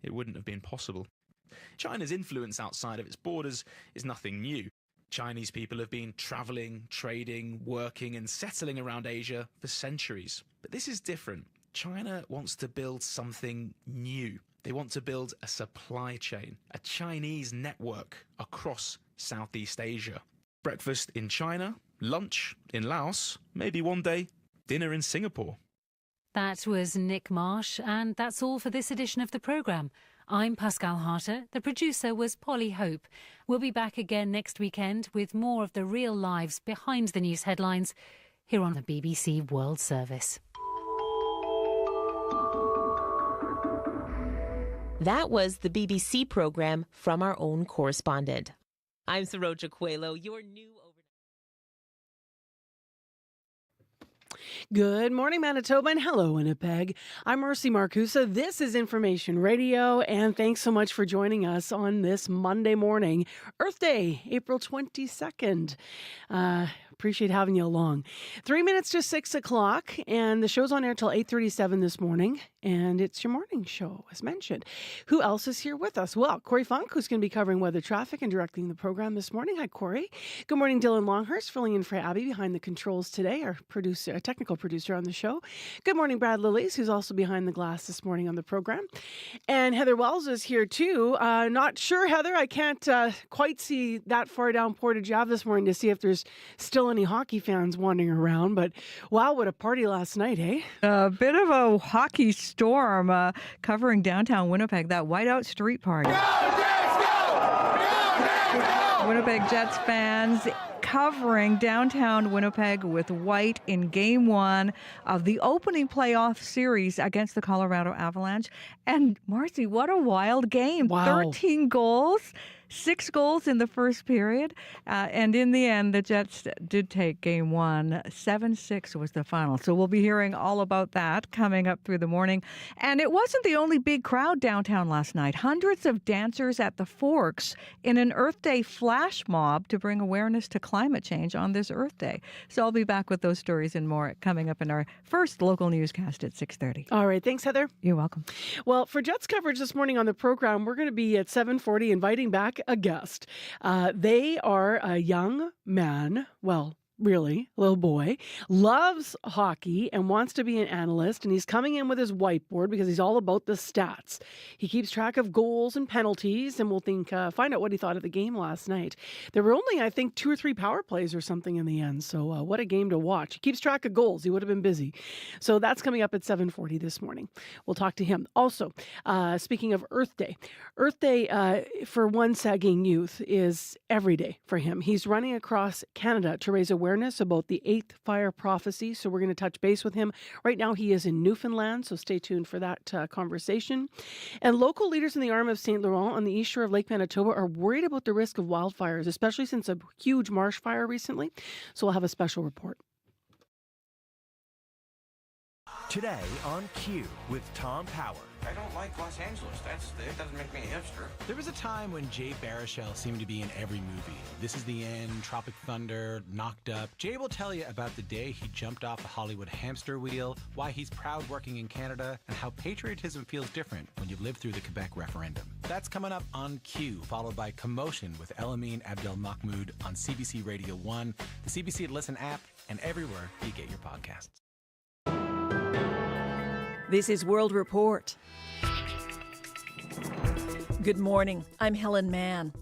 it wouldn't have been possible. China's influence outside of its borders is nothing new. Chinese people have been travelling, trading, working and settling around Asia for centuries. But this is different. China wants to build something new. They want to build a supply chain, a Chinese network across Southeast Asia. Breakfast in China, lunch in Laos, maybe one day, dinner in Singapore. That was Nick Marsh, and that's all for this edition of the programme. I'm Pascal Harter. The producer was Polly Hope. We'll be back again next weekend with more of the real lives behind the news headlines here on the BBC World Service. That was the BBC programme from our own correspondent. I'm Saroja Coelho, your new overnight. Good morning, Manitoba, and hello, Winnipeg. I'm Mercy Marcusa. This is Information Radio, and thanks so much for joining us on this Monday morning, Earth Day, April 22nd. Appreciate having you along. 3 minutes to 6 o'clock, and the show's on air till 8:37 this morning, and it's your morning show, as mentioned. Who else is here with us? Well, Corey Funk, who's going to be covering weather traffic and directing the program this morning. Hi, Corey. Good morning, Dylan Longhurst, filling in for Abby behind the controls today, our producer, technical producer on the show. Good morning, Brad Lillies, who's also behind the glass this morning on the program. And Heather Wells is here, too. Not sure, Heather, I can't quite see that far down Portage Ave this morning to see if there's still any hockey fans wandering around, but wow, what a party last night, eh? A bit of a hockey storm covering downtown Winnipeg, that whiteout street party. Go, Jets, go! Go, Jets, go! Winnipeg Jets fans covering downtown Winnipeg with white in Game 1 of the opening playoff series against the Colorado Avalanche. And Marcy, what a wild game. Wow. 13 goals. 6 goals in the first period. And in the end, the Jets did take Game 1. 7-6 was the final. So we'll be hearing all about that coming up through the morning. And it wasn't the only big crowd downtown last night. Hundreds of dancers at the Forks in an Earth Day flash mob to bring awareness to climate change on this Earth Day. So I'll be back with those stories and more coming up in our first local newscast at 6:30. All right. Thanks, Heather. You're welcome. Well, for Jets coverage this morning on the program, we're going to be at 7:40 inviting back a guest. They are a young man, well, really, little boy, loves hockey and wants to be an analyst, and he's coming in with his whiteboard because he's all about the stats. He keeps track of goals and penalties, and we'll find out what he thought of the game last night. There were only, I think, 2 or 3 power plays or something in the end, so what a game to watch. He keeps track of goals. He would have been busy. So that's coming up at 7:40 this morning. We'll talk to him. Also, speaking of Earth Day for one sagging youth is every day for him. He's running across Canada to raise awareness about the 8th fire prophecy. So we're going to touch base with him. Right now he is in Newfoundland, so stay tuned for that conversation. And local leaders in the arm of St. Laurent on the east shore of Lake Manitoba are worried about the risk of wildfires, especially since a huge marsh fire recently. So we'll have a special report. Today on Q with Tom Power. I don't like Los Angeles. It doesn't make me a hipster. There was a time when Jay Baruchel seemed to be in every movie. This Is the End, Tropic Thunder, Knocked Up. Jay will tell you about the day he jumped off the Hollywood hamster wheel, why he's proud working in Canada, and how patriotism feels different when you've lived through the Quebec referendum. That's coming up on Q, followed by Commotion with Elamine Abdel Mahmoud on CBC Radio 1, the CBC Listen app, and everywhere you get your podcasts. This is World Report. Good morning. I'm Helen Mann.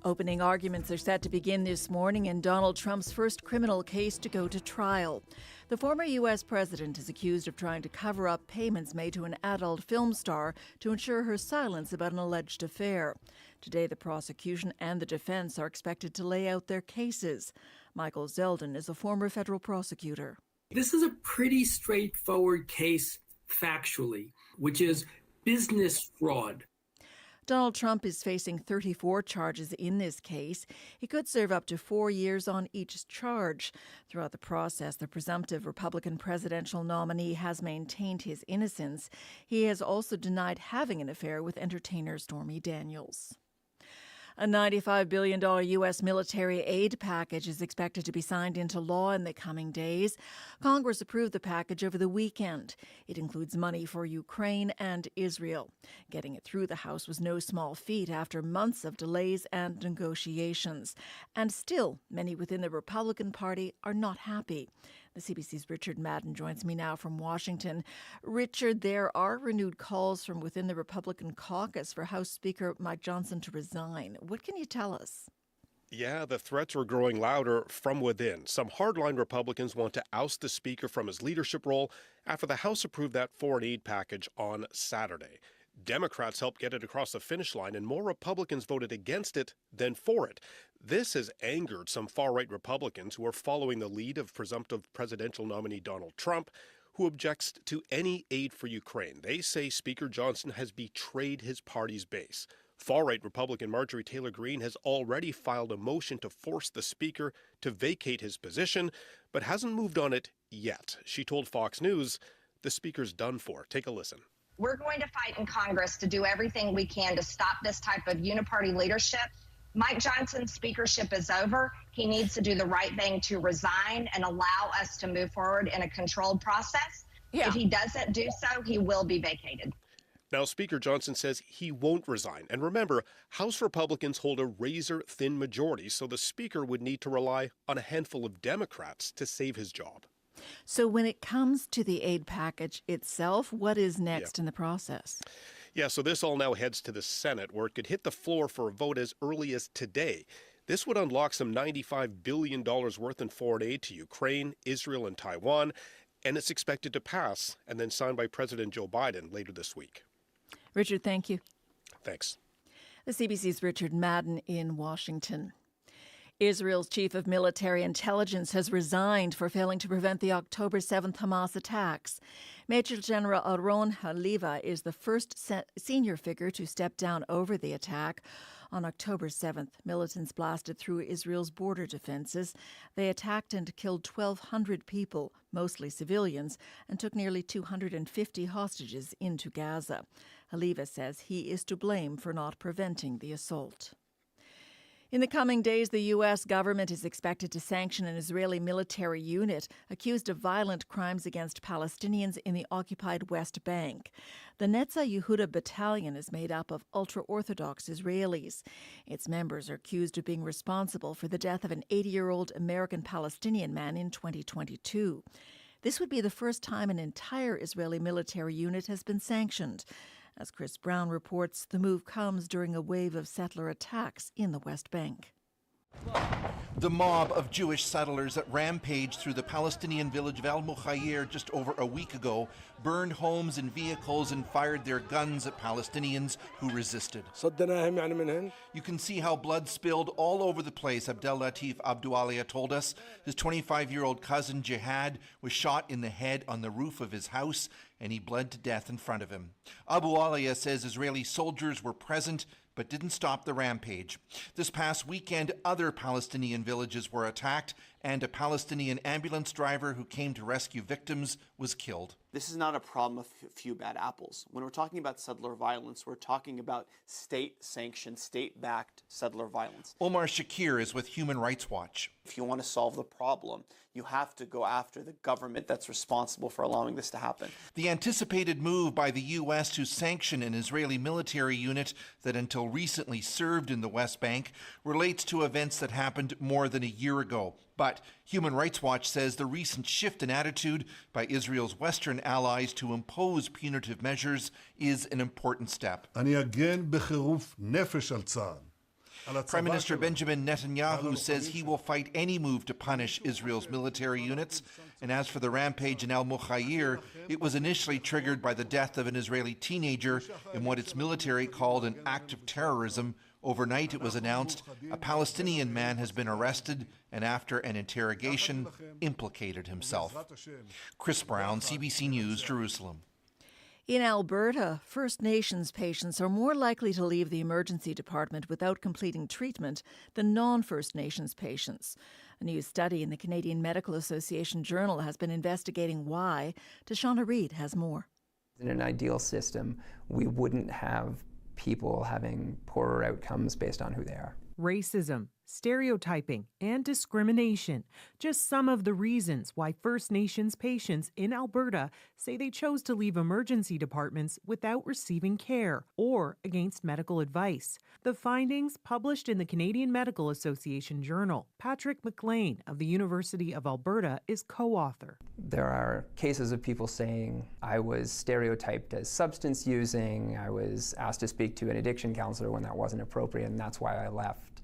Opening arguments are set to begin this morning in Donald Trump's first criminal case to go to trial. The former U.S. president is accused of trying to cover up payments made to an adult film star to ensure her silence about an alleged affair. Today, the prosecution and the defense are expected to lay out their cases. Michael Zeldin is a former federal prosecutor. This is a pretty straightforward case factually, which is business fraud. Donald Trump is facing 34 charges in this case. He could serve up to 4 years on each charge. Throughout the process, the presumptive Republican presidential nominee has maintained his innocence. He has also denied having an affair with entertainer Stormy Daniels. A $95 billion U.S. military aid package is expected to be signed into law in the coming days. Congress approved the package over the weekend. It includes money for Ukraine and Israel. Getting it through the House was no small feat after months of delays and negotiations. And still, many within the Republican Party are not happy. The CBC's Richard Madden joins me now from Washington. Richard, there are renewed calls from within the Republican caucus for House Speaker Mike Johnson to resign. What can you tell us? Yeah, the threats are growing louder from within. Some hardline Republicans want to oust the Speaker from his leadership role after the House approved that foreign aid package on Saturday. Democrats helped get it across the finish line, and more Republicans voted against it than for it. This has angered some far-right Republicans who are following the lead of presumptive presidential nominee Donald Trump, who objects to any aid for Ukraine. They say Speaker Johnson has betrayed his party's base. Far-right Republican Marjorie Taylor Greene has already filed a motion to force the Speaker to vacate his position, but hasn't moved on it yet. She told Fox News, the Speaker's done for. Take a listen. We're going to fight in Congress to do everything we can to stop this type of uniparty leadership. Mike Johnson's speakership is over. He needs to do the right thing to resign and allow us to move forward in a controlled process. If he doesn't do so, he will be vacated. Now, Speaker Johnson says he won't resign. And remember, House Republicans hold a razor-thin majority, so the Speaker would need to rely on a handful of Democrats to save his job. So when it comes to the aid package itself, what is next in the process? Yeah, so this all now heads to the Senate, where it could hit the floor for a vote as early as today. This would unlock some $95 billion worth in foreign aid to Ukraine, Israel, and Taiwan, and it's expected to pass and then signed by President Joe Biden later this week. Richard, thank you. Thanks. The CBC's Richard Madden in Washington. Israel's chief of military intelligence has resigned for failing to prevent the October 7th Hamas attacks. Major General Laurent is the first senior figure to step down over the attack. On October 7th, militants blasted through Israel's border defenses. They attacked and killed 1,200 people, mostly civilians, and took nearly 250 hostages into Gaza. Haliva says he is to blame for not preventing the assault. In the coming days, the U.S. government is expected to sanction an Israeli military unit accused of violent crimes against Palestinians in the occupied West Bank. The Netza Yehuda Battalion is made up of ultra-Orthodox Israelis. Its members are accused of being responsible for the death of an 80-year-old American-Palestinian man in 2022. This would be the first time an entire Israeli military unit has been sanctioned. As Chris Brown reports, the move comes during a wave of settler attacks in the West Bank. The mob of Jewish settlers that rampaged through the Palestinian village of Al-Mukhayir just over a week ago burned homes and vehicles and fired their guns at Palestinians who resisted. You can see how blood spilled all over the place, Abdel Latif Abdoualia told us. His 25-year-old cousin Jihad was shot in the head on the roof of his house, and he bled to death in front of him. Abu Alia says Israeli soldiers were present but didn't stop the rampage. This past weekend, other Palestinian villages were attacked, and a Palestinian ambulance driver who came to rescue victims was killed. This is not a problem of a few bad apples. When we're talking about settler violence, we're talking about state-sanctioned, state-backed settler violence. Omar Shakir is with Human Rights Watch. If you want to solve the problem, you have to go after the government that's responsible for allowing this to happen. The anticipated move by the U.S. to sanction an Israeli military unit that until recently served in the West Bank relates to events that happened more than a year ago. But Human Rights Watch says the recent shift in attitude by Israel's Western allies to impose punitive measures is an important step. Prime Minister Benjamin Netanyahu says he will fight any move to punish Israel's military units. And as for the rampage in Al-Mukhayir, it was initially triggered by the death of an Israeli teenager in what its military called an act of terrorism. Overnight, it was announced a Palestinian man has been arrested and after an interrogation, implicated himself. Chris Brown, CBC News, Jerusalem. In Alberta, First Nations patients are more likely to leave the emergency department without completing treatment than non-First Nations patients. A new study in the Canadian Medical Association Journal has been investigating why. Tashana Reid has more. In an ideal system, we wouldn't have people having poorer outcomes based on who they are. Racism, stereotyping, and discrimination. Just some of the reasons why First Nations patients in Alberta say they chose to leave emergency departments without receiving care or against medical advice. The findings published in the Canadian Medical Association Journal. Patrick McLean of the University of Alberta is co-author. There are cases of people saying, I was stereotyped as substance using, I was asked to speak to an addiction counselor when that wasn't appropriate, and that's why I left.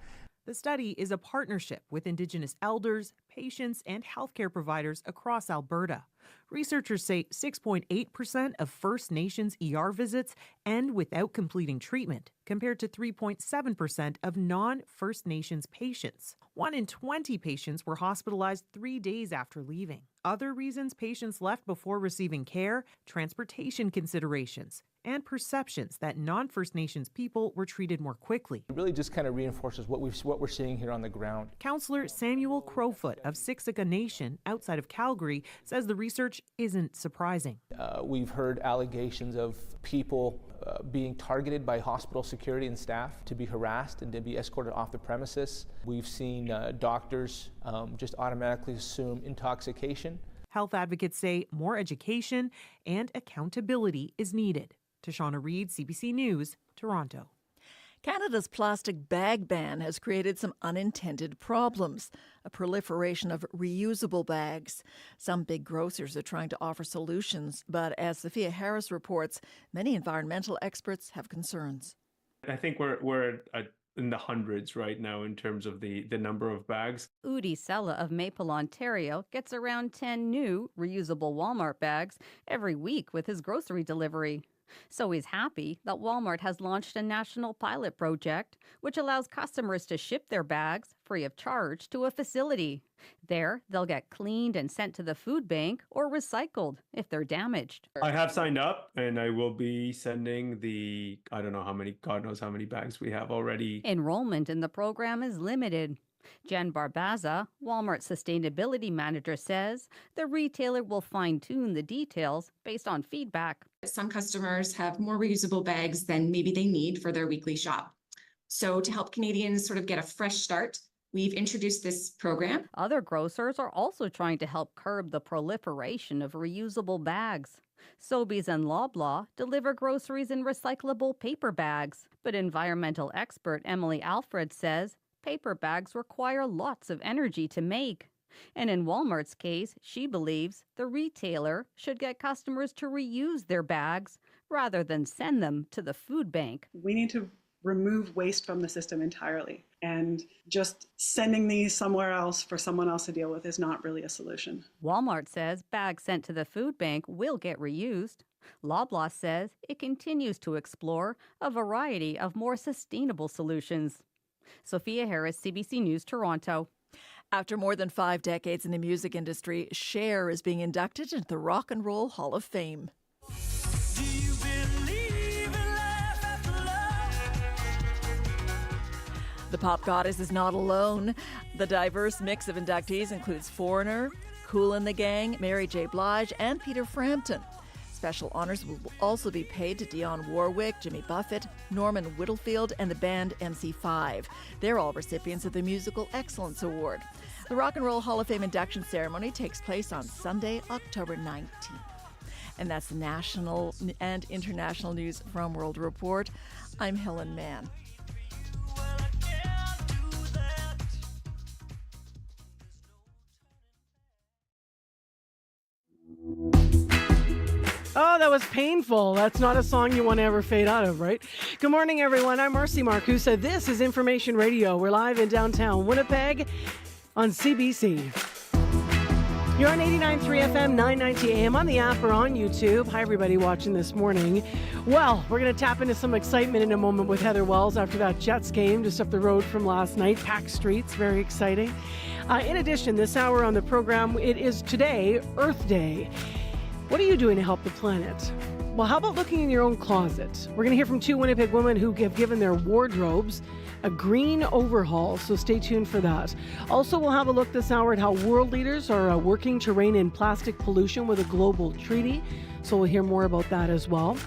The study is a partnership with Indigenous elders, patients, and healthcare providers across Alberta. Researchers say 6.8% of First Nations ER visits end without completing treatment, compared to 3.7% of non-First Nations patients. 1 in 20 patients were hospitalized 3 days after leaving. Other reasons patients left before receiving care: transportation considerations and perceptions that non-First Nations people were treated more quickly. It really just kind of reinforces what we're seeing here on the ground. Councillor Samuel Crowfoot of Siksika Nation, outside of Calgary, says the research isn't surprising. We've heard allegations of people being targeted by hospital security and staff to be harassed and to be escorted off the premises. We've seen doctors just automatically assume intoxication. Health advocates say more education and accountability is needed. Tashana Reid, CBC News, Toronto. Canada's plastic bag ban has created some unintended problems, a proliferation of reusable bags. Some big grocers are trying to offer solutions, but as Sophia Harris reports, many environmental experts have concerns. I think we're in the hundreds right now in terms of the number of bags. Udi Sella of Maple, Ontario gets around 10 new reusable Walmart bags every week with his grocery delivery. So he's happy that Walmart has launched a national pilot project which allows customers to ship their bags free of charge to a facility. There, they'll get cleaned and sent to the food bank or recycled if they're damaged. I have signed up and I will be sending God knows how many bags we have already. Enrollment in the program is limited. Jen Barbaza, Walmart's sustainability manager, says the retailer will fine-tune the details based on feedback. Some customers have more reusable bags than maybe they need for their weekly shop. So to help Canadians sort of get a fresh start, we've introduced this program. Other grocers are also trying to help curb the proliferation of reusable bags. Sobeys and Loblaw deliver groceries in recyclable paper bags. But environmental expert Emily Alfred says paper bags require lots of energy to make. And in Walmart's case, she believes the retailer should get customers to reuse their bags rather than send them to the food bank. We need to remove waste from the system entirely. And just sending these somewhere else for someone else to deal with is not really a solution. Walmart says bags sent to the food bank will get reused. Loblaw says it continues to explore a variety of more sustainable solutions. Sophia Harris, CBC News, Toronto. After more than 5 decades in the music industry, Cher is being inducted into the Rock and Roll Hall of Fame. The pop goddess is not alone. The diverse mix of inductees includes Foreigner, Kool and the Gang, Mary J. Blige, and Peter Frampton. Special honors will also be paid to Dionne Warwick, Jimmy Buffett, Norman Whittlefield, and the band MC5. They're all recipients of the Musical Excellence Award. The Rock and Roll Hall of Fame induction ceremony takes place on Sunday, October 19th. And that's the national and international news from World Report. I'm Helen Mann. Oh, that was painful. That's not a song you want to ever fade out of, right? Good morning, everyone. I'm Marcy Marcusa. This is Information Radio. We're live in downtown Winnipeg on CBC. You're on 89.3 FM, 990 AM on the app or on YouTube. Hi, everybody watching this morning. Well, we're going to tap into some excitement in a moment with Heather Wells after that Jets game just up the road from last night. Packed streets, very exciting. In addition, this hour on the program, it is today Earth Day. What are you doing to help the planet? Well, how about looking in your own closet? We're going to hear from 2 Winnipeg women who have given their wardrobes a green overhaul, so stay tuned for that. Also, we'll have a look this hour at how world leaders are working to rein in plastic pollution with a global treaty, so we'll hear more about that as well.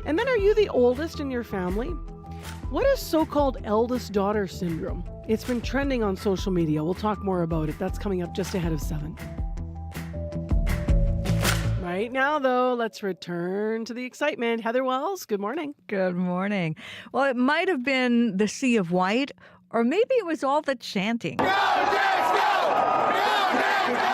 And then, are you the oldest in your family? What is so-called eldest daughter syndrome? It's been trending on social media. We'll talk more about it. That's coming up just ahead of 7. Right now, though, let's return to the excitement. Heather Wells, good morning. Good morning. Well, it might have been the Sea of White, or maybe it was all the chanting.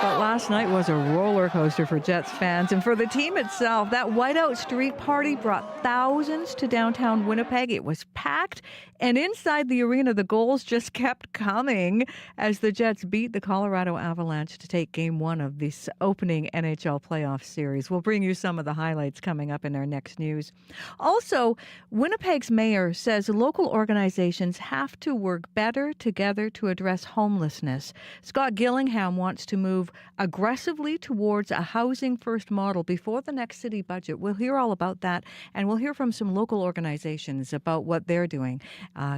But last night was a roller coaster for Jets fans, and for the team itself, that whiteout street party brought thousands to downtown Winnipeg. It was packed, and inside the arena, the goals just kept coming as the Jets beat the Colorado Avalanche to take Game 1 of this opening NHL playoff series. We'll bring you some of the highlights coming up in our next news. Also, Winnipeg's mayor says local organizations have to work better together to address homelessness. Scott Gillingham wants to move aggressively towards a housing-first model before the next city budget. We'll hear all about that, and we'll hear from some local organizations about what they're doing.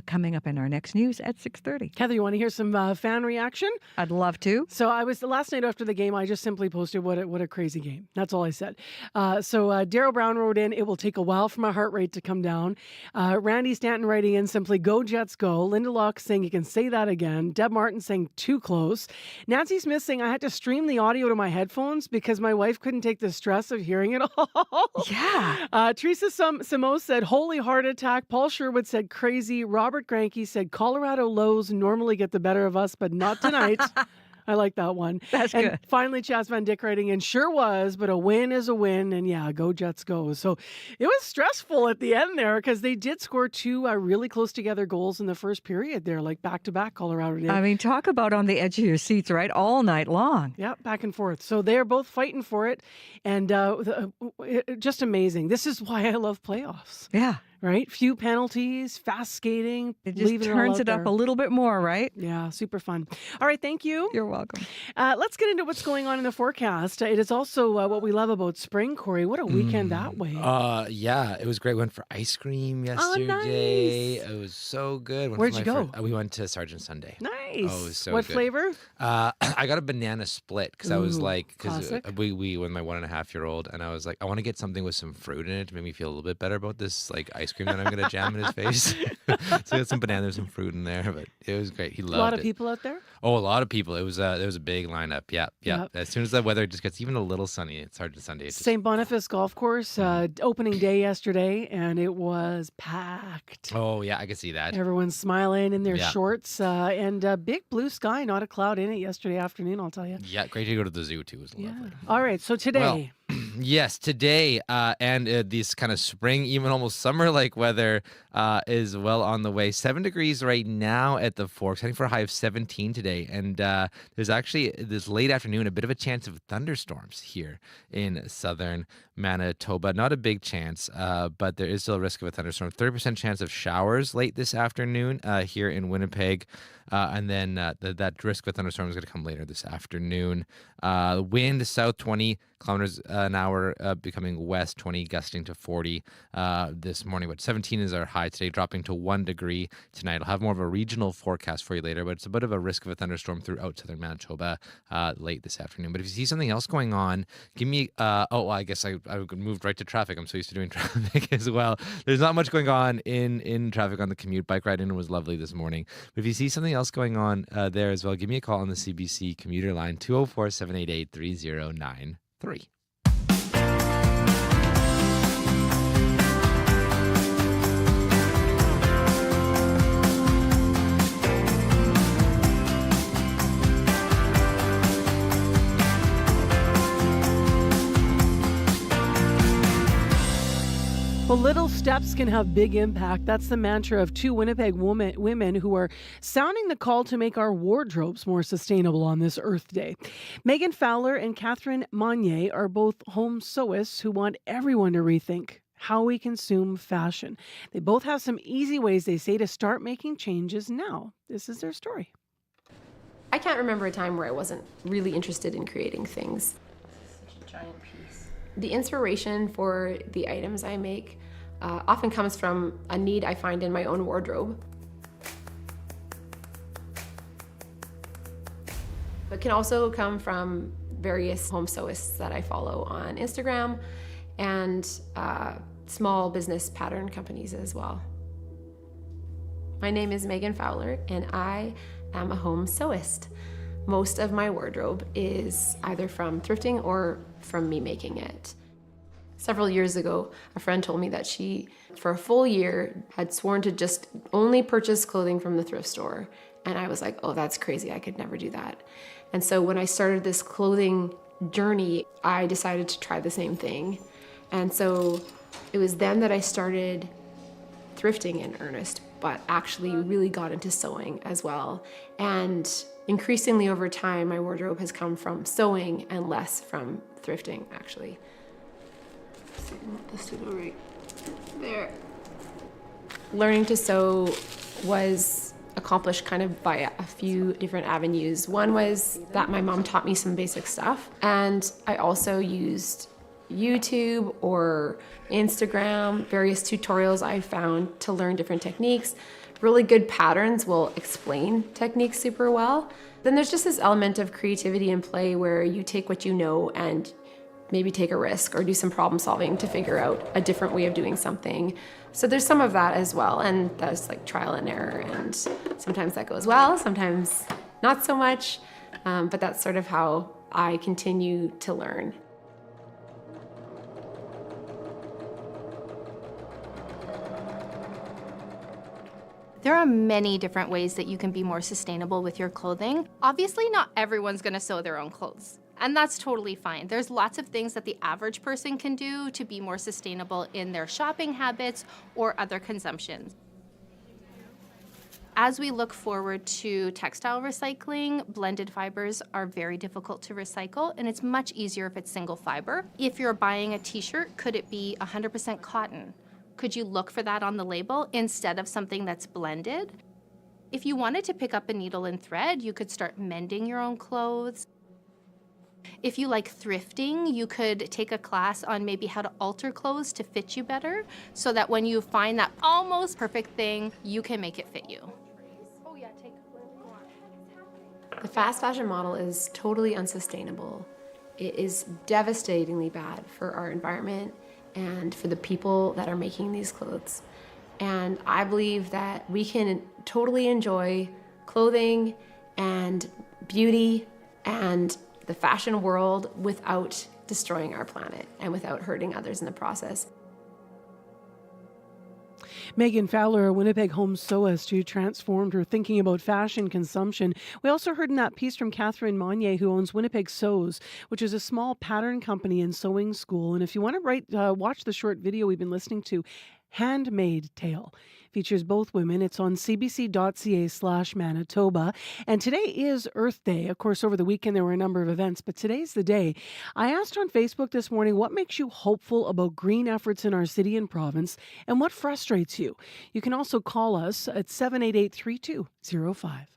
Coming up in our next news at 6:30. Heather, you want to hear some fan reaction? I'd love to. So last night after the game, I just simply posted what a crazy game. That's all I said. Daryl Brown wrote in, it will take a while for my heart rate to come down. Randy Stanton writing in simply, go Jets go. Linda Locke saying you can say that again. Deb Martin saying too close. Nancy Smith saying I had to stream the audio to my headphones because my wife couldn't take the stress of hearing it all. Yeah. Teresa Simo said holy heart attack. Paul Sherwood said crazy. Robert Granke said Colorado lows normally get the better of us, but not tonight. I like that one. That's and good. Finally, Chaz Van Dyck writing in, sure was, but a win is a win. And yeah, go Jets go. So it was stressful at the end there because they did score 2 really close together goals in the first period there, like back-to-back Colorado did. I mean, talk about on the edge of your seats, right? All night long. Yeah, back and forth. So they're both fighting for it. And just amazing. This is why I love playoffs. Yeah. Right? Few penalties, fast skating. It just turns it up a little bit more, right? Yeah, super fun. All right, thank you. You're welcome. Let's get into what's going on in the forecast. It is also what we love about spring, Corey. What a weekend that way. Yeah, it was great. We went for ice cream yesterday. Nice. It was so good. Where'd you go? We went to Sergeant Sunday. Nice. Oh, it was so what good. flavor? I got a banana split because I was like, because classic. we with my 1.5-year-old, and I was like, I want to get something with some fruit in it to make me feel a little bit better about this like ice cream that I'm gonna jam in his face. So he had some bananas and fruit in there, but it was great. He loved it. A lot of people out there? Oh, a lot of people. It was there was a big lineup. Yeah. Yep. As soon as the weather just gets even a little sunny, it's Sergeant Sunday. St. Boniface Golf Course, opening day yesterday, and it was packed. Oh, yeah, I can see that. Everyone's smiling in their shorts, and big blue sky, not a cloud in it yesterday afternoon, I'll tell you. Yeah, great to go to the zoo, too. It was lovely. All right, so today... Yes, today and this kind of spring, even almost summer-like weather is well on the way. 7 degrees right now at the Forks, heading for a high of 17 today. And there's actually this late afternoon a bit of a chance of thunderstorms here in southern Manitoba. Not a big chance, but there is still a risk of a thunderstorm. 30% chance of showers late this afternoon here in Winnipeg. And then that risk of a thunderstorm is going to come later this afternoon. Wind south 20 kilometers an hour, becoming west 20, gusting to 40 this morning. But 17 is our high today, dropping to 1 degree tonight. I'll have more of a regional forecast for you later, but it's a bit of a risk of a thunderstorm throughout southern Manitoba late this afternoon. But if you see something else going on, give me, I guess I moved right to traffic. I'm so used to doing traffic as well. There's not much going on in traffic on the commute. Bike ride in was lovely this morning. But if you see something else going on there as well, give me a call on the CBC commuter line, 204-788-3093. Well, little steps can have big impact. That's the mantra of 2 Winnipeg women who are sounding the call to make our wardrobes more sustainable on this Earth Day. Megan Fowler and Catherine Monnier are both home sewists who want everyone to rethink how we consume fashion. They both have some easy ways, they say, to start making changes now. This is their story. I can't remember a time where I wasn't really interested in creating things. Such a giant piece. The inspiration for the items I make often comes from a need I find in my own wardrobe, but can also come from various home sewists that I follow on Instagram and small business pattern companies as well. My name is Megan Fowler, and I am a home sewist. Most of my wardrobe is either from thrifting or from me making it. Several years ago, a friend told me that she, for a full year, had sworn to just only purchase clothing from the thrift store. And I was like, oh, that's crazy. I could never do that. And so when I started this clothing journey, I decided to try the same thing. And so it was then that I started thrifting in earnest, but actually really got into sewing as well. And increasingly over time, my wardrobe has come from sewing and less from thrifting, actually. Let's see, this to go right there. Learning to sew was accomplished kind of by a few different avenues. One was that my mom taught me some basic stuff, and I also used YouTube or Instagram, various tutorials I found to learn different techniques. Really good patterns will explain techniques super well. Then there's just this element of creativity and play where you take what you know and maybe take a risk or do some problem solving to figure out a different way of doing something. So there's some of that as well, and that's like trial and error, and sometimes that goes well, sometimes not so much, but that's sort of how I continue to learn. There are many different ways that you can be more sustainable with your clothing. Obviously, not everyone's gonna sew their own clothes, and that's totally fine. There's lots of things that the average person can do to be more sustainable in their shopping habits or other consumptions. As we look forward to textile recycling, blended fibers are very difficult to recycle, and it's much easier if it's single fiber. If you're buying a t-shirt, could it be 100% cotton? Could you look for that on the label instead of something that's blended? If you wanted to pick up a needle and thread, you could start mending your own clothes. If you like thrifting, you could take a class on maybe how to alter clothes to fit you better, so that when you find that almost perfect thing, you can make it fit you. The fast fashion model is totally unsustainable. It is devastatingly bad for our environment and for the people that are making these clothes. And I believe that we can totally enjoy clothing and beauty and the fashion world without destroying our planet and without hurting others in the process. Megan Fowler, a Winnipeg home sewist who transformed her thinking about fashion consumption. We also heard in that piece from Catherine Monnier, who owns Winnipeg Sews, which is a small pattern company and sewing school. And if you want to watch the short video we've been listening to, Handmade Tale. Features both women. It's on cbc.ca/Manitoba. And today is Earth Day. Of course, over the weekend there were a number of events, but today's the day. I asked on Facebook this morning, what makes you hopeful about green efforts in our city and province, and what frustrates you? You can also call us at 788-3205.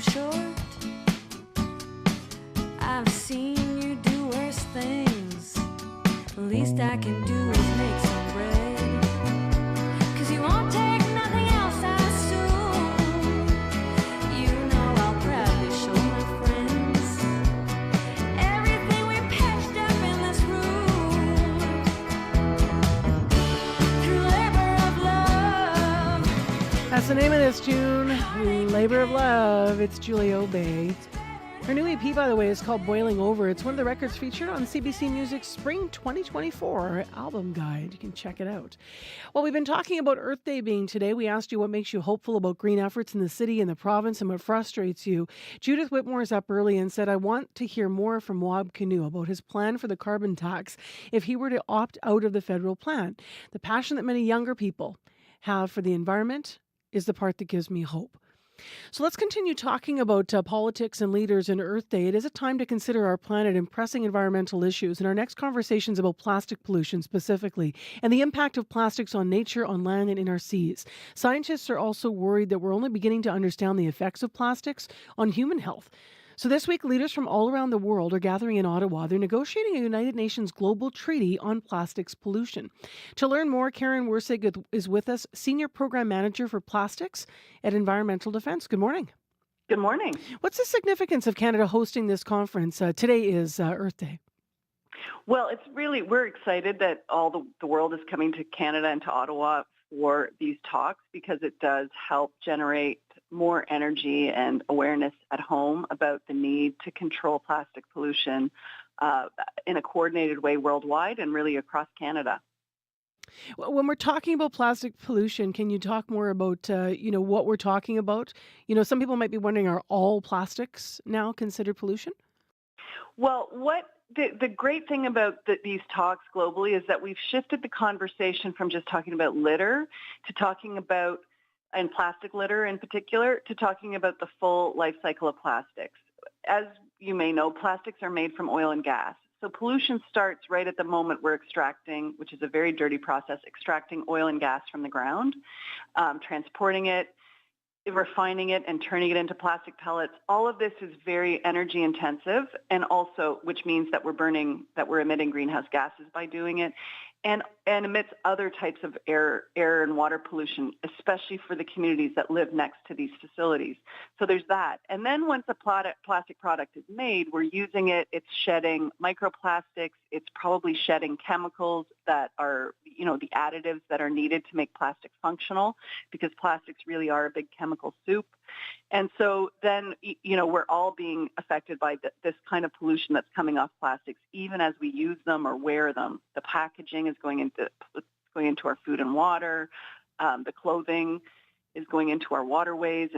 too short. I've seen you do worse things. The least I can do is make some bread. 'Cause you won't take nothing else, I assume. You know I'll proudly show my friends everything we patched up in this room. Through labor of love. That's the name of this tune, Labor of Love. It's Julie Obey. Her new EP, by the way, is called Boiling Over. It's one of the records featured on CBC Music's Spring 2024 album guide. You can check it out. Well, we've been talking about Earth Day being today. We asked you what makes you hopeful about green efforts in the city and the province and what frustrates you. Judith Whitmore is up early and said, I want to hear more from Wab Canoe about his plan for the carbon tax if he were to opt out of the federal plan. The passion that many younger people have for the environment is the part that gives me hope. So let's continue talking about politics and leaders in Earth Day. It is a time to consider our planet and pressing environmental issues. And our next conversation is about plastic pollution specifically and the impact of plastics on nature, on land, and in our seas. Scientists are also worried that we're only beginning to understand the effects of plastics on human health. So this week, leaders from all around the world are gathering in Ottawa. They're negotiating a United Nations global treaty on plastics pollution. To learn more, Karen Wersig is with us, Senior Program Manager for Plastics at Environmental Defence. Good morning. Good morning. What's the significance of Canada hosting this conference? Today is Earth Day. Well, we're excited that all the world is coming to Canada and to Ottawa for these talks because it does help generate more energy and awareness at home about the need to control plastic pollution in a coordinated way worldwide and really across Canada. When we're talking about plastic pollution, can you talk more about, what we're talking about? Some people might be wondering, are all plastics now considered pollution? Well, the great thing about these talks globally is that we've shifted the conversation from just talking about litter to talking about, and plastic litter in particular, to talking about the full life cycle of plastics. As you may know, plastics are made from oil and gas. So pollution starts right at the moment we're extracting, which is a very dirty process, extracting oil and gas from the ground, transporting it, refining it, and turning it into plastic pellets. All of this is very energy intensive, and also, which means that we're emitting greenhouse gases by doing it, and emits other types of air and water pollution, especially for the communities that live next to these facilities. So there's that. And then once a plastic product is made, we're using it, it's shedding microplastics, it's probably shedding chemicals that are, the additives that are needed to make plastic functional, because plastics really are a big chemical soup. And so then, we're all being affected by this kind of pollution that's coming off plastics, even as we use them or wear them. The packaging is going into our food and water. The clothing is going into our waterways.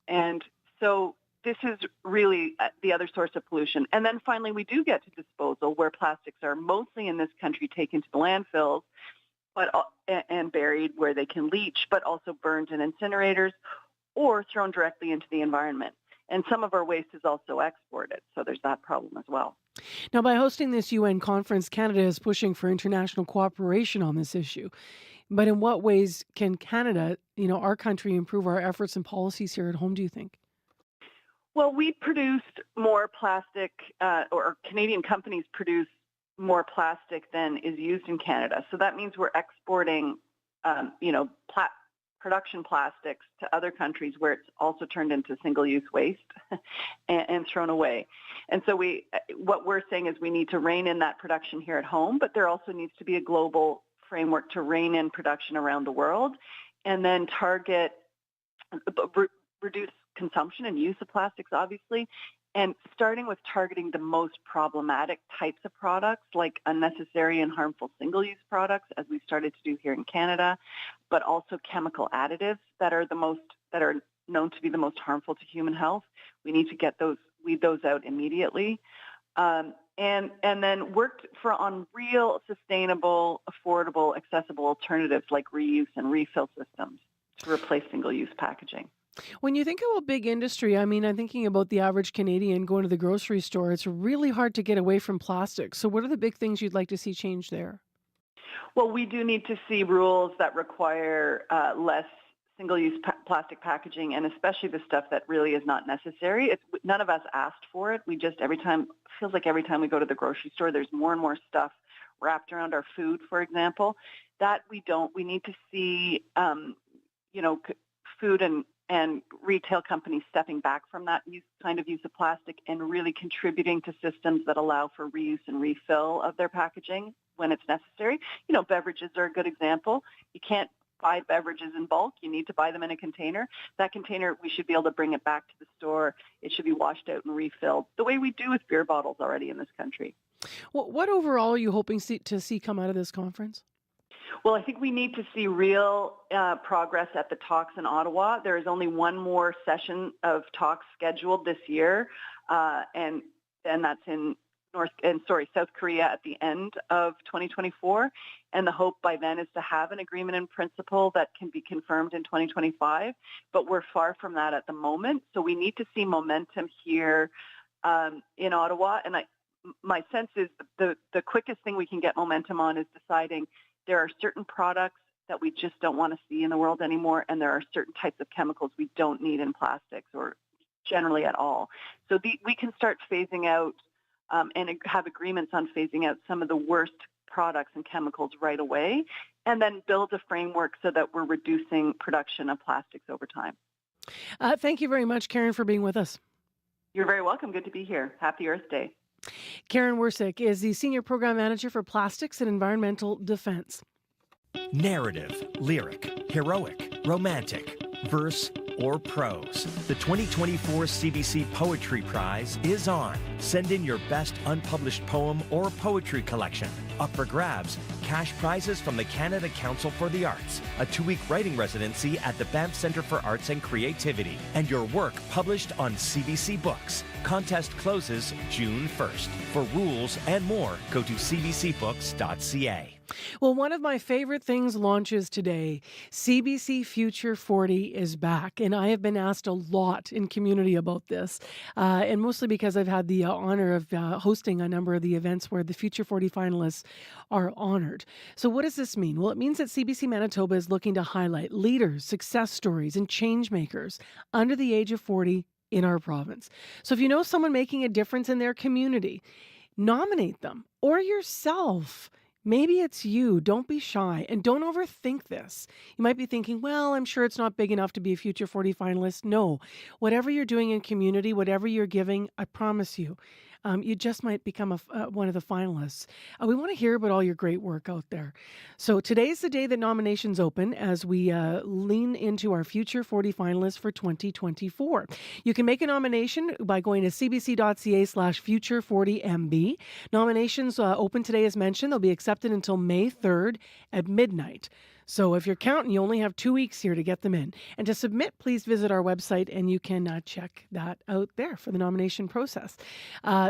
And so this is really the other source of pollution. And then finally, we do get to disposal, where plastics are mostly in this country taken to the landfills, and buried where they can leach, but also burned in incinerators or thrown directly into the environment. And some of our waste is also exported, so there's that problem as well. Now, by hosting this UN conference, Canada is pushing for international cooperation on this issue. But in what ways can Canada, our country, improve our efforts and policies here at home, do you think? Well, we produced more plastic, or Canadian companies produce more plastic than is used in Canada. So that means we're exporting, production plastics to other countries where it's also turned into single-use waste and thrown away. And so what we're saying is we need to rein in that production here at home, but there also needs to be a global framework to rein in production around the world, and then reduce consumption and use of plastics, obviously, and starting with targeting the most problematic types of products, like unnecessary and harmful single-use products, as we started to do here in Canada, but also chemical additives that are known to be the most harmful to human health. We need to weed those out immediately, and then work on real, sustainable, affordable, accessible alternatives like reuse and refill systems to replace single-use packaging. When you think about big industry, I'm thinking about the average Canadian going to the grocery store. It's really hard to get away from plastic. So what are the big things you'd like to see change there? Well, we do need to see rules that require less single-use plastic packaging, and especially the stuff that really is not necessary. None of us asked for it. We just feels like every time we go to the grocery store, there's more and more stuff wrapped around our food, for example. That we need to see, food and retail companies stepping back from that kind of use of plastic and really contributing to systems that allow for reuse and refill of their packaging when it's necessary. Beverages are a good example. You can't buy beverages in bulk. You need to buy them in a container. That container, we should be able to bring it back to the store. It should be washed out and refilled the way we do with beer bottles already in this country. What overall are you hoping to see come out of this conference? Well, I think we need to see real progress at the talks in Ottawa. There is only one more session of talks scheduled this year, and that's in South Korea at the end of 2024. And the hope by then is to have an agreement in principle that can be confirmed in 2025. But we're far from that at the moment. So we need to see momentum here in Ottawa. And my sense is the quickest thing we can get momentum on is deciding there are certain products that we just don't want to see in the world anymore, and there are certain types of chemicals we don't need in plastics or generally at all. So we can start phasing out and have agreements on phasing out some of the worst products and chemicals right away, and then build a framework so that we're reducing production of plastics over time. Thank you very much, Karen, for being with us. You're very welcome. Good to be here. Happy Earth Day. Karen Wersick is the Senior Program Manager for Plastics and Environmental Defense. Narrative, lyric, heroic, romantic, verse, or prose. The 2024 CBC Poetry Prize is on. Send in your best unpublished poem or poetry collection. Up for grabs, cash prizes from the Canada Council for the Arts, a 2-week writing residency at the Banff Centre for Arts and Creativity, and your work published on CBC Books. Contest closes June 1st. For rules and more, go to cbcbooks.ca. Well, one of my favorite things launches today. CBC Future 40 is back, and I have been asked a lot in community about this, and mostly because I've had the honor of hosting a number of the events where the Future 40 finalists are honored. So what does this mean? Well, it means that CBC Manitoba is looking to highlight leaders, success stories, and change makers under the age of 40 in our province. So if you know someone making a difference in their community, nominate them, or yourself. Maybe it's you. Don't be shy and don't overthink this. You might be thinking, well, I'm sure it's not big enough to be a Future 40 finalist. No, whatever you're doing in community, whatever you're giving, I promise you, you just might become one of the finalists. We want to hear about all your great work out there. So today's the day that nominations open as we lean into our Future 40 finalists for 2024. You can make a nomination by going to cbc.ca/future40mb. Nominations open today as mentioned. They'll be accepted until May 3rd at midnight. So if you're counting, you only have 2 weeks here to get them in. And to submit, please visit our website and you can check that out there for the nomination process.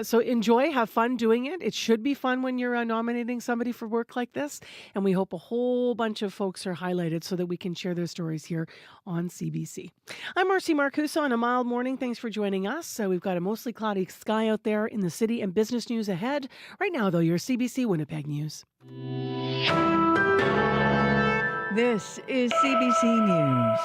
So enjoy, have fun doing it. It should be fun when you're nominating somebody for work like this. And we hope a whole bunch of folks are highlighted so that we can share their stories here on CBC. I'm Marcy Marcusa on a mild morning. Thanks for joining us. So we've got a mostly cloudy sky out there in the city and business news ahead. Right now, though, your CBC Winnipeg News. This is CBC News.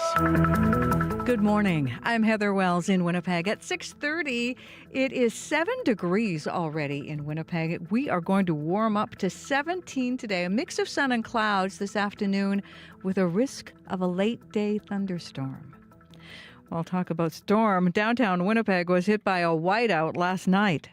Good morning. I'm Heather Wells in Winnipeg. At 6:30, it is 7 degrees already in Winnipeg. We are going to warm up to 17 today. A mix of sun and clouds this afternoon with a risk of a late-day thunderstorm. I'll talk about storm. Downtown Winnipeg was hit by a whiteout last night.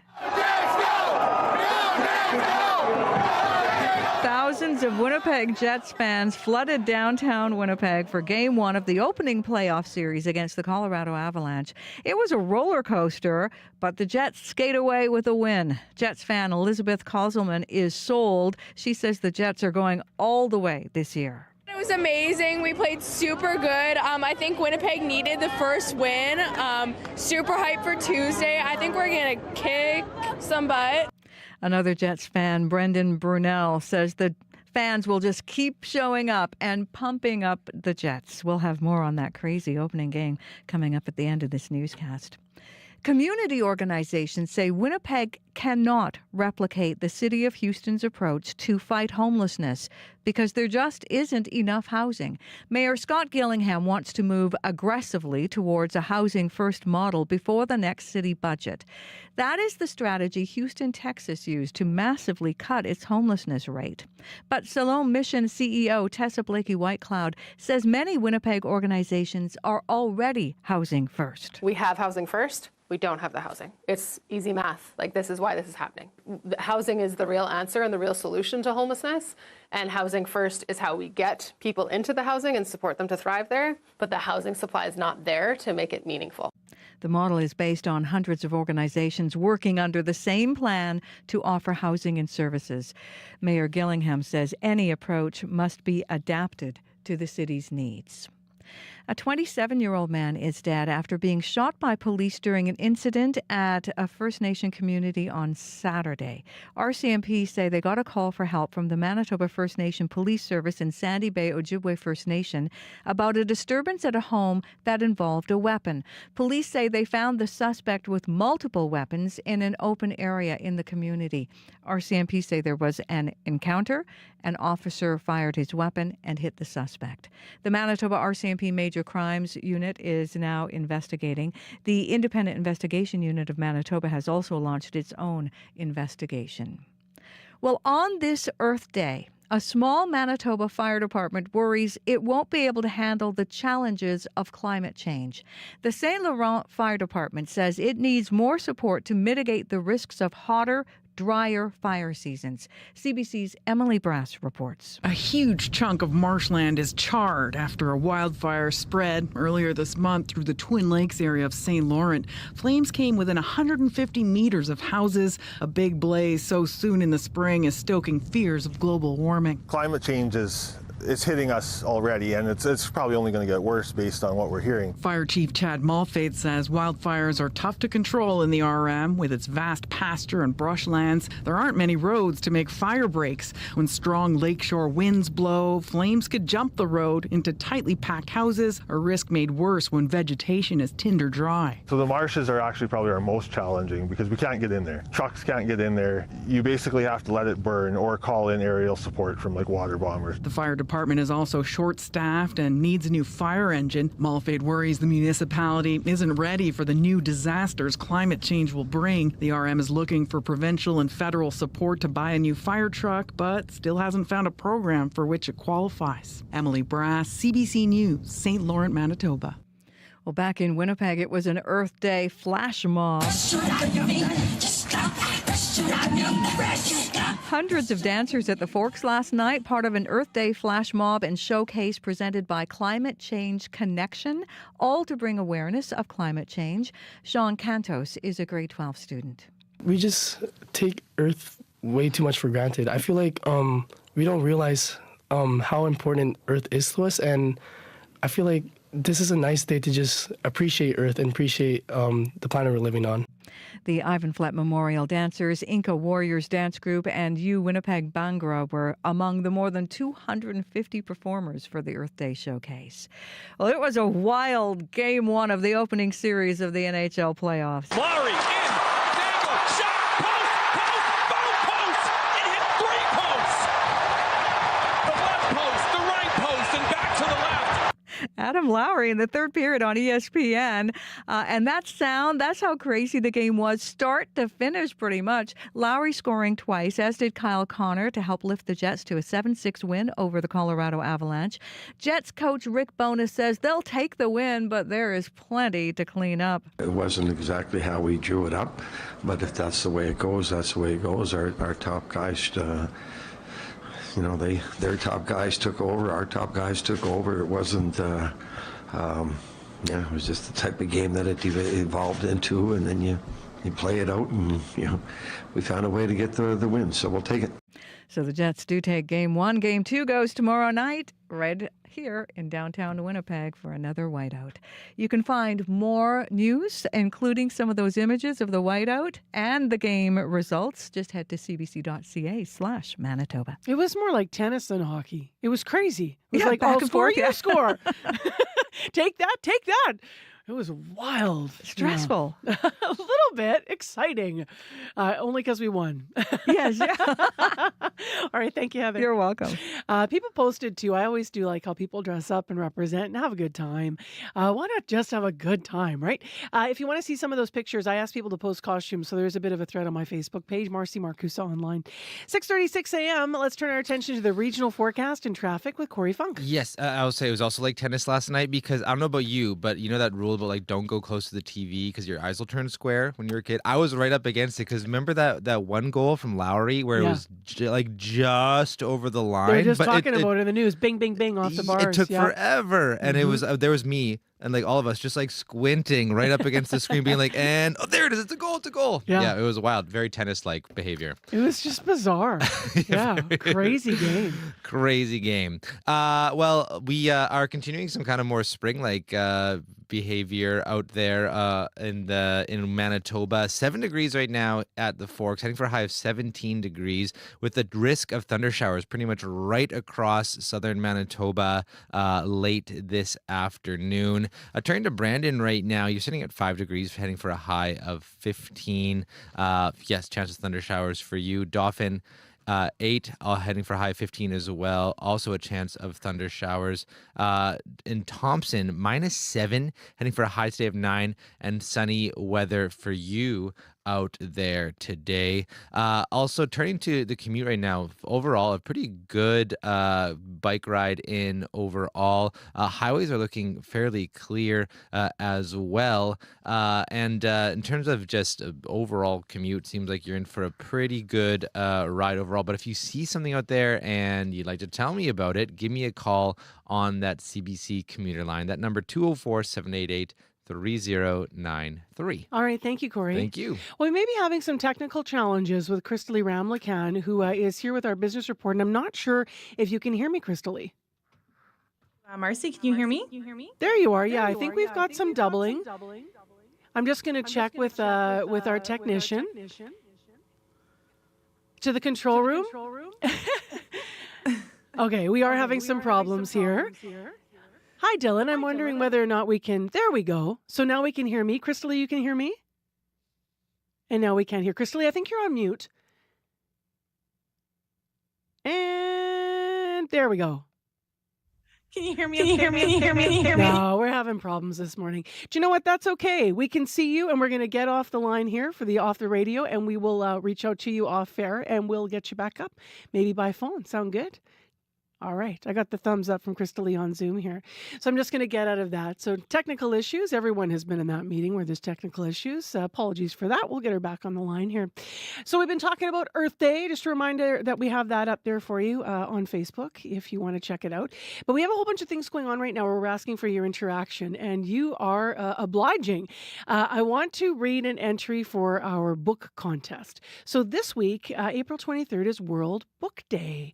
Thousands of Winnipeg Jets fans flooded downtown Winnipeg for Game 1 of the opening playoff series against the Colorado Avalanche. It was a roller coaster, but the Jets skate away with a win. Jets fan Elizabeth Kauselman is sold. She says the Jets are going all the way this year. It was amazing. We played super good. I think Winnipeg needed the first win. Super hyped for Tuesday. I think we're going to kick some butt. Another Jets fan, Brendan Brunel, says the fans will just keep showing up and pumping up the Jets. We'll have more on that crazy opening game coming up at the end of this newscast. Community organizations say Winnipeg cannot replicate the City of Houston's approach to fight homelessness because there just isn't enough housing. Mayor Scott Gillingham wants to move aggressively towards a housing first model before the next city budget. That is the strategy Houston, Texas used to massively cut its homelessness rate. But Salome Mission CEO Tessa Blakey-Whitecloud says many Winnipeg organizations are already housing first. We have housing first. We don't have the housing. It's easy math. Like, this is why this is happening. Housing is the real answer and the real solution to homelessness. And housing first is how we get people into the housing and support them to thrive there. But the housing supply is not there to make it meaningful. The model is based on hundreds of organizations working under the same plan to offer housing and services. Mayor Gillingham says any approach must be adapted to the city's needs. A 27-year-old man is dead after being shot by police during an incident at a First Nation community on Saturday. RCMP say they got a call for help from the Manitoba First Nation Police Service in Sandy Bay, Ojibwe First Nation, about a disturbance at a home that involved a weapon. Police say they found the suspect with multiple weapons in an open area in the community. RCMP say there was an encounter. An officer fired his weapon and hit the suspect. The Manitoba RCMP Major Crimes Unit is now investigating. The Independent Investigation Unit of Manitoba has also launched its own investigation. Well, on this Earth Day, a small Manitoba fire department worries it won't be able to handle the challenges of climate change. The St. Laurent Fire Department says it needs more support to mitigate the risks of hotter, drier fire seasons. CBC's Emily Brass reports. A huge chunk of marshland is charred after a wildfire spread earlier this month through the Twin Lakes area of St. Laurent. Flames came within 150 meters of houses. A big blaze so soon in the spring is stoking fears of global warming. Climate change it's hitting us already, and it's probably only going to get worse based on what we're hearing. Fire Chief Chad Malfait says wildfires are tough to control in the RM. With its vast pasture and brushlands, there aren't many roads to make fire breaks. When strong lakeshore winds blow, flames could jump the road into tightly packed houses, a risk made worse when vegetation is tinder dry. So the marshes are actually probably our most challenging because we can't get in there. Trucks can't get in there. You basically have to let it burn or call in aerial support from like water bombers. The fire department is also short-staffed and needs a new fire engine. Malfait worries the municipality isn't ready for the new disasters climate change will bring. The RM is looking for provincial and federal support to buy a new fire truck, but still hasn't found a program for which it qualifies. Emily Brass, CBC News, St. Laurent, Manitoba. Well, back in Winnipeg, it was an Earth Day flash mob. Hundreds of dancers at the Forks last night, part of an Earth Day flash mob and showcase presented by Climate Change Connection, all to bring awareness of climate change. Sean Cantos is a grade 12 student. We just take Earth way too much for granted. I feel like we don't realize how important Earth is to us, and I feel like this is a nice day to just appreciate Earth and appreciate the planet we're living on. The Ivan Flett Memorial Dancers, Inca Warriors Dance Group, and Winnipeg Bangra were among the more than 250 performers for the Earth Day showcase. Well, it was a wild Game 1 of the opening series of the NHL playoffs. Lowry in, Dangle, shot, post, post, it hit 3 posts. The left post, the right post, and back to the left. Adam Lowry in the third period on ESPN. And that sound, that's how crazy the game was, start to finish pretty much. Lowry scoring twice, as did Kyle Connor, to help lift the Jets to a 7-6 win over the Colorado Avalanche. Jets coach Rick Bowness says they'll take the win, but there is plenty to clean up. It wasn't exactly how we drew it up, but if that's the way it goes, that's the way it goes. Our top guys... their top guys took over, our top guys took over. It wasn't, it was just the type of game that it evolved into, and then you play it out, and, we found a way to get the win, so we'll take it. So the Jets do take Game 1. Game 2 goes tomorrow night, right here in downtown Winnipeg for another whiteout. You can find more news, including some of those images of the whiteout and the game results. Just head to cbc.ca/Manitoba. It was more like tennis than hockey. It was crazy. It was Yeah, like, back I'll and score, forth, you yeah. score. Take that. It was wild. Stressful. Yeah. A little bit exciting. Only because we won. Yes. Yeah. All right. Thank you, Heather. You're welcome. People posted too. I always do like how people dress up and represent and have a good time. Why not just have a good time, right? If you want to see some of those pictures, I asked people to post costumes. So there's a bit of a thread on my Facebook page, Marcy Marcusa online. 6:36 a.m. Let's turn our attention to the regional forecast and traffic with Corey Funk. Yes, I would say it was also like tennis last night because I don't know about you, but you know that rule about like don't go close to the TV because your eyes will turn square when you're a kid. I was right up against it because remember that one goal from Lowry where it was like just over the line. They're just but talking about it in the news. Bing, bing, bing off the bars. It took forever, and it was there was me and like all of us just like squinting right up against the screen, being like, and oh, there it is, it's a goal, it's a goal. Yeah, it was wild, very tennis-like behavior. It was just bizarre. Yeah, crazy game. Crazy game. Well, we are continuing some kind of more spring-like behavior out there in Manitoba. 7 degrees right now at the Forks, heading for a high of 17 degrees with the risk of thunder showers pretty much right across southern Manitoba late this afternoon. Turning to Brandon right now, you're sitting at 5 degrees, heading for a high of 15. Yes, chance of thunder showers for you. Dauphin, 8, heading for a high of 15 as well. Also a chance of thunder showers. In Thompson, -7, heading for a high today of 9, and sunny weather for you out there today. Also turning to the commute right now, overall a pretty good bike ride in overall. Highways are looking fairly clear as well. And in terms of just overall commute, seems like you're in for a pretty good ride overall. But if you see something out there and you'd like to tell me about it, give me a call on that CBC commuter line. That number 204-788-3093. All right. Thank you, Corey. Thank you. Well, we may be having some technical challenges with Crystalie Ramlakan, who is here with our business report. And I'm not sure if you can hear me, Crystalie. Marcy, can you hear me? There you are. Yeah, I think we've got some doubling. I'm just going to check with our technician. To the control room? Okay, we are having some problems here. Hi, Dylan. I'm wondering whether or not we can... There we go. So now we can hear me. Crystalie, you can hear me? And now we can't hear. Crystalie, I think you're on mute. And there we go. Can you hear me? Can you hear me? Can you hear me? Can you hear me? No, we're having problems this morning. Do you know what? That's okay. We can see you, and we're going to get off the line here for the off the radio, and we will reach out to you off air, and we'll get you back up, maybe by phone. Sound good? All right. I got the thumbs up from Crystalie on Zoom here. So I'm just going to get out of that. So technical issues. Everyone has been in that meeting where there's technical issues. Apologies for that. We'll get her back on the line here. So we've been talking about Earth Day. Just a reminder that we have that up there for you on Facebook if you want to check it out. But we have a whole bunch of things going on right now where we're asking for your interaction, and you are obliging. I want to read an entry for our book contest. So this week, April 23rd, is World Book Day.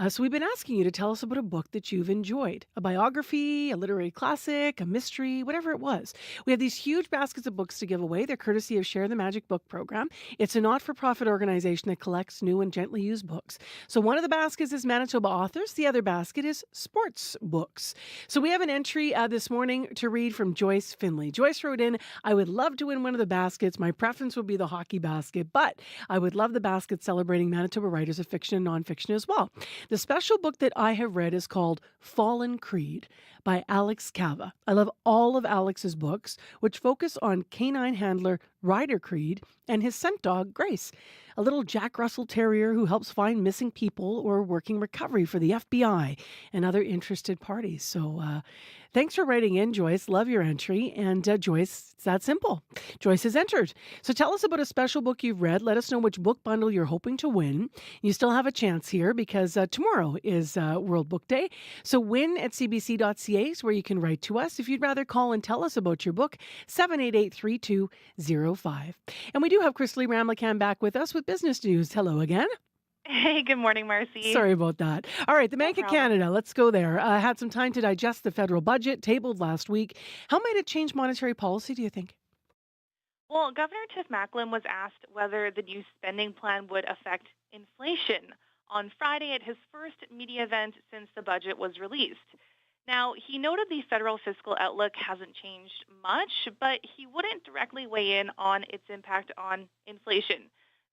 So we've been asking you to tell us about a book that you've enjoyed, a biography, a literary classic, a mystery, whatever it was. We have these huge baskets of books to give away. They're courtesy of Share the Magic Book Program. It's a not-for-profit organization that collects new and gently used books. So one of the baskets is Manitoba authors. The other basket is sports books. So we have an entry this morning to read from Joyce Finley. Joyce wrote in, I would love to win one of the baskets. My preference would be the hockey basket, but I would love the basket celebrating Manitoba writers of fiction and nonfiction as well. The special book that I have read is called Fallen Creed by Alex Cava. I love all of Alex's books, which focus on canine handler Ryder Creed and his scent dog, Grace, a little Jack Russell Terrier who helps find missing people or working recovery for the FBI and other interested parties. So thanks for writing in, Joyce. Love your entry. And Joyce, it's that simple. Joyce has entered. So tell us about a special book you've read. Let us know which book bundle you're hoping to win. You still have a chance here because tomorrow is World Book Day. So win at cbc.ca is where you can write to us. If you'd rather call and tell us about your book, 788-3205. And we do have Crystalie Ramlakan back with us with business news. Hello again. Hey, good morning, Marcy. Sorry about that. All right, the Bank of Canada, let's go there. Had some time to digest the federal budget tabled last week. How might it change monetary policy, do you think? Well, Governor Tiff Macklem was asked whether the new spending plan would affect inflation on Friday at his first media event since the budget was released. Now, he noted the federal fiscal outlook hasn't changed much, but he wouldn't directly weigh in on its impact on inflation.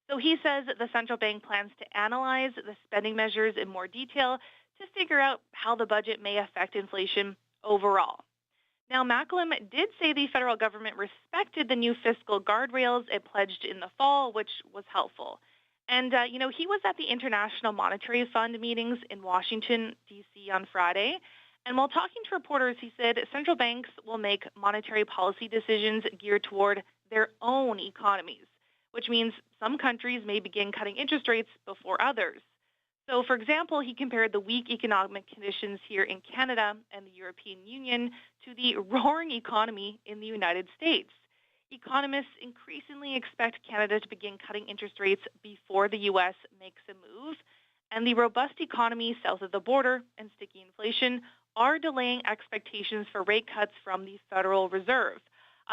So he says the central bank plans to analyze the spending measures in more detail to figure out how the budget may affect inflation overall. Now, Macklem did say the federal government respected the new fiscal guardrails it pledged in the fall, which was helpful. And, he was at the International Monetary Fund meetings in Washington, D.C. on Friday. And while talking to reporters, he said central banks will make monetary policy decisions geared toward their own economies, which means some countries may begin cutting interest rates before others. So, for example, he compared the weak economic conditions here in Canada and the European Union to the roaring economy in the United States. Economists increasingly expect Canada to begin cutting interest rates before the U.S. makes a move, and the robust economy south of the border and sticky inflation are delaying expectations for rate cuts from the Federal Reserve.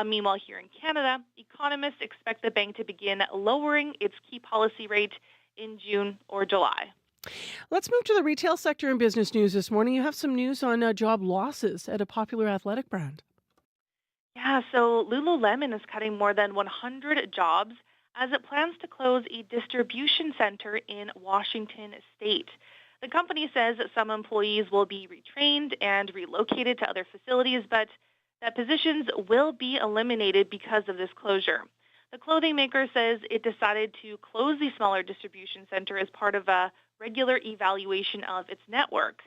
Meanwhile, here in Canada, economists expect the bank to begin lowering its key policy rate in June or July. Let's move to the retail sector and business news this morning. You have some news on job losses at a popular athletic brand. Yeah, so Lululemon is cutting more than 100 jobs as it plans to close a distribution center in Washington state. The company says that some employees will be retrained and relocated to other facilities, but that positions will be eliminated because of this closure. The clothing maker says it decided to close the smaller distribution center as part of a regular evaluation of its network.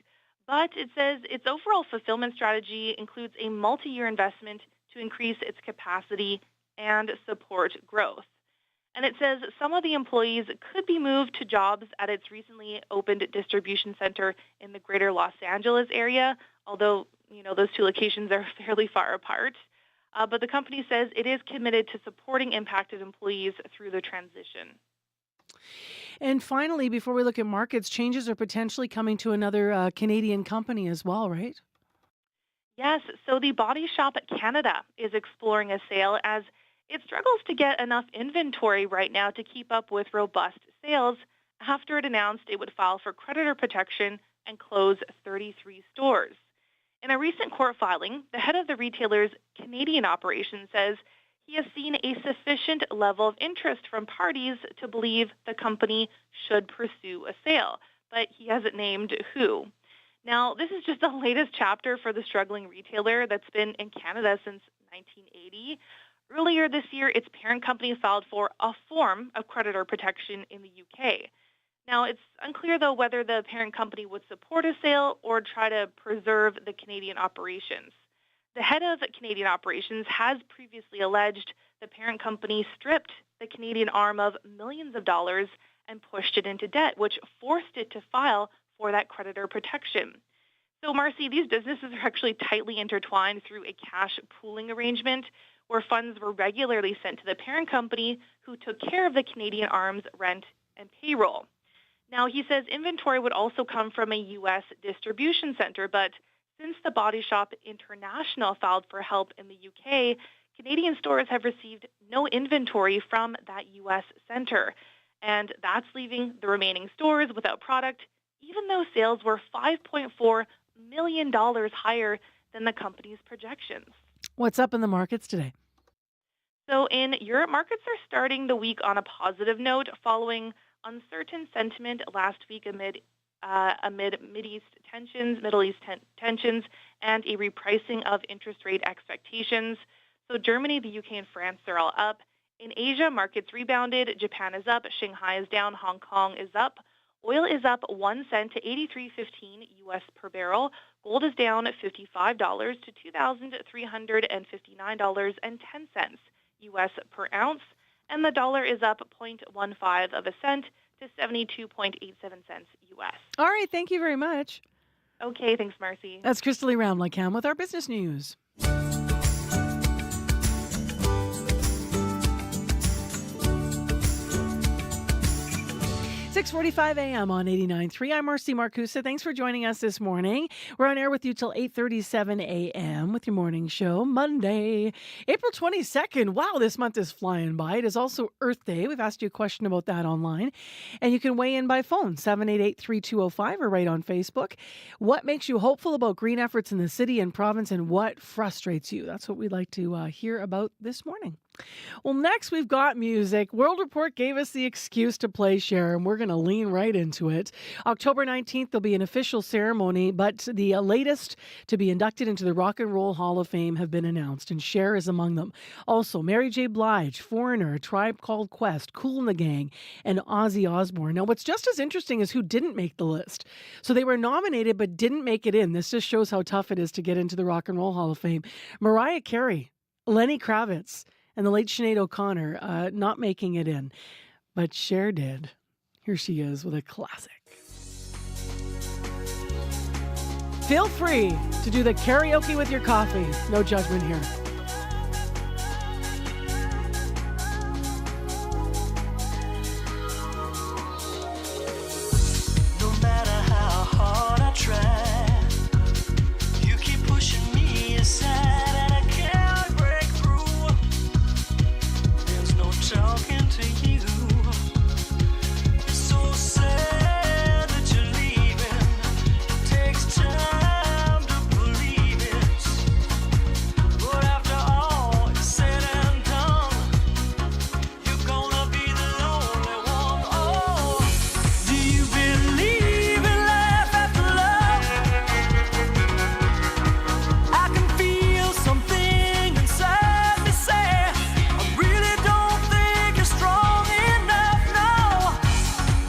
But it says its overall fulfillment strategy includes a multi-year investment to increase its capacity and support growth. And it says some of the employees could be moved to jobs at its recently opened distribution center in the greater Los Angeles area, although, those two locations are fairly far apart. But the company says it is committed to supporting impacted employees through the transition. And finally, before we look at markets, changes are potentially coming to another Canadian company as well, right? Yes, so the Body Shop Canada is exploring a sale as it struggles to get enough inventory right now to keep up with robust sales after it announced it would file for creditor protection and close 33 stores. In a recent court filing, the head of the retailer's Canadian operation says he has seen a sufficient level of interest from parties to believe the company should pursue a sale, but he hasn't named who. Now, this is just the latest chapter for the struggling retailer that's been in Canada since 1980. Earlier this year, its parent company filed for a form of creditor protection in the UK. Now, it's unclear, though, whether the parent company would support a sale or try to preserve the Canadian operations. The head of Canadian operations has previously alleged the parent company stripped the Canadian arm of millions of dollars and pushed it into debt, which forced it to file for that creditor protection. So, Marcy, these businesses are actually tightly intertwined through a cash pooling arrangement where funds were regularly sent to the parent company who took care of the Canadian arm's rent and payroll. Now, he says inventory would also come from a U.S. distribution center, but since the Body Shop International filed for help in the UK, Canadian stores have received no inventory from that U.S. center. And that's leaving the remaining stores without product, even though sales were $5.4 million higher than the company's projections. What's up in the markets today? So in Europe, markets are starting the week on a positive note following uncertain sentiment last week amid Middle East tensions and a repricing of interest rate expectations. So Germany, the UK, and France are all up. In Asia, markets rebounded. Japan is up. Shanghai is down. Hong Kong is up. Oil is up 1 cent to $83.15 U.S. per barrel. Gold is down $55 to $2,359.10 U.S. per ounce. And the dollar is up 0.15 of a cent to 72.87 cents U.S. All right, thank you very much. Okay, thanks, Marcy. That's Crystal Ramlicam with our business news. 6:45 a.m. on 89.3. I'm Marcy Marcusa. Thanks for joining us this morning. We're on air with you till 8:37 a.m. with your morning show, Monday, April 22nd. Wow, this month is flying by. It is also Earth Day. We've asked you a question about that online, and you can weigh in by phone, 788-3205, or right on Facebook. What makes you hopeful about green efforts in the city and province, and what frustrates you? That's what we'd like to hear about this morning. Well, next we've got music. World Report gave us the excuse to play Cher, and we're going to lean right into it. October 19th, there'll be an official ceremony, but the latest to be inducted into the Rock and Roll Hall of Fame have been announced, and Cher is among them. Also, Mary J. Blige, Foreigner, A Tribe Called Quest, Kool and the Gang, and Ozzy Osbourne. Now, what's just as interesting is who didn't make the list. So they were nominated but didn't make it in. This just shows how tough it is to get into the Rock and Roll Hall of Fame. Mariah Carey, Lenny Kravitz, and the late Sinead O'Connor not making it in. But Cher did. Here she is with a classic. Feel free to do the karaoke with your coffee. No judgment here. No matter how hard I try, you keep pushing me aside. Talking to you, it's so sad that you're leaving. It takes time to believe it, but after all is said and done, you're gonna be the lonely one. Oh, do you believe in life after love? I can feel something inside me say, I really don't strong enough now.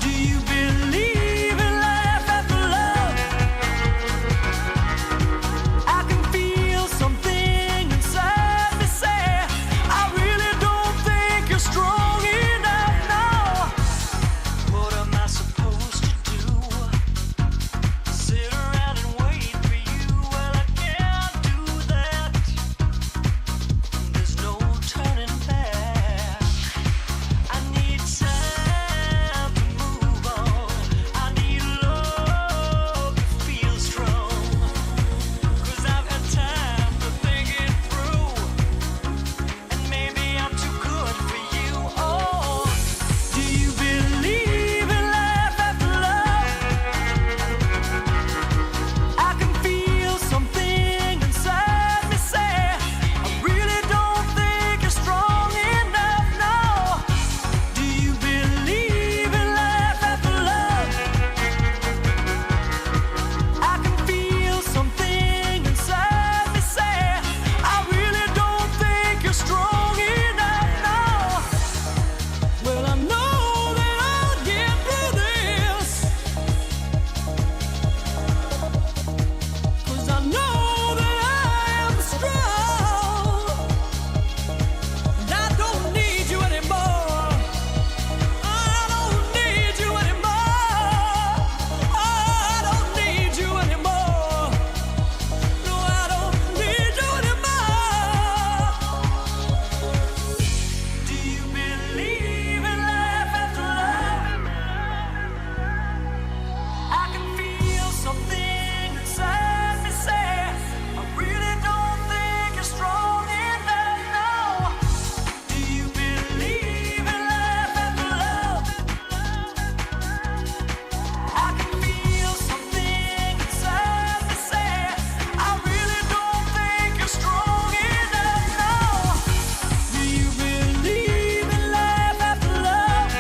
Do you believe in life after love? I can feel something inside me say, I really don't think you're strong enough now. What am I supposed to do? Sit around and wait for you? Well, I can't do that. There's no turning back. I need time to move on. I need love to feel strong. 'Cause I've had time to think it through. And maybe I'm too good for you. Oh, do you believe in life after love? I can feel something inside me say, I really don't think you're strong enough now. Do you believe in life after love? I can feel something inside me say, I really don't think you're strong enough now. Well, I know that I'll get through this, 'cause I know that I am strong. And I don't need you anymore. I don't need you anymore. I don't need you anymore. No, I don't need you anymore. Do you believe in life after love? I can feel something inside me say, I really don't think you're strong enough now. Do you believe in life after love? I can feel something inside me say, I really don't think you're strong enough now. Do you believe in life after love?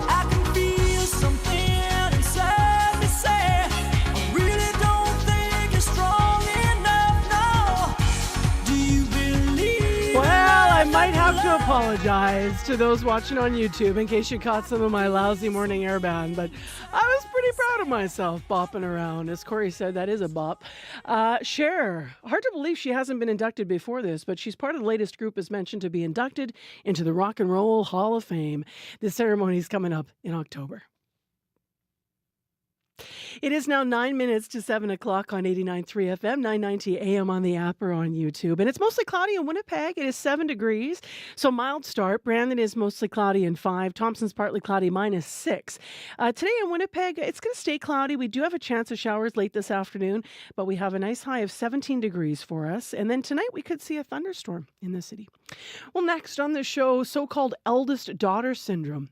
I can feel something inside me say, I really don't think you're strong enough now. Do you believe? Well, I might have to apologize to those watching on YouTube in case you caught some of my lousy morning airband, but I was pretty proud of myself bopping around. As Corey said, that is a bop. Cher, hard to believe she hasn't been inducted before this, but she's part of the latest group as mentioned to be inducted into the Rock and Roll Hall of Fame. The ceremony is coming up in October. It is now 9 minutes to 7 o'clock on 89.3 FM, 990 AM on the app or on YouTube. And it's mostly cloudy in Winnipeg. It is 7 degrees, so mild start. Brandon is mostly cloudy and 5. Thompson's partly cloudy, -6. Today in Winnipeg, it's going to stay cloudy. We do have a chance of showers late this afternoon, but we have a nice high of 17 degrees for us. And then tonight we could see a thunderstorm in the city. Well, next on the show, so-called eldest daughter syndrome.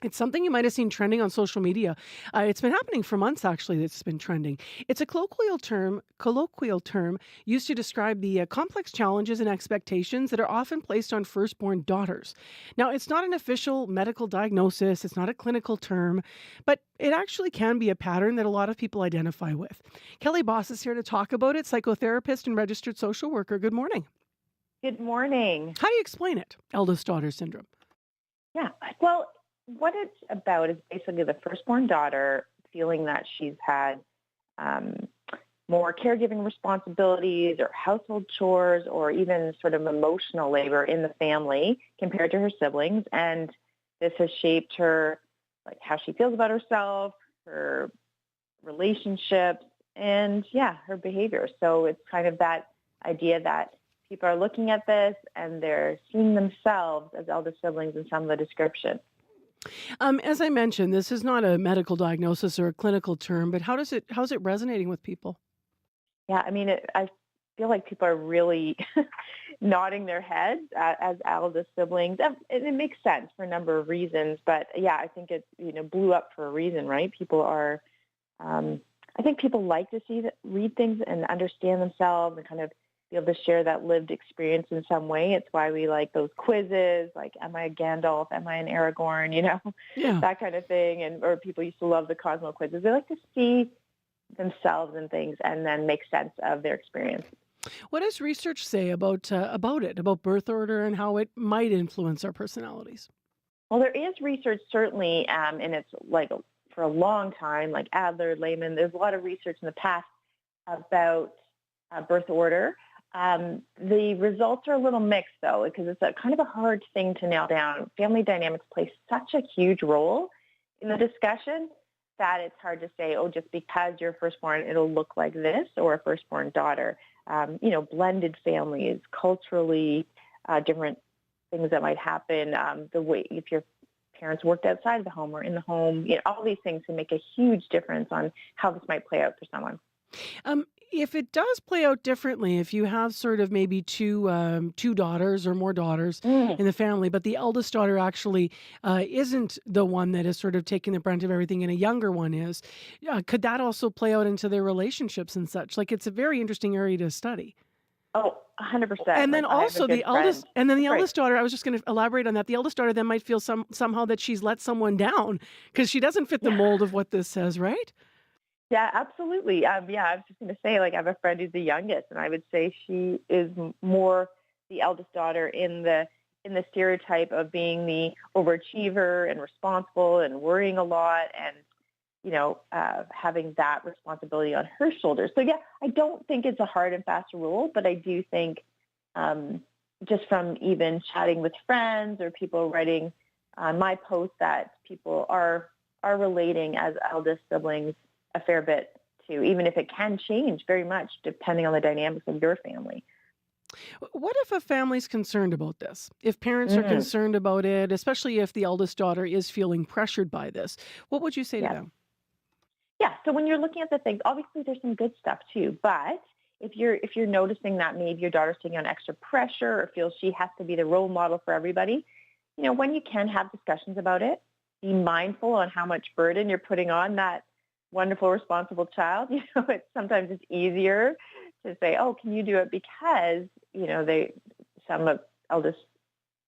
It's something you might have seen trending on social media. It's been happening for months, actually, that's been trending. It's a colloquial term used to describe the complex challenges and expectations that are often placed on firstborn daughters. Now, it's not an official medical diagnosis. It's not a clinical term, but it actually can be a pattern that a lot of people identify with. Kelly Boss is here to talk about it, psychotherapist and registered social worker. Good morning. Good morning. How do you explain it, eldest daughter syndrome? Yeah, well, what it's about is basically the firstborn daughter feeling that she's had more caregiving responsibilities or household chores or even sort of emotional labor in the family compared to her siblings. And this has shaped her, like how she feels about herself, her relationships, and her behavior. So it's kind of that idea that people are looking at this and they're seeing themselves as eldest siblings in some of the description. As I mentioned, this is not a medical diagnosis or a clinical term, but how's it resonating with people? Yeah, I mean, I feel like people are really nodding their heads as eldest siblings. And it makes sense for a number of reasons, but I think it blew up for a reason, right? People are, I think people like to read things and understand themselves and kind of be able to share that lived experience in some way. It's why we like those quizzes, like, am I a Gandalf? Am I an Aragorn? That kind of thing. Or people used to love the Cosmo quizzes. They like to see themselves in things and then make sense of their experience. What does research say about birth order and how it might influence our personalities? Well, there is research certainly, and it's like for a long time, like Adler, Lehman, there's a lot of research in the past about birth order. The results are a little mixed, though, because it's a kind of a hard thing to nail down. Family dynamics play such a huge role in the discussion that it's hard to say, just because you're firstborn, it'll look like this, or a firstborn daughter. Blended families, culturally different things that might happen, the way if your parents worked outside of the home or in the home, all these things can make a huge difference on how this might play out for someone. If it does play out differently, if you have sort of maybe two daughters or more daughters in the family, but the eldest daughter actually isn't the one that is sort of taking the brunt of everything and a younger one is, could that also play out into their relationships and such? Like, it's a very interesting area to study. Oh, 100%. And then also the eldest, friend. the eldest daughter, I was just going to elaborate on that. The eldest daughter then might feel somehow that she's let someone down because she doesn't fit the mold of what this says, right? Yeah, absolutely. I was just going to say, I have a friend who's the youngest, and I would say she is more the eldest daughter in the stereotype of being the overachiever and responsible and worrying a lot and, having that responsibility on her shoulders. So, I don't think it's a hard and fast rule, but I do think just from even chatting with friends or people writing on my post that people are relating as eldest siblings a fair bit too, even if it can change very much depending on the dynamics of your family. What if a family's concerned about this? If parents are concerned about it, especially if the eldest daughter is feeling pressured by this, what would you say to them? Yeah, so when you're looking at the things, obviously there's some good stuff too, but if you're noticing that maybe your daughter's taking on extra pressure or feels she has to be the role model for everybody, when you can have discussions about it, be mindful on how much burden you're putting on that wonderful, responsible child. Sometimes it's easier to say, can you do it? Because, some of eldest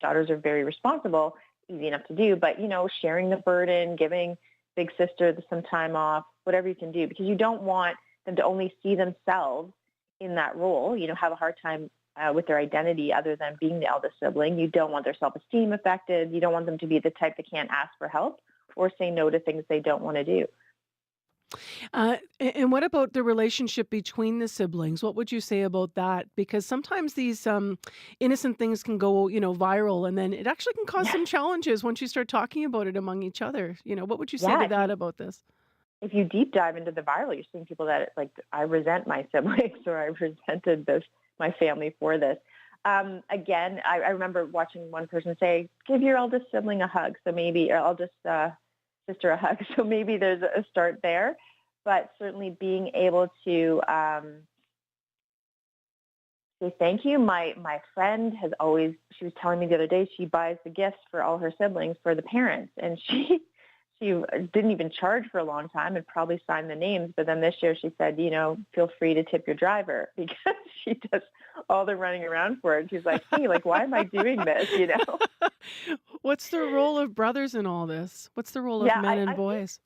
daughters are very responsible, easy enough to do, but, sharing the burden, giving big sister some time off, whatever you can do, because you don't want them to only see themselves in that role, have a hard time with their identity other than being the eldest sibling. You don't want their self-esteem affected. You don't want them to be the type that can't ask for help or say no to things they don't want to do. And what about the relationship between the siblings? What would you say about that? Because sometimes these innocent things can go, viral, and then it actually can cause some challenges once you start talking about it among each other. What would you say to that about this? if you deep dive into the viral, you're seeing people that like, I resent my siblings or I resented my family for this. Again, I remember watching one person say, give your eldest sibling a hug. So maybe, or eldest sister a hug. So maybe there's a start there. But certainly being able to say thank you. My friend has always, she was telling me the other day, she buys the gifts for all her siblings for the parents. And she didn't even charge for a long time and probably signed the names. But then this year she said, feel free to tip your driver because she does all the running around for it. And she's like, hey, why am I doing this? What's the role of brothers in all this? What's the role of men and boys?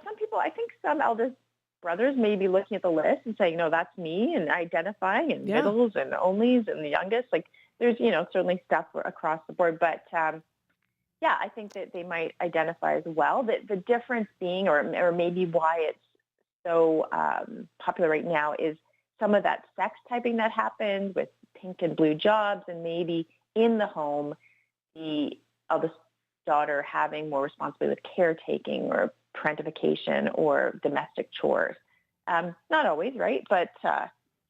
Some people, I think some eldest brothers may be looking at the list and saying, no, that's me, and identifying, and middles and onlys and the youngest. There's, certainly stuff across the board. But I think that they might identify as well. The difference being, or maybe why it's so popular right now, is some of that sex typing that happens with pink and blue jobs, and maybe in the home, the eldest daughter having more responsibility with caretaking or parentification or domestic chores. Not always, right? But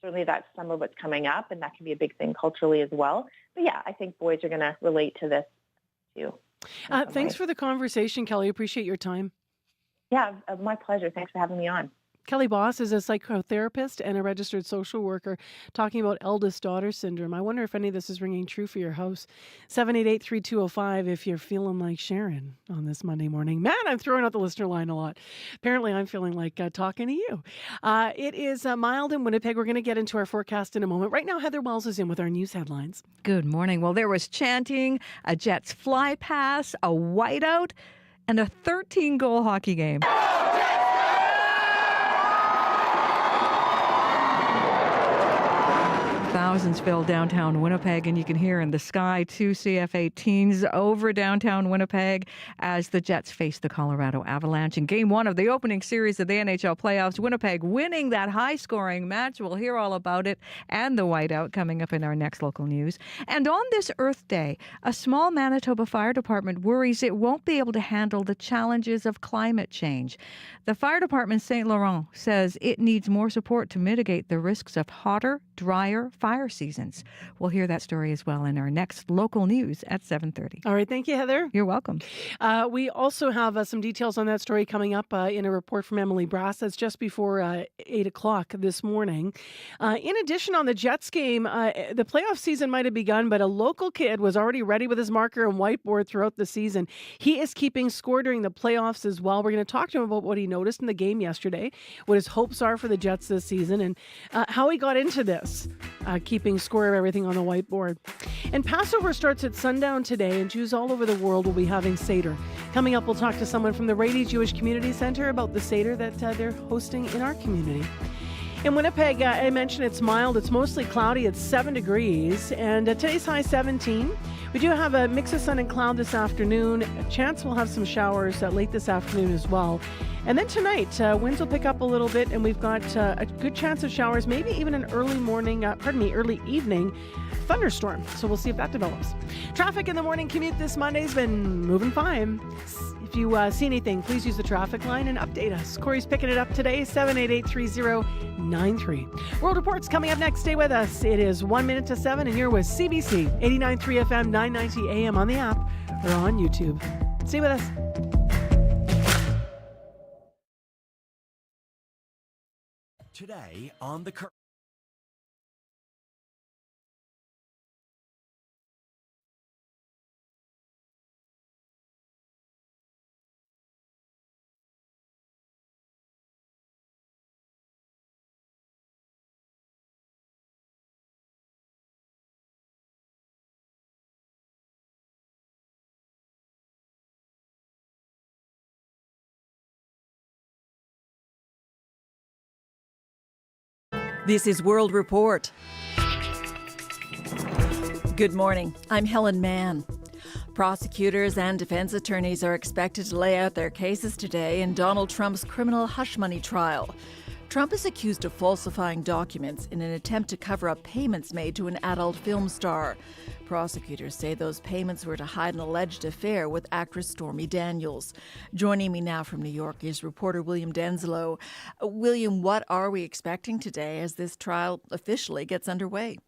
certainly that's some of what's coming up, and that can be a big thing culturally as well. But I think boys are going to relate to this too. Thanks for the conversation, Kelly. Appreciate your time. Yeah, my pleasure. Thanks for having me on. Kelly Boss is a psychotherapist and a registered social worker talking about eldest daughter syndrome. I wonder if any of this is ringing true for your house. 788-3205 if you're feeling like Sharon on this Monday morning. Man, I'm throwing out the listener line a lot. Apparently, I'm feeling like talking to you. It is mild in Winnipeg. We're going to get into our forecast in a moment. Right now, Heather Wells is in with our news headlines. Good morning. Well, there was chanting, a Jets fly pass, a whiteout, and a 13-goal hockey game. Thousands filled downtown Winnipeg, and you can hear in the sky 2 CF-18s over downtown Winnipeg as the Jets face the Colorado Avalanche in Game 1 of the opening series of the NHL playoffs. Winnipeg winning that high-scoring match. We'll hear all about it and the whiteout coming up in our next local news. And on this Earth Day, a small Manitoba fire department worries it won't be able to handle the challenges of climate change. The fire department St. Laurent says it needs more support to mitigate the risks of hotter, drier fire seasons. We'll hear that story as well in our next local news at 7:30. All right. Thank you, Heather. You're welcome. We also have some details on that story coming up in a report from Emily Brass. That's just before 8 o'clock this morning. In addition, on the Jets game, the playoff season might have begun, but a local kid was already ready with his marker and whiteboard throughout the season. He is keeping score during the playoffs as well. We're going to talk to him about what he noticed in the game yesterday, what his hopes are for the Jets this season, and how he got into this, keeping score of everything on the whiteboard. And Passover starts at sundown today, and Jews all over the world will be having Seder. Coming up, we'll talk to someone from the Rady Jewish Community Center about the Seder that they're hosting in our community. In Winnipeg, I mentioned it's mild. It's mostly cloudy. It's 7 degrees, and today's high 17. We do have a mix of sun and cloud this afternoon. A chance we'll have some showers late this afternoon as well. And then tonight, winds will pick up a little bit, and we've got a good chance of showers, maybe even an early evening thunderstorm. So we'll see if that develops. Traffic in the morning commute this Monday's been moving fine. If you see anything, please use the traffic line and update us. Corey's picking it up today, 788-3093. World Report's coming up next. Stay with us. It is 1 minute to 7, and you're with CBC 89.3 FM, 990 AM on the app or on YouTube. Stay with us. Today on the This is World Report. Good morning. I'm Helen Mann. Prosecutors and defense attorneys are expected to lay out their cases today in Donald Trump's criminal hush money trial. Trump is accused of falsifying documents in an attempt to cover up payments made to an adult film star. Prosecutors say those payments were to hide an alleged affair with actress Stormy Daniels. Joining me now from New York is reporter William Denzelo. William, what are we expecting today as this trial officially gets underway?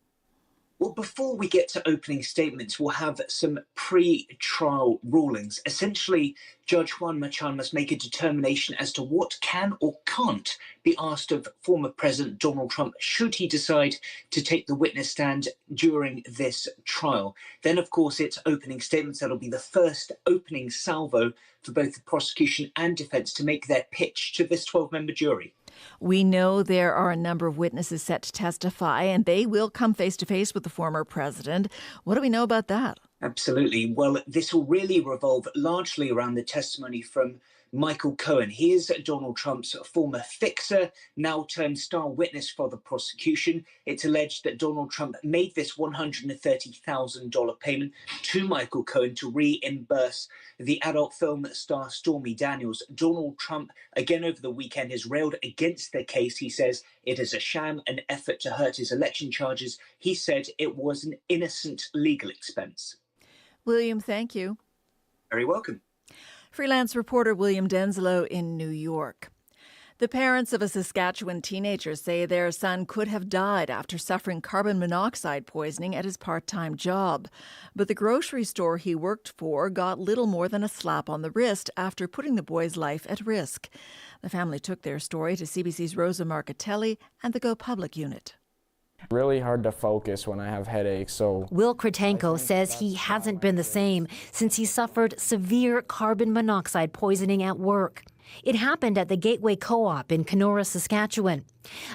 Well, before we get to opening statements, we'll have some pre-trial rulings. Essentially, Judge Juan Machan must make a determination as to what can or can't be asked of former President Donald Trump should he decide to take the witness stand during this trial. Then, of course, it's opening statements. That'll be the first opening salvo for both the prosecution and defense to make their pitch to this 12-member jury. We know there are a number of witnesses set to testify, and they will come face-to-face with the former president. What do we know about that? Absolutely. Well, this will really revolve largely around the testimony from Michael Cohen. He is Donald Trump's former fixer, now turned star witness for the prosecution. It's alleged that Donald Trump made this $130,000 payment to Michael Cohen to reimburse the adult film star Stormy Daniels. Donald Trump, again over the weekend, has railed against the case. He says it is a sham, an effort to hurt his election charges. He said it was an innocent legal expense. William, thank you. Very welcome. Freelance reporter William Denzelo in New York. The parents of a Saskatchewan teenager say their son could have died after suffering carbon monoxide poisoning at his part-time job. But the grocery store he worked for got little more than a slap on the wrist after putting the boy's life at risk. The family took their story to CBC's Rosa Marcatelli and the Go Public unit. Really hard to focus when I have headaches, so... Will Kratenko says he hasn't been the same since he suffered severe carbon monoxide poisoning at work. It happened at the Gateway Co-op in Kenora, Saskatchewan.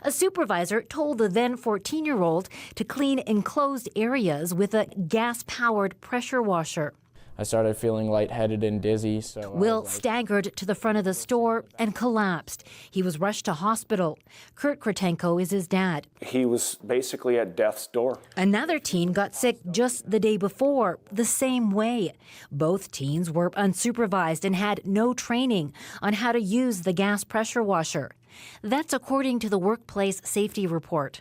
A supervisor told the then 14-year-old to clean enclosed areas with a gas-powered pressure washer. I started feeling lightheaded and dizzy, so... Will staggered to the front of the store and collapsed. He was rushed to hospital. Kurt Kratenko is his dad. He was basically at death's door. Another teen got sick just the day before, the same way. Both teens were unsupervised and had no training on how to use the gas pressure washer. That's according to the Workplace Safety Report.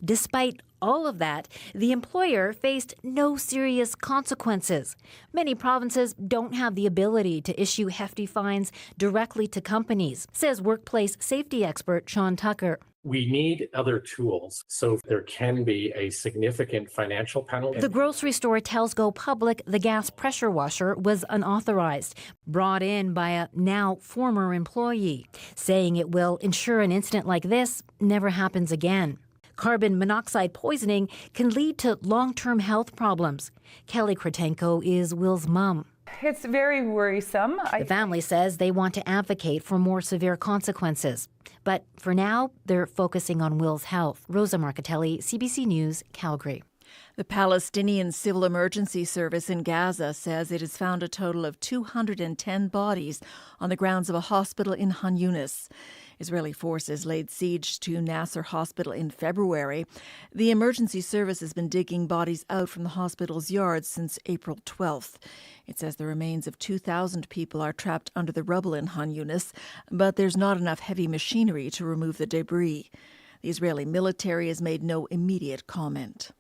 Despite all of that, the employer faced no serious consequences. Many provinces don't have the ability to issue hefty fines directly to companies, says workplace safety expert Sean Tucker. We need other tools so there can be a significant financial penalty. The grocery store tells Go Public the gas pressure washer was unauthorized, brought in by a now former employee, saying it will ensure an incident like this never happens again. Carbon monoxide poisoning can lead to long-term health problems. Kelly Kratenko is Will's mom. It's very worrisome. The family says they want to advocate for more severe consequences. But for now, they're focusing on Will's health. Rosa Marcatelli, CBC News, Calgary. The Palestinian Civil Emergency Service in Gaza says it has found a total of 210 bodies on the grounds of a hospital in Han Yunis. Israeli forces laid siege to Nasser Hospital in February. The emergency service has been digging bodies out from the hospital's yards since April 12th. It says the remains of 2,000 people are trapped under the rubble in Han Yunis, but there's not enough heavy machinery to remove the debris. The Israeli military has made no immediate comment.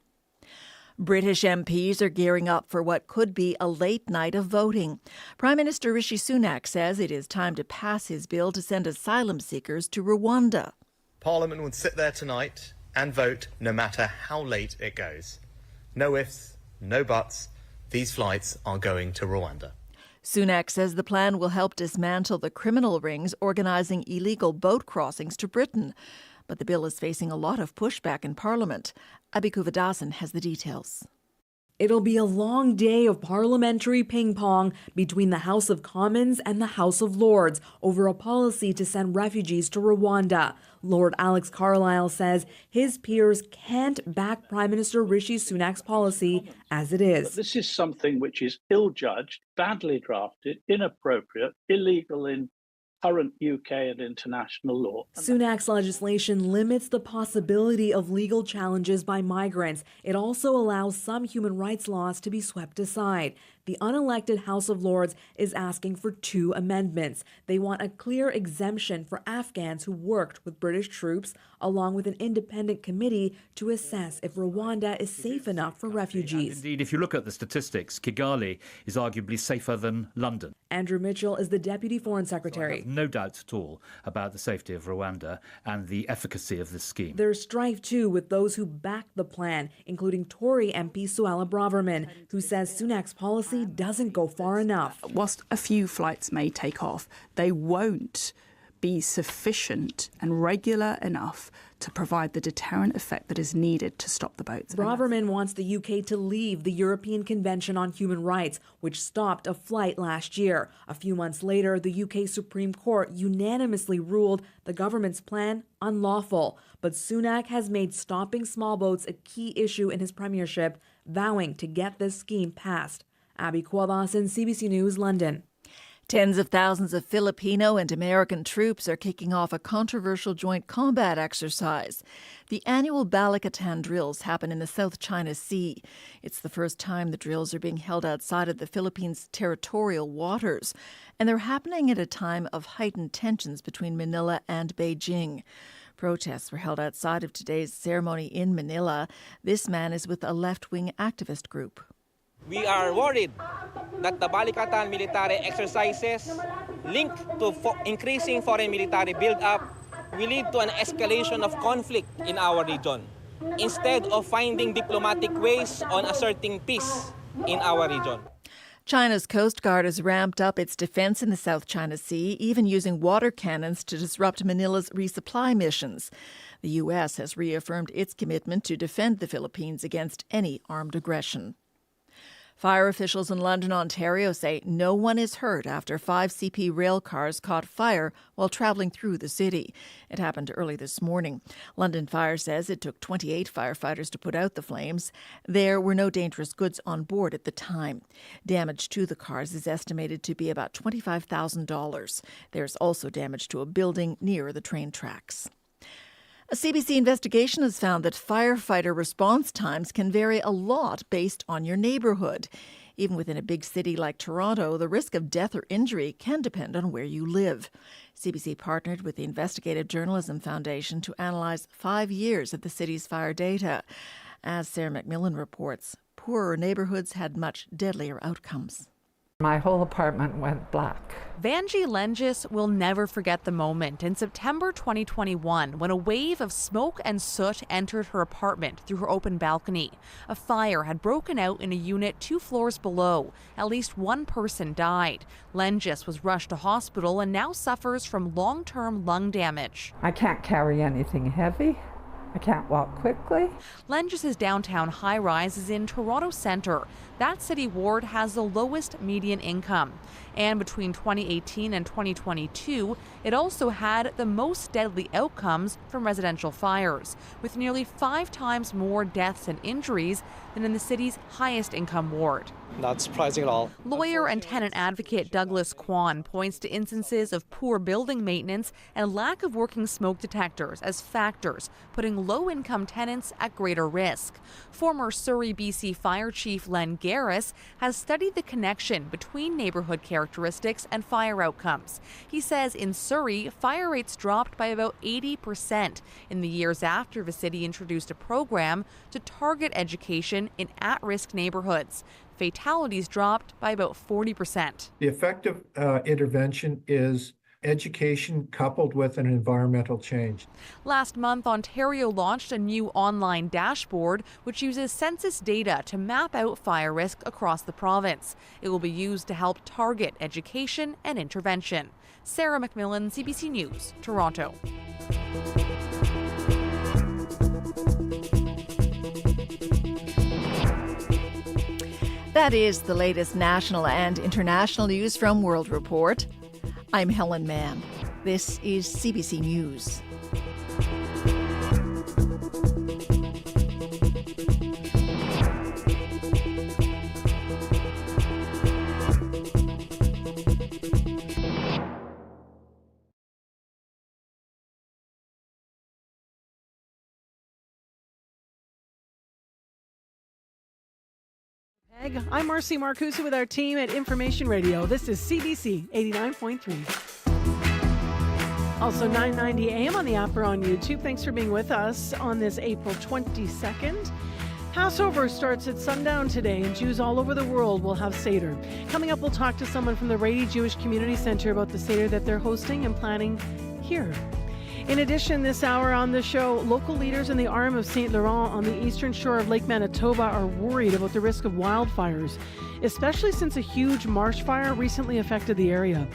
British MPs are gearing up for what could be a late night of voting. Prime Minister Rishi Sunak says it is time to pass his bill to send asylum seekers to Rwanda. Parliament will sit there tonight and vote no matter how late it goes. No ifs, no buts. These flights are going to Rwanda. Sunak says the plan will help dismantle the criminal rings organising illegal boat crossings to Britain. But the bill is facing a lot of pushback in Parliament. Abhi Kuvadasan has the details. It'll be a long day of parliamentary ping-pong between the House of Commons and the House of Lords over a policy to send refugees to Rwanda. Lord Alex Carlisle says his peers can't back Prime Minister Rishi Sunak's policy as it is. This is something which is ill-judged, badly drafted, inappropriate, illegal in current UK and international law. Sunak's legislation limits the possibility of legal challenges by migrants. It also allows some human rights laws to be swept aside. The unelected House of Lords is asking for 2 amendments. They want a clear exemption for Afghans who worked with British troops, along with an independent committee to assess if Rwanda is safe enough for refugees. Indeed, if you look at the statistics, Kigali is arguably safer than London. Andrew Mitchell is the Deputy Foreign Secretary. I have no doubt at all about the safety of Rwanda and the efficacy of this scheme. There's strife, too, with those who back the plan, including Tory MP Suella Braverman, who says Sunak's policy doesn't go far enough. Whilst a few flights may take off, they won't be sufficient and regular enough to provide the deterrent effect that is needed to stop the boats. Braverman wants the UK to leave the European Convention on Human Rights, which stopped a flight last year. A few months later, the UK Supreme Court unanimously ruled the government's plan unlawful. But Sunak has made stopping small boats a key issue in his premiership, vowing to get this scheme passed. Abby Kwabasin, CBC News, London. Tens of thousands of Filipino and American troops are kicking off a controversial joint combat exercise. The annual Balikatan drills happen in the South China Sea. It's the first time the drills are being held outside of the Philippines' territorial waters, and they're happening at a time of heightened tensions between Manila and Beijing. Protests were held outside of today's ceremony in Manila. This man is with a left-wing activist group. We are worried that the Balikatan military exercises linked to increasing foreign military build-up will lead to an escalation of conflict in our region, instead of finding diplomatic ways on asserting peace in our region. China's Coast Guard has ramped up its defense in the South China Sea, even using water cannons to disrupt Manila's resupply missions. The U.S. has reaffirmed its commitment to defend the Philippines against any armed aggression. Fire officials in London, Ontario say no one is hurt after 5 CP rail cars caught fire while travelling through the city. It happened early this morning. London Fire says it took 28 firefighters to put out the flames. There were no dangerous goods on board at the time. Damage to the cars is estimated to be about $25,000. There's also damage to a building near the train tracks. A CBC investigation has found that firefighter response times can vary a lot based on your neighbourhood. Even within a big city like Toronto, the risk of death or injury can depend on where you live. CBC partnered with the Investigative Journalism Foundation to analyse 5 years of the city's fire data. As Sarah McMillan reports, poorer neighbourhoods had much deadlier outcomes. My whole apartment went black. Vanjie Lengis will never forget the moment in September 2021 when a wave of smoke and soot entered her apartment through her open balcony. A fire had broken out in a unit 2 floors below. At least 1 person died. Lengis was rushed to hospital and now suffers from long-term lung damage. I can't carry anything heavy. I can't walk quickly. Lengis's downtown high-rise is in Toronto Centre. That city ward has the lowest median income. And between 2018 and 2022, it also had the most deadly outcomes from residential fires, with nearly 5 times more deaths and injuries than in the city's highest income ward. Not surprising at all. Lawyer and tenant advocate Douglas Kwan points to instances of poor building maintenance and lack of working smoke detectors as factors, putting low-income tenants at greater risk. Former Surrey, BC Fire Chief Len Garris has studied the connection between neighborhood characteristics and fire outcomes. He says in Surrey, fire rates dropped by about 80% in the years after the city introduced a program to target education in at-risk neighborhoods. Fatalities dropped by about 40%. The effective intervention is education coupled with an environmental change. Last month, Ontario launched a new online dashboard which uses census data to map out fire risk across the province. It will be used to help target education and intervention. Sarah McMillan, CBC News, Toronto. That is the latest national and international news from World Report. I'm Helen Mann. This is CBC News. I'm Marcy Marcusa with our team at Information Radio. This is CBC 89.3. Also 990 AM on the app or on YouTube. Thanks for being with us on this April 22nd. Passover starts at sundown today, and Jews all over the world will have Seder. Coming up, we'll talk to someone from the Rady Jewish Community Center about the Seder that they're hosting and planning here. In addition, this hour on the show, local leaders in the arm of St. Laurent on the eastern shore of Lake Manitoba are worried about the risk of wildfires, especially since a huge marsh fire recently affected the area.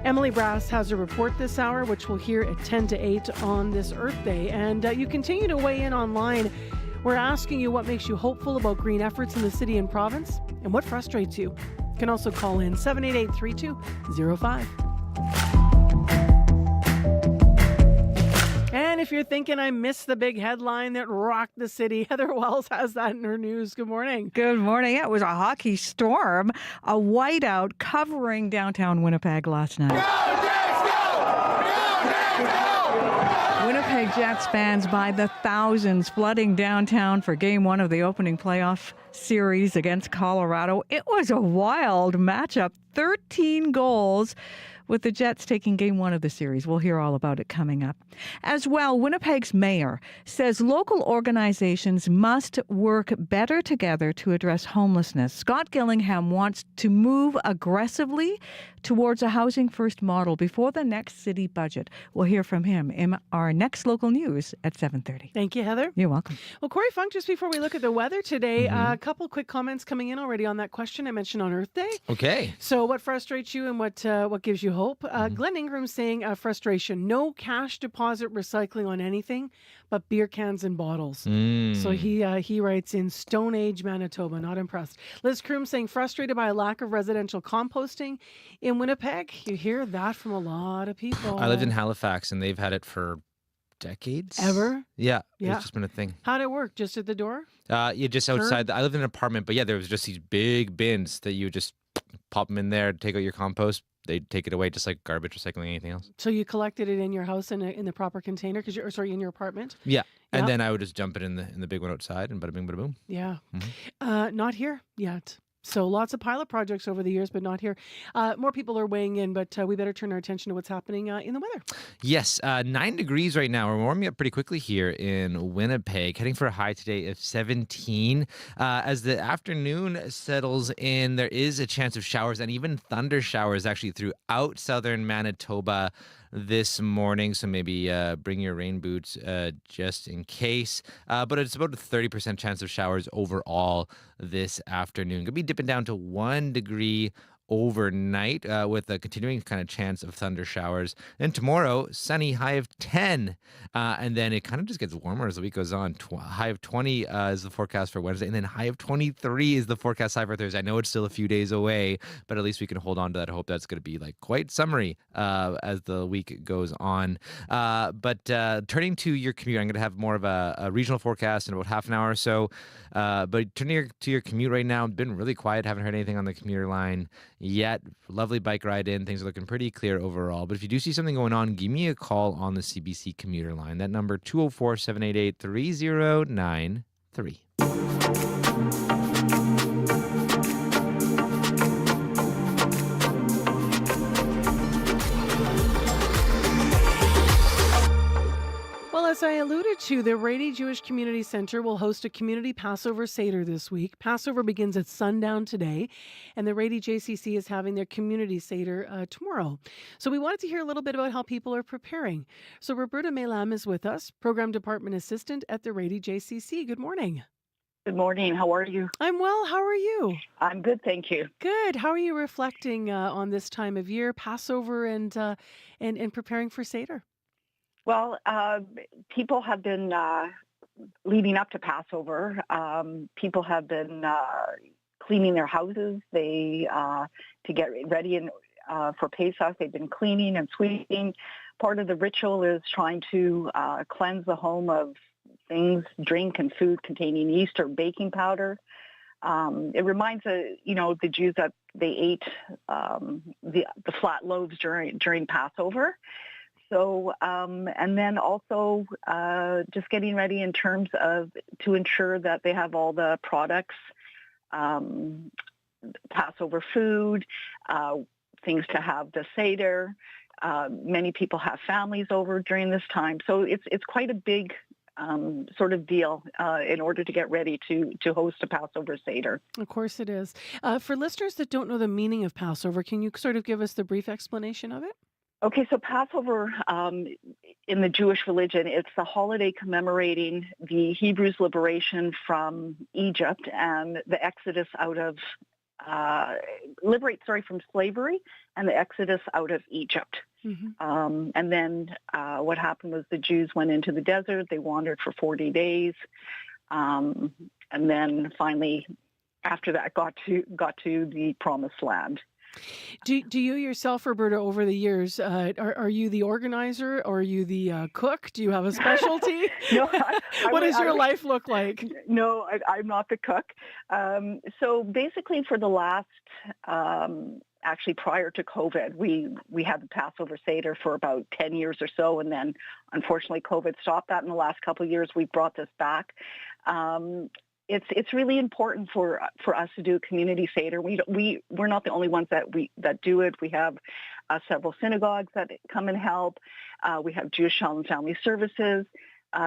Emily Brass has a report this hour, which we'll hear at 10 to 8 on this Earth Day. And you continue to weigh in online. We're asking you what makes you hopeful about green efforts in the city and province and what frustrates you. You can also call in 788-3205. And if you're thinking I missed the big headline that rocked the city, Heather Wells has that in her news. Good morning. Good morning. It was a hockey storm, a whiteout covering downtown Winnipeg last night. Winnipeg Jets fans by the thousands flooding downtown for Game 1 of the opening playoff series against Colorado. It was a wild matchup, 13 goals, with the Jets taking Game 1 of the series. We'll hear all about it coming up. As well, Winnipeg's mayor says local organizations must work better together to address homelessness. Scott Gillingham wants to move aggressively towards a housing-first model before the next city budget. We'll hear from him in our next local news at 7:30. Thank you, Heather. You're welcome. Well, Corey Funk, just before we look at the weather today, a couple quick comments coming in already on that question I mentioned on Earth Day. Okay. So what frustrates you and what gives you hope? Glenn Ingram saying frustration, no cash deposit recycling on anything but beer cans and bottles. So he writes in Stone Age, Manitoba, not impressed. Liz Kroom saying frustrated by a lack of residential composting in Winnipeg. You hear that from a lot of people. I lived in Halifax and they've had it for decades. Ever? Yeah. Yeah. It's just been a thing. How'd it work? Just at the door? Yeah, just outside. I lived in an apartment, but yeah, there was just these big bins that you would just pop them in there, take out your compost. They'd take it away just like garbage recycling, anything else. So you collected it in your house in the proper container, in your apartment? Yeah. And then I would just dump it in the big one outside and bada bing, bada boom. Yeah. Not here yet. So lots of pilot projects over the years, but not here. More people are weighing in, but we better turn our attention to what's happening in the weather. Yes, 9 degrees right now. We're warming up pretty quickly here in Winnipeg, heading for a high today of 17. As the afternoon settles in, there is a chance of showers and even thunder showers actually throughout southern Manitoba this morning, so maybe bring your rain boots just in case. But it's about a 30% chance of showers overall this afternoon. Going to be dipping down to 1 degree overnight with a continuing kind of chance of thunder showers. And tomorrow, sunny, high of 10. And then it kind of just gets warmer as the week goes on. High of 20 is the forecast for Wednesday. And then high of 23 is the forecast high for Thursday. I know it's still a few days away, but at least we can hold on to that hope that's going to be like quite summery as the week goes on. But turning to your commute, I'm going to have more of a regional forecast in about half an hour or so. But turning to your commute right now, been really quiet. Haven't heard anything on the commuter line yet. Lovely bike ride in. Things are looking pretty clear overall. But if you do see something going on, give me a call on the CBC commuter line. That number, 204-788-3093. Well, as I alluded to, the Rady Jewish Community Center will host a community Passover Seder this week. Passover begins at sundown today, and the Rady JCC is having their community Seder tomorrow. So we wanted to hear a little bit about how people are preparing. So Roberta Melam is with us, Program Department Assistant at the Rady JCC. Good morning. Good morning. How are you? I'm well. How are you? I'm good, thank you. Good. How are you reflecting on this time of year, Passover, and preparing for Seder? Well, people have been leading up to Passover. People have been cleaning their houses. They to get ready for Pesach. They've been cleaning and sweeping. Part of the ritual is trying to cleanse the home of things, drink and food containing yeast or baking powder. It reminds the Jews that they ate the flat loaves during Passover. So, and then also just getting ready in terms of to ensure that they have all the products Passover food, things to have the Seder. Many people have families over during this time. So it's quite a big sort of deal in order to get ready to host a Passover Seder. Of course it is. For listeners that don't know the meaning of Passover, can you sort of give us the brief explanation of it? Okay, so Passover in the Jewish religion, it's a holiday commemorating the Hebrews' liberation from Egypt and the exodus out of from slavery and the exodus out of Egypt. Mm-hmm. And then what happened was the Jews went into the desert. They wandered for 40 days, and then finally, after that, got to the Promised Land. Do you yourself, Roberta, over the years, are you the organizer or are you the cook? Do you have a specialty? No, what does your life look like? No, I'm not the cook. So basically for the last, actually prior to COVID, we had the Passover Seder for about 10 years or so. And then unfortunately COVID stopped that in the last couple of years. We brought this back. It's really important for us to do a community Seder. We're not the only ones that do it. We have several synagogues that come and help. We have Jewish Child and Family Services,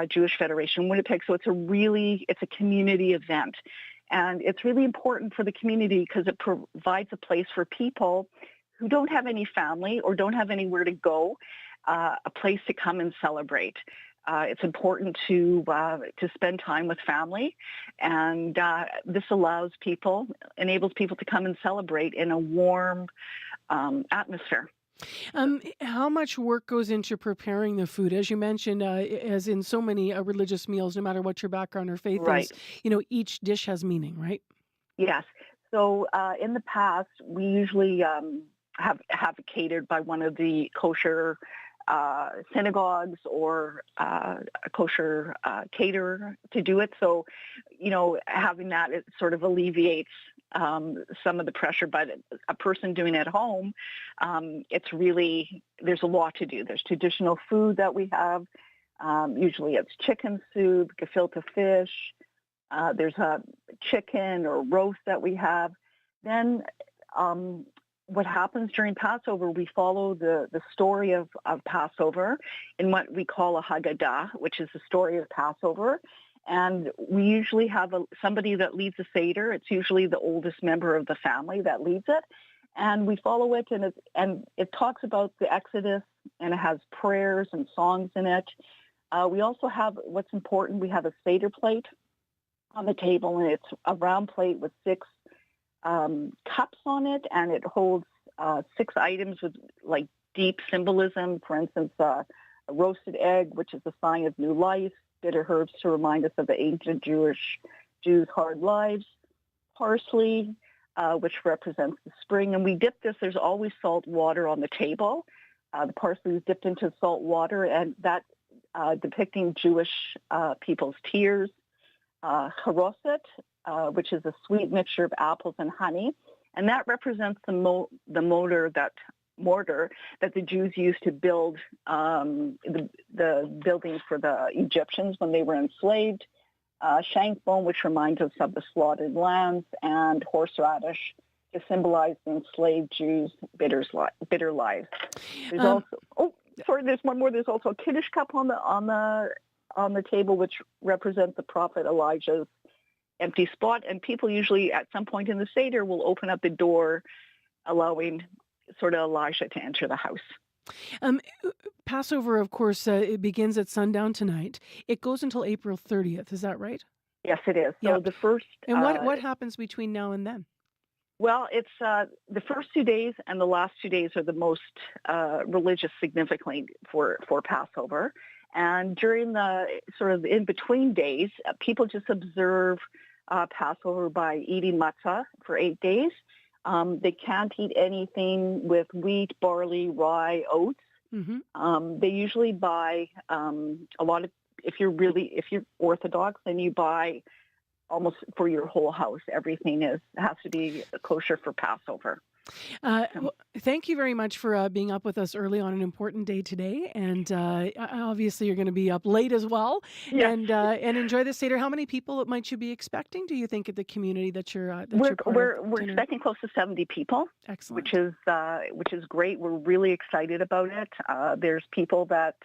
Jewish Federation Winnipeg. So it's a community event. And it's really important for the community because it provides a place for people who don't have any family or don't have anywhere to go, a place to come and celebrate. It's important to spend time with family, and this enables people to come and celebrate in a warm atmosphere. How much work goes into preparing the food? As you mentioned, as in so many religious meals, no matter what your background or faith Right. is, each dish has meaning, right? Yes. So in the past, we usually have catered by one of the kosher synagogues or a kosher caterer to do it. So, having that, it sort of alleviates some of the pressure. But a person doing it at home, there's a lot to do. There's traditional food that we have. Usually it's chicken soup, gefilte fish. There's a chicken or roast that we have. Then what happens during Passover, we follow the story of Passover in what we call a Haggadah, which is the story of Passover. And we usually have somebody that leads the Seder. It's usually the oldest member of the family that leads it. And we follow it, and it talks about the Exodus, and it has prayers and songs in it. We also have, what's important, we have a Seder plate on the table, and it's a round plate with 6 cups on it, and it holds 6 items with like deep symbolism. For instance, a roasted egg, which is a sign of new life; bitter herbs to remind us of the ancient Jews' hard lives; parsley, which represents the spring. And we dip this. There's always salt water on the table. The parsley is dipped into salt water, and that depicting Jewish people's tears. Charoset, which is a sweet mixture of apples and honey, and that represents the mortar that the Jews used to build the buildings for the Egyptians when they were enslaved. Shank bone, which reminds us of the slaughtered lambs, and horseradish to symbolize the enslaved Jews' bitter lives. There's there's one more. There's also a Kiddush cup on the table, which represents the prophet Elijah's empty spot. And people usually at some point in the Seder will open up the door, allowing sort of Elijah to enter the house. Passover, of course, it begins at sundown tonight. It goes until April 30th. Is that right? Yes, it is. So the first... And what happens between now and then? Well, it's the first 2 days and the last 2 days are the most religious significantly for Passover. And during the sort of in-between days, people just observe Passover by eating matzah for 8 days. They can't eat anything with wheat, barley, rye, oats. Mm-hmm. They usually buy a lot of, if you're Orthodox, then you buy almost for your whole house. Everything has to be kosher for Passover. Thank you very much for being up with us early on an important day today. And obviously, you're going to be up late as well. Yes. And enjoy the Seder. How many people might you be expecting, do you think, at the community that you're We're expecting close to 70 people. Excellent. Which is great. We're really excited about it. There's people that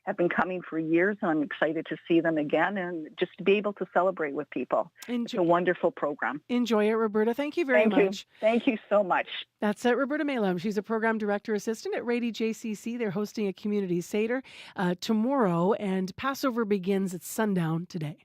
have been coming for years, and I'm excited to see them again and just to be able to celebrate with people. It's a wonderful program. Enjoy it, Roberta. Thank you very much. Thank you so much. That's Roberta Malem. She's a program director assistant at Rady JCC. They're hosting a community Seder tomorrow, and Passover begins at sundown today.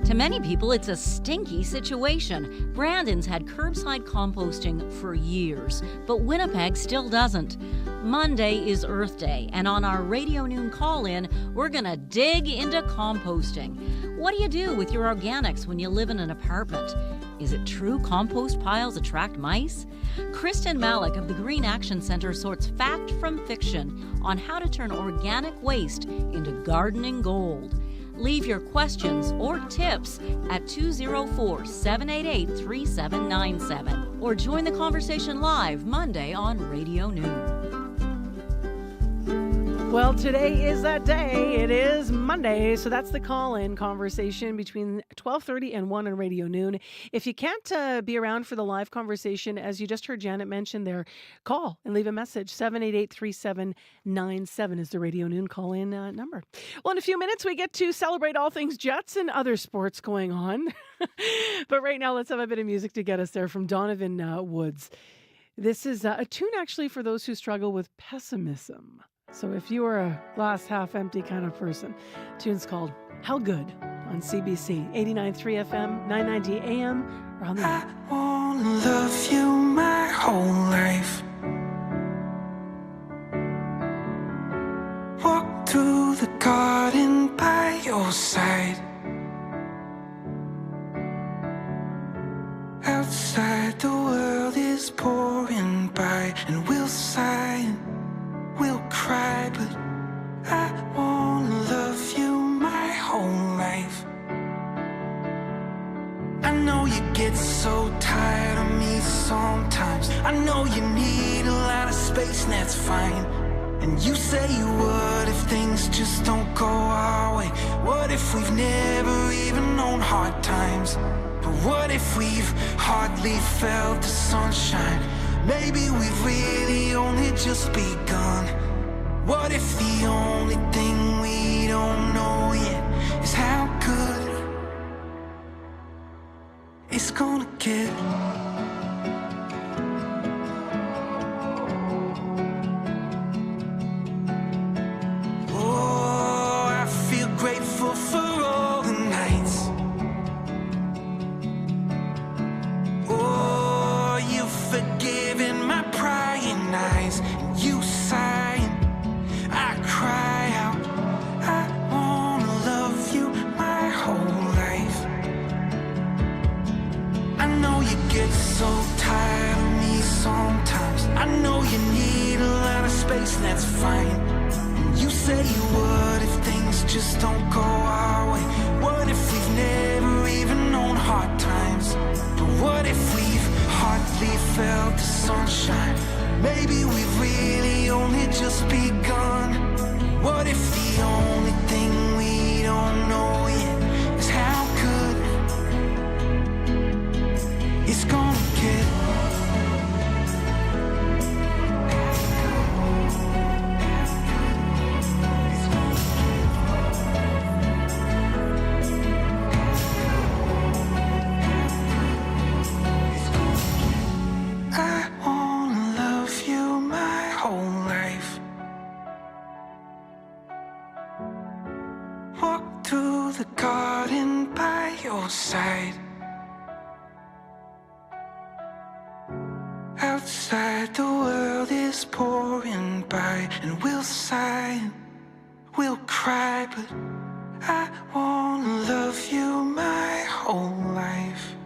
To many people, it's a stinky situation. Brandon's had curbside composting for years, but Winnipeg still doesn't. Monday is Earth Day, and on our Radio Noon call-in, we're going to dig into composting. What do you do with your organics when you live in an apartment? Is it true compost piles attract mice? Kristen Malik of the Green Action Centre sorts fact from fiction on how to turn organic waste into gardening gold. Leave your questions or tips at 204-788-3797 or join the conversation live Monday on Radio Noon. Well, today is that day. It is Monday, so that's the call-in conversation between 12:30 and 1 on Radio Noon. If you can't be around for the live conversation, as you just heard Janet mention there, call and leave a message. 788-3797 is the Radio Noon call-in number. Well, in a few minutes, we get to celebrate all things Jets and other sports going on. But right now, let's have a bit of music to get us there from Donovan Woods. This is a tune, actually, for those who struggle with pessimism. So if you are a glass half empty kind of person, the tune's called How Good on CBC 89.3 FM, 990 AM, or on the app. I wanna love you my whole life. Walk through the garden by your side. Outside the world is pouring by, and we'll sigh and we'll cry, but I wanna love you my whole life. I know you get so tired of me sometimes. I know you need a lot of space, and that's fine. And you say you would if things just don't go our way. What if we've never even known hard times? But what if we've hardly felt the sunshine? Maybe we've really only just begun. What if the only thing we don't know yet is how good it's gonna get? Oh, I feel grateful for all the nights. Oh, you've forgiven my prying eyes, and you sigh and I cry out. I wanna love you my whole life. I know you get so tired of me sometimes. I know you need a lot of space, and that's fine. And you say you would if things just don't go our way. What if we've never even known hard times? But what if we've hardly felt the sunshine? Maybe we've really only just begun. What if the only thing we don't know yet is how good it's gonna get? I wanna love you my whole life. Walk through the garden by your side. Outside the world is pouring by, and we'll sigh and we'll cry, but I wanna love you my whole life.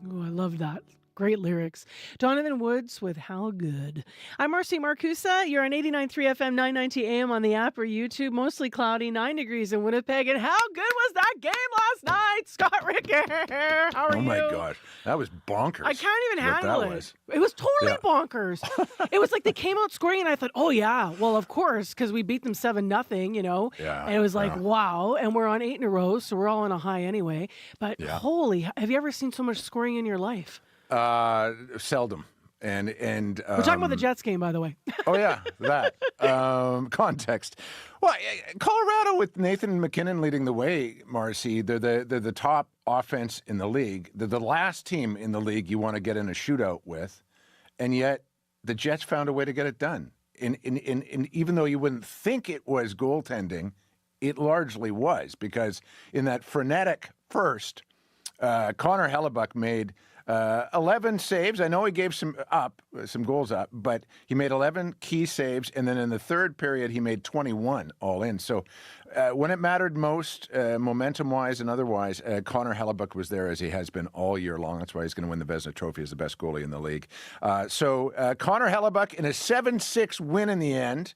Oh, I love that. Great lyrics. Donovan Woods with How Good. I'm Marcy Marcusa. You're on 89.3 FM, 990 AM on the app or YouTube. Mostly cloudy, 9 degrees in Winnipeg. And how good was that game last night. Scott Ricker, how are you? Oh my gosh, that was bonkers. I can't even handle it. Was. It was totally bonkers. It was like they came out scoring, and I thought, oh yeah, well of course, because we beat them 7-0, you know. Yeah. And it was like, wow, and we're on 8 in a row, so we're all on a high anyway. But holy, have you ever seen so much scoring in your life? Seldom. And we're talking about the Jets game, by the way. Oh yeah, that context. Well, Colorado with Nathan McKinnon leading the way, Marcy. They're the top offense in the league. They're the last team in the league you want to get in a shootout with, and yet the Jets found a way to get it done. In even though you wouldn't think it was goaltending, it largely was, because in that frenetic first, Connor Hellebuck made 11 saves. I know he gave some goals up, but he made 11 key saves, and then in the third period, he made 21 all in. So when it mattered most, momentum-wise and otherwise, Connor Hellebuck was there, as he has been all year long. That's why he's going to win the Vezina Trophy as the best goalie in the league. So Connor Hellebuck in a 7-6 win in the end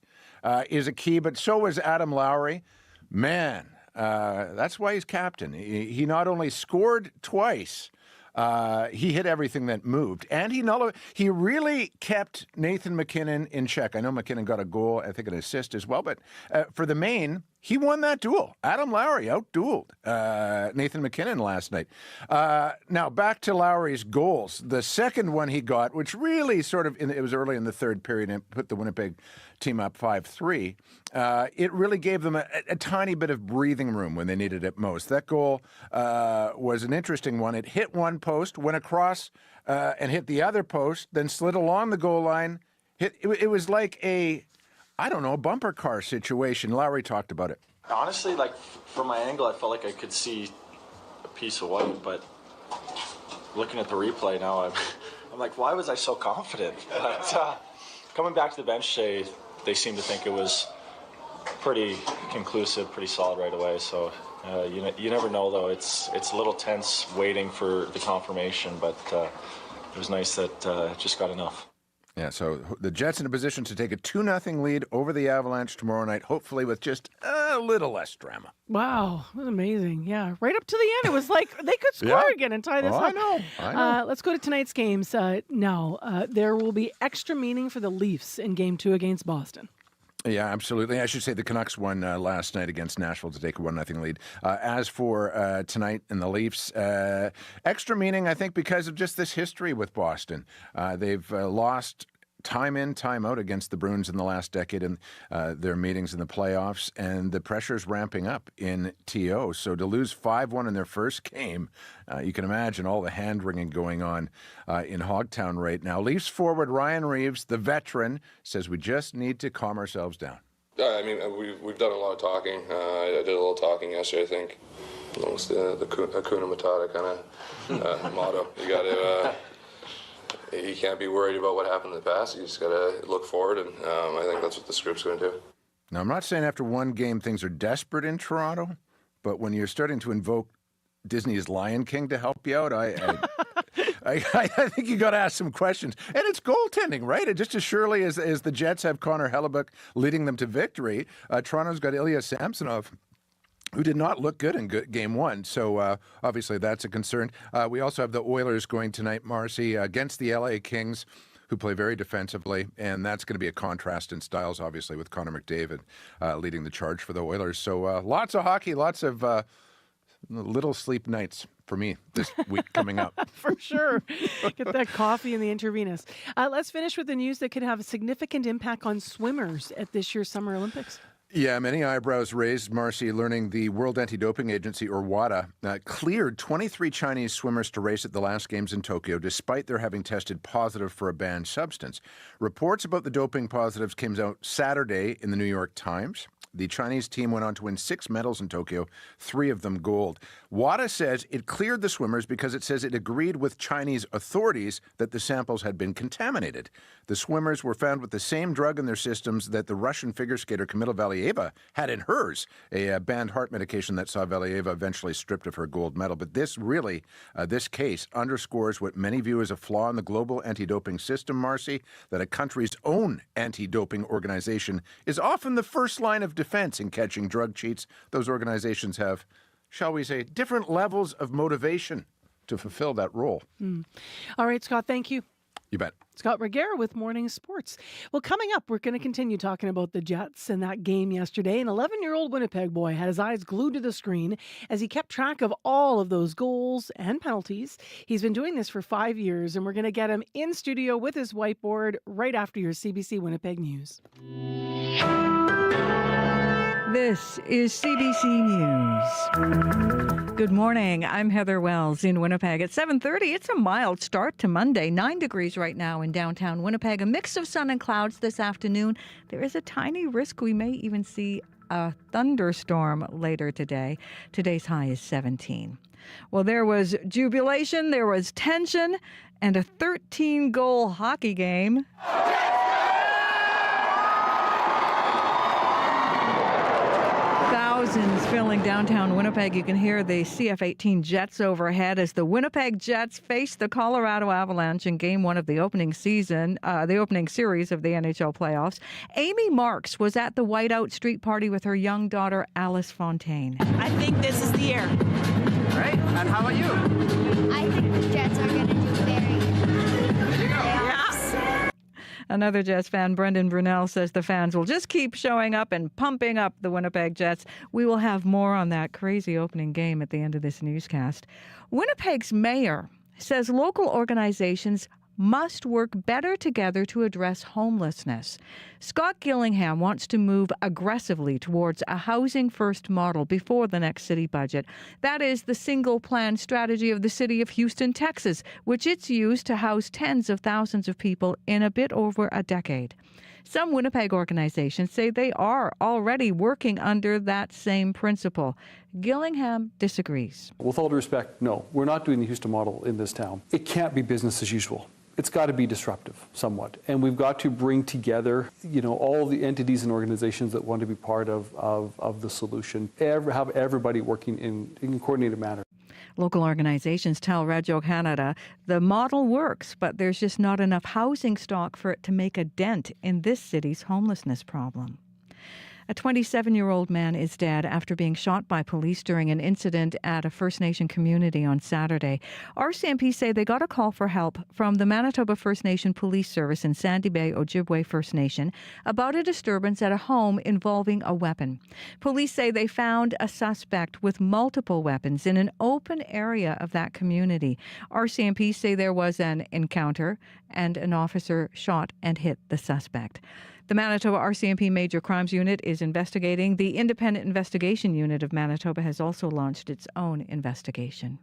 is a key, but so was Adam Lowry. Man, that's why he's captain. He not only scored twice, he hit everything that moved, and he really kept Nathan McKinnon in check. I know McKinnon got a goal, I think an assist as well, but for the Maine, he won that duel. Adam Lowry out-dueled Nathan McKinnon last night. Now, back to Lowry's goals. The second one he got, which really it was early in the third period and put the Winnipeg team up 5-3. It really gave them a tiny bit of breathing room when they needed it most. That goal was an interesting one. It hit one post, went across and hit the other post, then slid along the goal line. It was like a bumper car situation. Lowry talked about it. Honestly, like from my angle, I felt like I could see a piece of white, but looking at the replay now, I'm like, why was I so confident? But coming back to the bench today, they seemed to think it was pretty conclusive, pretty solid right away. So you never know, though. It's a little tense waiting for the confirmation, but it was nice that it just got enough. Yeah, so the Jets in a position to take a 2-0 lead over the Avalanche tomorrow night, hopefully with just a little less drama. Wow, that was amazing. Yeah, right up to the end, it was like they could score again and tie this up. I know. Let's go to tonight's games now. There will be extra meaning for the Leafs in Game 2 against Boston. Yeah, absolutely. I should say the Canucks won last night against Nashville to take a 1-0 lead. As for tonight in the Leafs, extra meaning, I think, because of just this history with Boston. They've lost time in, time out against the Bruins in the last decade in their meetings in the playoffs, and the pressure's ramping up in TO. So to lose 5-1 in their first game, you can imagine all the hand-wringing going on in Hogtown right now. Leafs forward Ryan Reeves, the veteran, says we just need to calm ourselves down. I mean, we've done a lot of talking. I did a little talking yesterday, I think. Almost the Hakuna Matata kind of motto. You got to... You can't be worried about what happened in the past. You just got to look forward, and I think that's what the script's going to do. Now, I'm not saying after one game things are desperate in Toronto, but when you're starting to invoke Disney's Lion King to help you out, I think you got to ask some questions. And it's goaltending, right? And just as surely as the Jets have Connor Hellebuck leading them to victory, Toronto's got Ilya Samsonov, who did not look good in Game 1. So obviously that's a concern. We also have the Oilers going tonight, Marcy, against the LA Kings, who play very defensively. And that's going to be a contrast in styles, obviously, with Connor McDavid leading the charge for the Oilers. So lots of hockey, lots of little sleep nights for me this week coming up. For sure. Get that coffee in the intravenous. Let's finish with the news that could have a significant impact on swimmers at this year's Summer Olympics. Yeah, many eyebrows raised, Marcy, learning the World Anti-Doping Agency, or WADA, cleared 23 Chinese swimmers to race at the last Games in Tokyo, despite their having tested positive for a banned substance. Reports about the doping positives came out Saturday in the New York Times. The Chinese team went on to win 6 medals in Tokyo, 3 of them gold. WADA says it cleared the swimmers because it says it agreed with Chinese authorities that the samples had been contaminated. The swimmers were found with the same drug in their systems that the Russian figure skater Kamila Valieva had in hers, a banned heart medication that saw Valieva eventually stripped of her gold medal. But this case underscores what many view as a flaw in the global anti-doping system, Marcy, that a country's own anti-doping organization is often the first line of defense in catching drug cheats. Those organizations have shall we say, different levels of motivation to fulfill that role. All right, Scott, thank you. You bet. Scott Reguera with Morning Sports. Well, coming up, we're going to continue talking about the Jets and that game yesterday. An 11-year-old Winnipeg boy had his eyes glued to the screen as he kept track of all of those goals and penalties. He's been doing this for 5 years, and we're going to get him in studio with his whiteboard right after your CBC Winnipeg News. This is CBC News. Good morning. I'm Heather Wells in Winnipeg. At 7:30, it's a mild start to Monday. 9 degrees right now in downtown Winnipeg. A mix of sun and clouds this afternoon. There is a tiny risk we may even see a thunderstorm later today. Today's high is 17. Well, there was jubilation, there was tension, and a 13-goal hockey game. Thousands filling downtown Winnipeg. You can hear the CF-18 Jets overhead as the Winnipeg Jets face the Colorado Avalanche in Game 1 of the opening series of the NHL playoffs. Amy Marks was at the Whiteout Street Party with her young daughter, Alice Fontaine. I think this is the year. Great. And how about you? I think the Jets are going to do very good. There you go. Yeah. Another Jets fan, Brendan Brunel, says the fans will just keep showing up and pumping up the Winnipeg Jets. We will have more on that crazy opening game at the end of this newscast. Winnipeg's mayor says local organizations must work better together to address homelessness. Scott Gillingham wants to move aggressively towards a housing-first model before the next city budget. That is the single-plan strategy of the city of Houston, Texas, which it's used to house tens of thousands of people in a bit over a decade. Some Winnipeg organizations say they are already working under that same principle. Gillingham disagrees. With all due respect, no, we're not doing the Houston model in this town. It can't be business as usual. It's got to be disruptive somewhat. And we've got to bring together, all the entities and organizations that want to be part of the solution, have everybody working in a coordinated manner. Local organizations tell Radio Canada the model works, but there's just not enough housing stock for it to make a dent in this city's homelessness problem. A 27-year-old man is dead after being shot by police during an incident at a First Nation community on Saturday. RCMP say they got a call for help from the Manitoba First Nation Police Service in Sandy Bay, Ojibwe First Nation, about a disturbance at a home involving a weapon. Police say they found a suspect with multiple weapons in an open area of that community. RCMP say there was an encounter and an officer shot and hit the suspect. The Manitoba RCMP Major Crimes Unit is investigating. The Independent Investigation Unit of Manitoba has also launched its own investigation.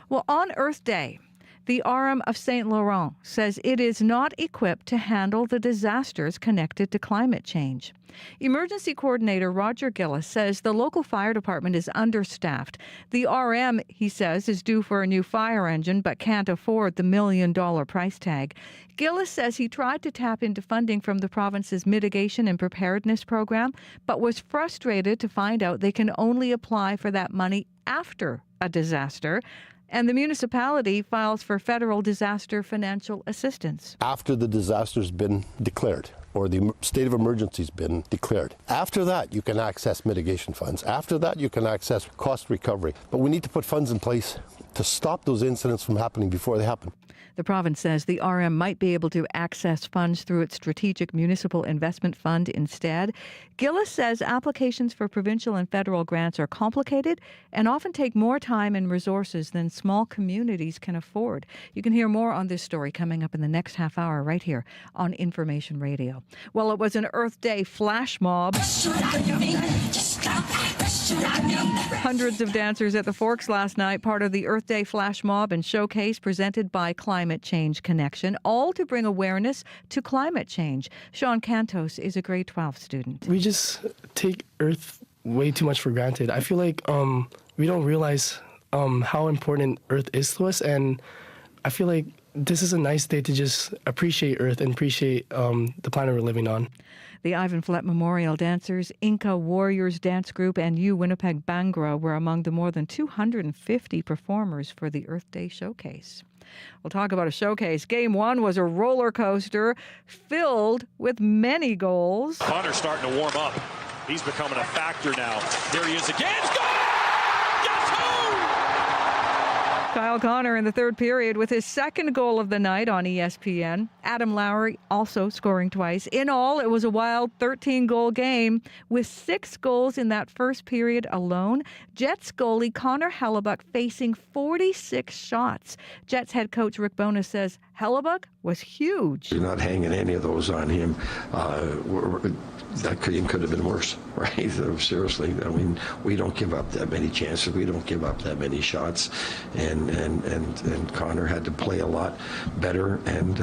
Well, on Earth Day, the RM of St. Laurent says it is not equipped to handle the disasters connected to climate change. Emergency Coordinator Roger Gillis says the local fire department is understaffed. The RM, he says, is due for a new fire engine but can't afford the $1 million price tag. Gillis says he tried to tap into funding from the province's mitigation and preparedness program but was frustrated to find out they can only apply for that money after a disaster. And the municipality files for federal disaster financial assistance. After the disaster's been declared or the state of emergency's been declared. After that, you can access mitigation funds. After that, you can access cost recovery. But we need to put funds in place to stop those incidents from happening before they happen. The province says the RM might be able to access funds through its Strategic Municipal Investment Fund instead. Gillis says applications for provincial and federal grants are complicated and often take more time and resources than small communities can afford. You can hear more on this story coming up in the next half hour right here on Information Radio. Well, it was an Earth Day flash mob. Hundreds of dancers at the Forks last night, part of the Earth Day flash mob and showcase presented by Climate Change Connection, all to bring awareness to climate change. Sean Cantos is a grade 12 student. We just take Earth way too much for granted. I feel like we don't realize how important Earth is to us, and I feel like this is a nice day to just appreciate Earth and appreciate the planet we're living on. The Ivan Flett Memorial Dancers, Inca Warriors Dance Group, and U Winnipeg Bangra were among the more than 250 performers for the Earth Day Showcase. We'll talk about a showcase. Game 1 was a roller coaster filled with many goals. Hunter's starting to warm up. He's becoming a factor now. There he is again. Goal! Yes, Kyle Connor in the third period with his second goal of the night on ESPN. Adam Lowry also scoring twice. In all, it was a wild 13-goal game with 6 goals in that first period alone. Jets goalie Connor Hellebuyck facing 46 shots. Jets head coach Rick Bowness says Hellebuyck was huge. You're not hanging any of those on him. That could have been worse, right? Seriously, I mean, we don't give up that many chances. We don't give up that many shots, and Connor had to play a lot better, and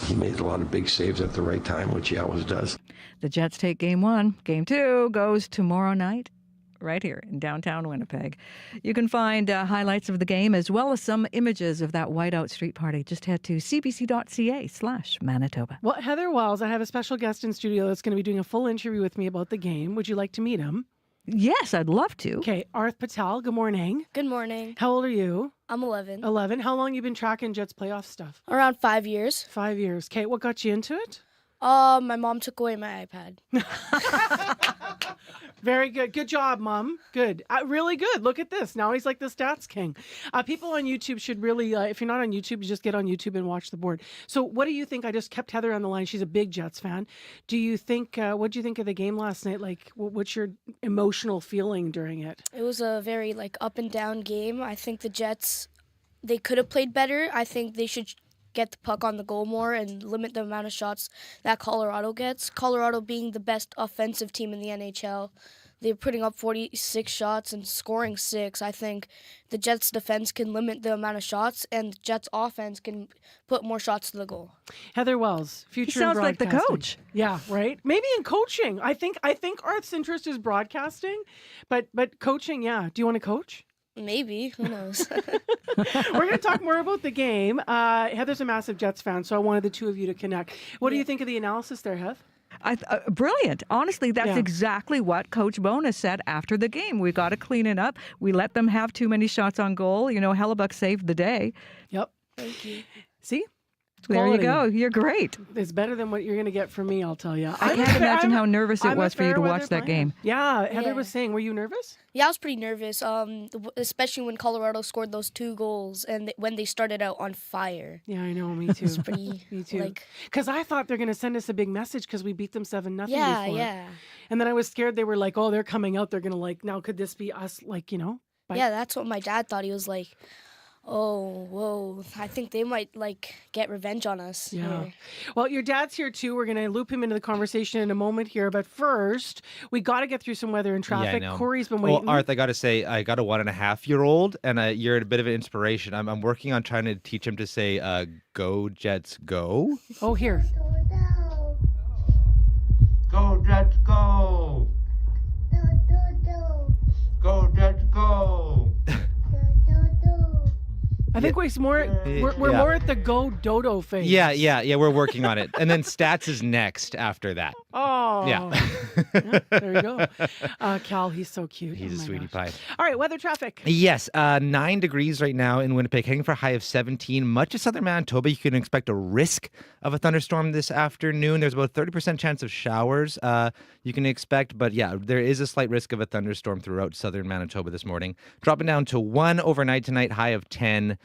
he made a lot of big saves at the right time, which he always does. The Jets take game 1. Game 2 goes tomorrow night, right here in downtown Winnipeg. You can find highlights of the game as well as some images of that whiteout street party. Just head to cbc.ca/Manitoba. Well, Heather Wells, I have a special guest in studio that's going to be doing a full interview with me about the game. Would you like to meet him? Yes, I'd love to. Okay, Arth Patel, good morning. Good morning. How old are you? I'm 11. 11. How long you been tracking Jets playoff stuff? Around 5 years. 5 years. Okay, what got you into it? My mom took away my iPad. Very good. Good job, Mom. Good. Really good. Look at this. Now he's like the stats king. People on YouTube should really, if you're not on YouTube, you just get on YouTube and watch the board. So what do you think? I just kept Heather on the line. She's a big Jets fan. Do you think, what did you think of the game last night? Like, what's your emotional feeling during it? It was a very, up and down game. I think the Jets, they could have played better. I think they should get the puck on the goal more and limit the amount of shots that Colorado gets. Colorado being the best offensive team in the NHL. They're putting up 46 shots and scoring 6. I think the Jets' defense can limit the amount of shots, and the Jets' offense can put more shots to the goal. Heather Wells, future sounds in like the broadcasting. coach. Yeah, right? Maybe in coaching. I think Arth's interest is broadcasting, but coaching, yeah. Do you want to coach? Maybe. Who knows? We're going to talk more about the game. Heather's a massive Jets fan, so I wanted the two of you to connect. What do you think of the analysis there, Heath? Brilliant. Honestly, that's exactly what Coach Bowness said after the game. We got to clean it up. We let them have too many shots on goal. Hellebuyck saved the day. Yep. Thank you. See? There you go. You're great. It's better than what you're going to get from me, I'll tell you. I can't imagine how nervous it was for you to watch that game. Yeah, Heather was saying, were you nervous? Yeah, I was pretty nervous, especially when Colorado scored those 2 goals and when they started out on fire. Yeah, I know. Me too. It's pretty, me too. Because I thought they're going to send us a big message because we beat them 7-0 before. Yeah. And then I was scared they were like, oh, they're coming out. They're going to now could this be us? Yeah, that's what my dad thought. He was like, oh, whoa, I think they might get revenge on us. Yeah. Here. Well, your dad's here too. We're going to loop him into the conversation in a moment here. But first, we got to get through some weather and traffic. Yeah, I know. Corey's been waiting. Well, Arth, I got to say, I got a 1.5-year-old, and you're a bit of an inspiration. I'm working on trying to teach him to say, go Jets, go. Oh, here. Go Jets, go. Go Jets, go. I think we're more at the go dodo phase. Yeah, we're working on it. And then stats is next after that. Oh. Yeah. There you go. Cal, he's so cute. He's a sweetie pie. All right, weather traffic. Yes, 9 degrees right now in Winnipeg, heading for a high of 17. Much of southern Manitoba, you can expect a risk of a thunderstorm this afternoon. There's about a 30% chance of showers you can expect. But yeah, there is a slight risk of a thunderstorm throughout southern Manitoba this morning. Dropping down to 1 overnight tonight, high of 10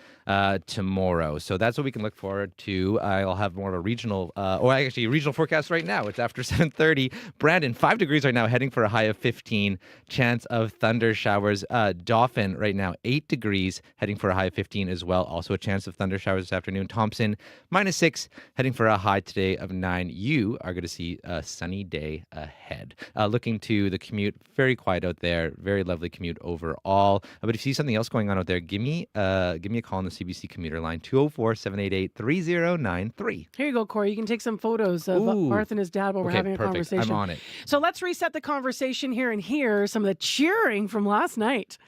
tomorrow. So that's what we can look forward to. I'll have more of a regional, regional forecast right now. It's after 7:30. Brandon, 5 degrees right now, heading for a high of 15. Chance of thunder showers. Dauphin right now, 8 degrees, heading for a high of 15 as well. Also a chance of thunder showers this afternoon. Thompson, -6, heading for a high today of 9. You are going to see a sunny day ahead. Looking to the commute, very quiet out there. Very lovely commute overall. But if you see something else going on out there, give me a call on the CBC commuter line, 204-788-3093. Here you go, Corey. You can take some photos of Arth and his dad while we're having a conversation. I'm on it. So let's reset the conversation here and hear some of the cheering from last night.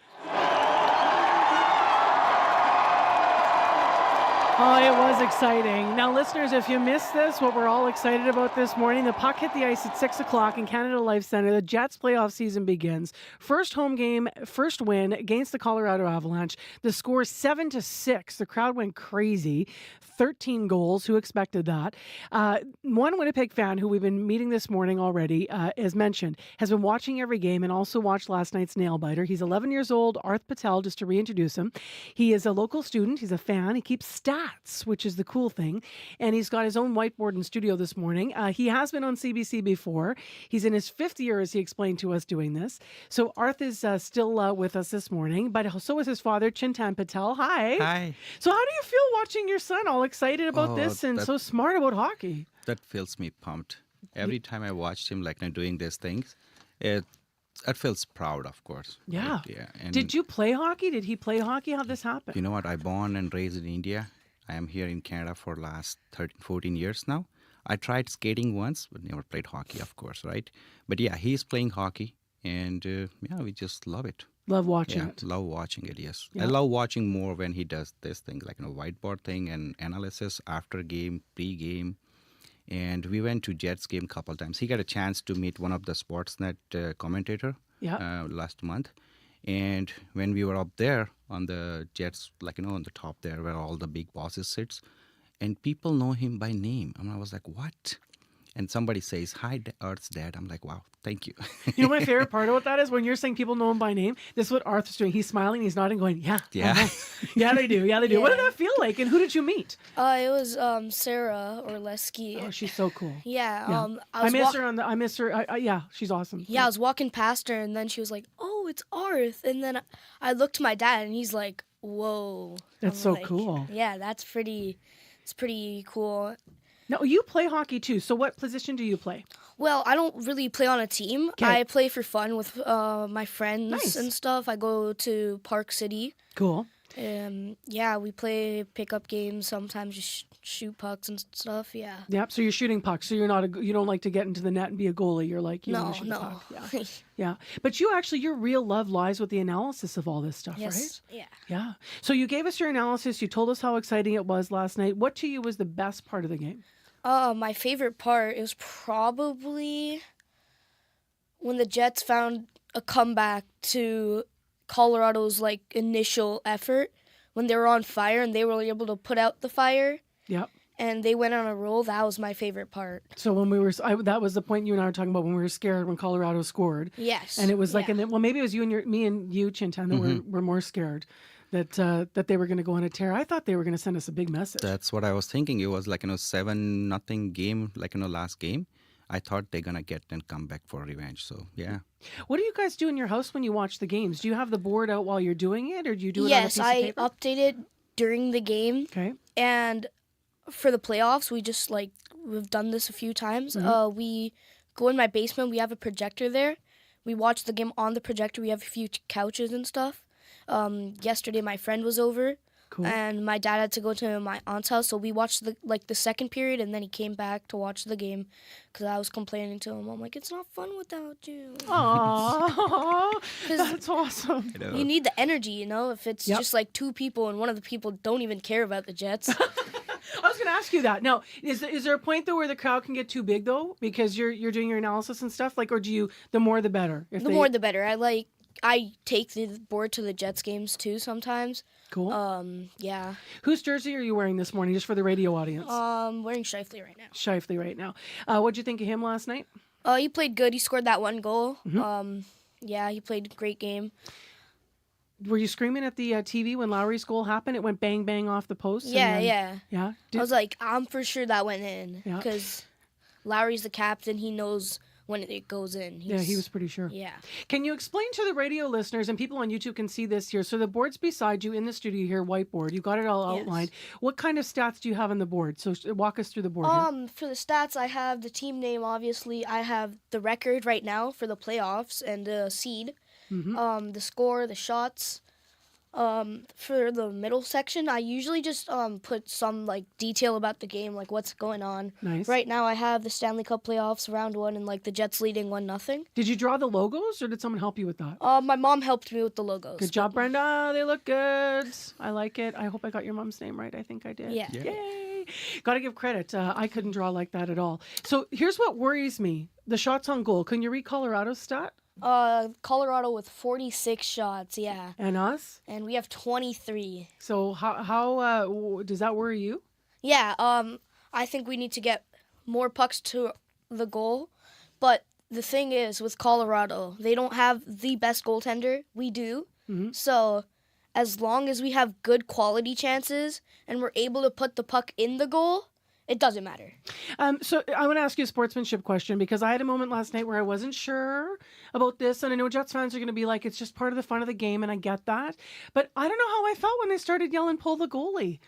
Oh, it was exciting. Now, listeners, if you missed this, what we're all excited about this morning, the puck hit the ice at 6 o'clock in Canada Life Centre. The Jets' playoff season begins. First home game, first win against the Colorado Avalanche. The score 7-6. The crowd went crazy. 13 goals. Who expected that? One Winnipeg fan who we've been meeting this morning already, as mentioned, has been watching every game and also watched last night's nail biter. He's 11 years old, Arth Patel, just to reintroduce him. He is a local student. He's a fan. He keeps stats, which is the cool thing. And he's got his own whiteboard in studio this morning. He has been on CBC before. He's in his 5th year, as he explained to us, doing this. So Arth is still with us this morning, but so is his father, Chintan Patel. Hi. Hi. So how do you feel watching your son all excited about this and so smart about hockey? That feels me pumped. Every time I watched him doing these things, it feels proud, of course. Yeah. Right? Yeah. And did you play hockey? Did he play hockey? How'd this happen? you know what? I born and raised in India. I am here in Canada for last 13, 14 years now. I tried skating once, but never played hockey, of course, right? But yeah, he's playing hockey, and we just love it. Love watching it. Love watching it, yes. Yeah. I love watching more when he does this thing, whiteboard thing and analysis after game, pre-game. And we went to Jets game a couple times. He got a chance to meet one of the Sportsnet commentator last month. And when we were up there on the Jets, on the top there where all the big bosses sits, and people know him by name. And I was like, what? And somebody says, hi, Arth's dad. I'm like, wow, thank you. You know, my favorite part about that is when you're saying people know him by name, this is what Arthur's doing. He's smiling, he's nodding, going, yeah. Yeah, they do. Yeah, they do. Yeah. What did that feel like? And who did you meet? It was Sarah Orleski. Oh, she's so cool. Yeah. I miss her I miss her. Yeah, she's awesome. Yeah, I was walking past her, and then she was like, oh, it's Arth. And then I looked to my dad, and he's like, whoa. That's so cool. Yeah, it's pretty cool. Now, you play hockey too. So what position do you play? Well, I don't really play on a team. Okay. I play for fun with my friends Nice. and stuff. I go to Park City. Cool. Yeah, we play pickup games. Sometimes just shoot pucks and stuff. Yeah. Yep. So you're shooting pucks. So you don't like to get into the net and be a goalie. You're like, you want to shoot a No. puck. Yeah. Yeah. But your real love lies with the analysis of all this stuff, Yes. right? Yeah. Yeah. So you gave us your analysis. You told us how exciting it was last night. What to you was the best part of the game? My favorite part is probably when the Jets found a comeback to Colorado's initial effort when they were on fire and they were able to put out the fire. Yep. And they went on a roll. That was my favorite part. So when that was the point you and I were talking about when we were scared when Colorado scored. Yes. And it was maybe it was me and you, Chintan, that were more scared that they were going to go on a tear. I thought they were going to send us a big message. That's what I was thinking. It was 7-0 game, last game. I thought they're going to get and come back for revenge. So, yeah. What do you guys do in your house when you watch the games? Do you have the board out while you're doing it, or do you do it Yes, on a piece of paper? I update it during the game. Okay. And for the playoffs, we just we've done this a few times. Mm-hmm. We go in my basement. We have a projector there. We watch the game on the projector. We have a few couches and stuff. Yesterday, my friend was over. Cool. And my dad had to go to my aunt's house, so we watched the second period, and then he came back to watch the game because I was complaining to him. I'm like, it's not fun without you. Aww, that's awesome. You need the energy, If it's just two people and one of the people don't even care about the Jets. I was going to ask you that. Now, is there a point though where the crowd can get too big though because you're doing your analysis and stuff, or do you the more the better? The more the better. I take the board to the Jets games too sometimes. Cool. Yeah. Whose jersey are you wearing this morning, just for the radio audience? Wearing Shifley right now. What'd you think of him last night? He played good. He scored that one goal. Mm-hmm. Yeah, he played a great game. Were you screaming at the TV when Lowry's goal happened? It went bang, bang off the post? Yeah. Yeah? I was like, I'm for sure that went in. Yeah. Because Lowry's the captain. He knows when it goes in. He was pretty sure. Yeah. Can you explain to the radio listeners, and people on YouTube can see this here, so the board's beside you in the studio here, whiteboard. You've got it all outlined. What kind of stats do you have on the board? So walk us through the board here. For the stats, I have the team name, obviously. I have the record right now for the playoffs and the seed. Mm-hmm. The score, the shots. For the middle section, I usually just put some like detail about the game, like what's going on. Nice. Right now, I have the Stanley Cup playoffs round 1, and like the Jets leading 1-0. Did you draw the logos, or did someone help you with that? My mom helped me with the logos. Good job, Brenda. They look good. I like it. I hope I got your mom's name right. I think I did. Yeah. Yay. Got to give credit. I couldn't draw like that at all. So here's what worries me. The shots on goal. Can you read Colorado's stat? Colorado with 46 shots, yeah. And us? And we have 23. So how does that worry you? Yeah, I think we need to get more pucks to the goal. But the thing is, with Colorado, they don't have the best goaltender. We do. Mm-hmm. So as long as we have good quality chances and we're able to put the puck in the goal, it doesn't matter. So I want to ask you a sportsmanship question, because I had a moment last night where I wasn't sure about this, and I know Jets fans are going to be like, it's just part of the fun of the game, and I get that. But I don't know how I felt when they started yelling, pull the goalie.